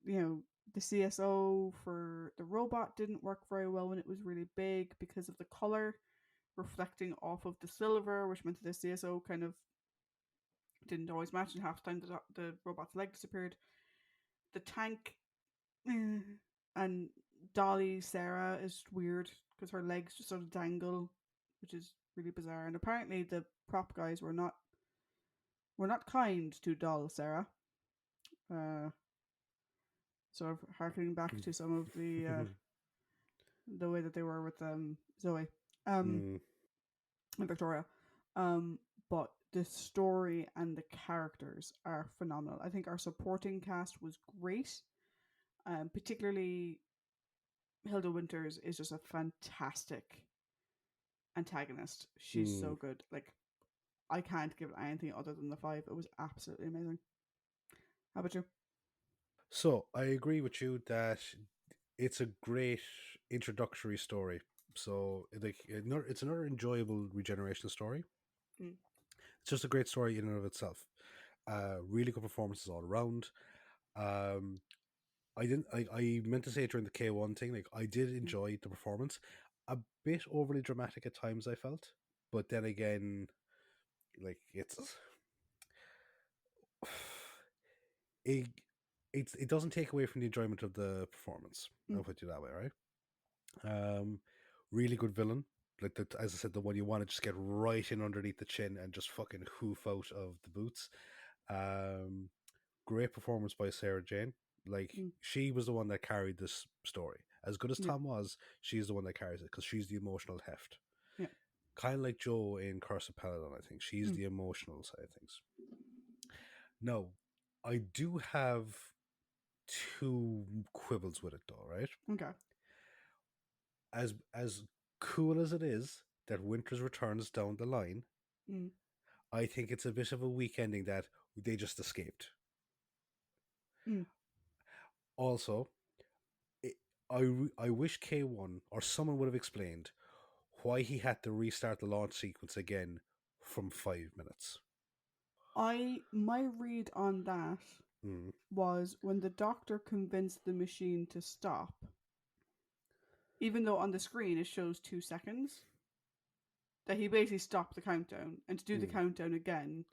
you know, the CSO for the robot didn't work very well when it was really big because of the color reflecting off of the silver, which meant that the CSO kind of didn't always match, and half the time the robot's leg disappeared. The tank, and Dolly Sarah is weird because her legs just sort of dangle, which is really bizarre. And apparently the prop guys were not kind to Doll Sarah. Uh, sort of harkening back to some of the way that they were with Zoe um, Mm. and Victoria. Um, but the story and the characters are phenomenal. I think our supporting cast was great. Particularly Hilda Winters is just a fantastic antagonist. She's Mm. so good. Like, I can't give it anything other than the five. It was absolutely amazing. How about you? So I agree with you that it's a great introductory story. So like it's another enjoyable regeneration story. Mm. It's just a great story in and of itself. Really good performances all around. Um, I didn't. I meant to say it during the K1 thing. Like I did Mm. enjoy the performance. A bit overly dramatic at times, I felt, but then again, like it it doesn't take away from the enjoyment of the performance. Mm. I'll put it that way, right? Um, really good villain. Like as I said, the one you want to just get right in underneath the chin and just fucking hoof out of the boots. Um, Great performance by Sarah Jane. Like Mm. she was the one that carried this story. As good as Yeah. Tom was, she's the one that carries it because she's the emotional heft. Yeah. Kind of like Joe in Curse of Paladin, I think. She's Mm. the emotional side of things. No, I do have two quibbles with it though, right? Okay. As cool as it is that Winters returns down the line, Mm. I think it's a bit of a weak ending that they just escaped. Mm. Also, it, I wish K1 or someone would have explained why he had to restart the launch sequence again from 5 minutes. My read on that Mm, was when the doctor convinced the machine to stop, even though on the screen it shows 2 seconds, that he basically stopped the countdown. And to do the mm, countdown again,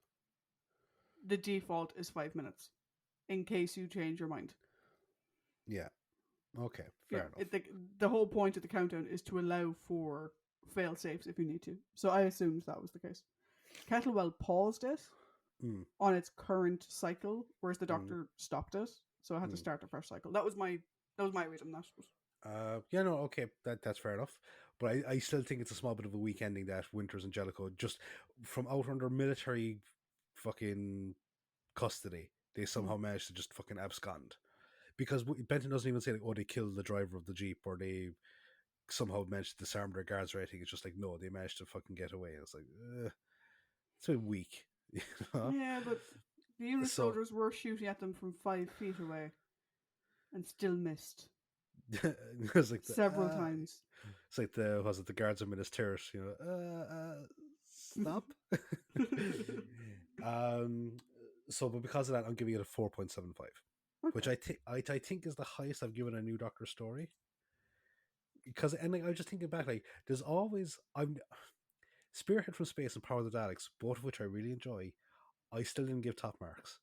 the default is 5 minutes in case you change your mind. yeah. Okay. Yeah, Fair enough. the whole point of the countdown is to allow for fail safes if you need to. So I assumed that was the case. Kettlewell paused it Mm, on its current cycle, whereas the mm, doctor stopped it, so I had to mm. start a fresh cycle. That was my read on that. Yeah, no, okay, that's fair enough. But I still think it's a small bit of a weak ending that Winters and Jellicoe just from out under military fucking custody, they Mm. somehow managed to just fucking abscond. Because Benton doesn't even say like, "Oh, they killed the driver of the jeep," or they somehow managed to disarm their guards or anything. It's just like, no, they managed to fucking get away. It's like, it's a bit weak, you know. Yeah, but the unit So soldiers were shooting at them from 5 feet away and still missed it's like several times. it's like the was it the guards in Minas Tirith, you know, stop. um, so but because of that, I'm giving it a 4.75, which Okay. I think is the highest I've given a new Doctor story. Because and like, I was just thinking back, like there's always I'm Spearhead from Space and Power of the Daleks, both of which I really enjoy. I still didn't give top marks.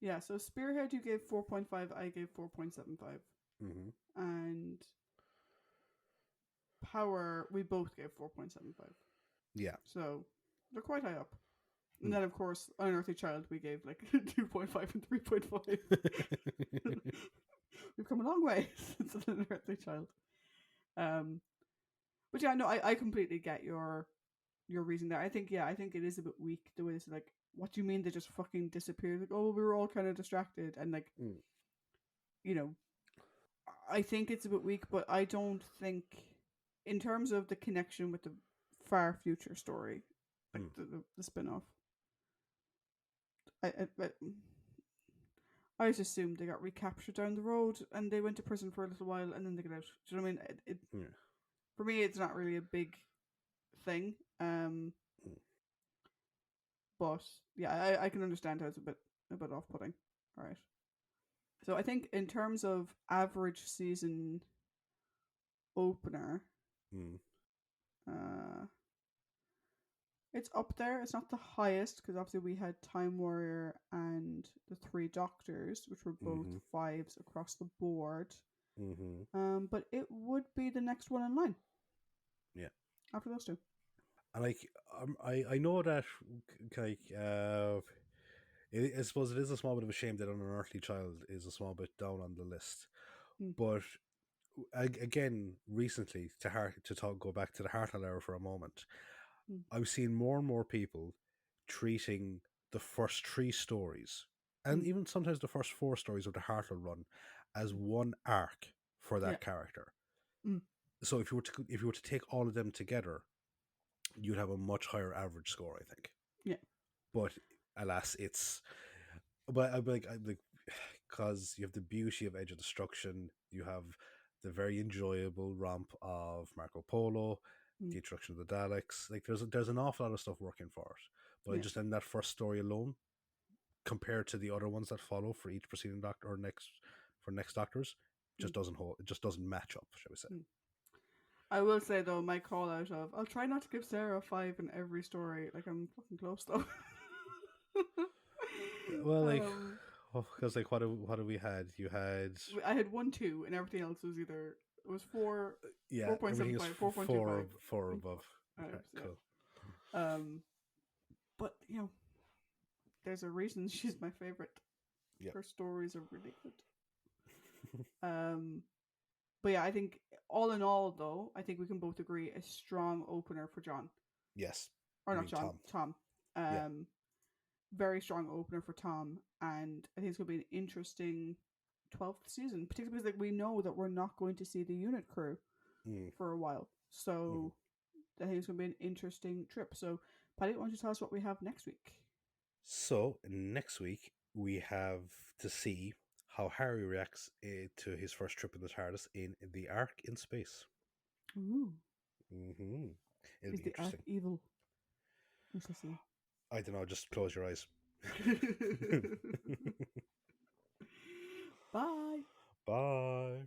Yeah, so Spearhead you gave 4.5, I gave 4.75. Mm-hmm. And Power, we both gave 4.75. Yeah. So they're quite high up. And Mm. then, of course, Unearthly Child, we gave like 2.5 and 3.5. We've come a long way since Unearthly Child. Um, but yeah, no, I completely get your reason there. I think it is a bit weak the way it's like, what do you mean they just fucking disappeared? Like, oh, we were all kind of distracted. And like, Mm. you know, I think it's a bit weak, but I don't think, in terms of the connection with the far future story, like Mm. the spin off, I just assumed they got recaptured down the road and they went to prison for a little while and then they get out. Do you know what I mean? Yeah. For me, it's not really a big thing. Mm. But yeah, I can understand how it's a bit off putting. All right. So I think in terms of average season opener, Mm. uh, it's up there. It's not the highest because obviously we had Time Warrior and the Three Doctors, which were both Mm-hmm. fives across the board. Mm-hmm. But it would be the next one in line Yeah. after those two. And like I know that like I suppose it is a small bit of a shame that an Unearthly Child is a small bit down on the list, Mm, but again, recently to talk go back to the Hartnell era for a moment, mm, I've seen more and more people treating the first three stories and mm, even sometimes the first four stories of the Hartnell run as mm. one arc for Yeah. that character. Mm, So if you were to take all of them together, you'd have a much higher average score, I think. yeah. But alas, it's I'm like because you have the beauty of Edge of Destruction, you have the very enjoyable romp of Marco Polo, Mm, the introduction of the Daleks. Like there's an awful lot of stuff working for it. But I yeah. just in that first story alone, compared to the other ones that follow for each preceding doctor or next doctors, Mm, just doesn't hold. It just doesn't match up, shall we say? mm. I will say though, my call out of I'll try not to give Sarah a 5 in every story. Like I'm fucking close though. Well, like, um, because like what have we had? You had I had 1, 2, and everything else was either it was four, yeah, four point everything seven is five, 4.25, four and above. Okay, 5. Yeah. cool. But there's a reason she's my favorite. Yeah. Her stories are really good. Um, but yeah, I think all in all, though, I think we can both agree a strong opener for John, Yes. or You not mean John, Tom? Tom. Yeah. Um, very strong opener for Tom, and I think it's going to be an interesting 12th season, particularly because like we know that we're not going to see the unit crew Mm. for a while, Mm. so I think it's going to be an interesting trip. So, Patty, why don't you tell us what we have next week? So next week we have to see how Harry reacts to his first trip in the TARDIS in the Ark in Space. Ooh. Mm-hmm. It'll Is be the Ark interesting. evil? We shall see. I don't know, just close your eyes. Bye. Bye.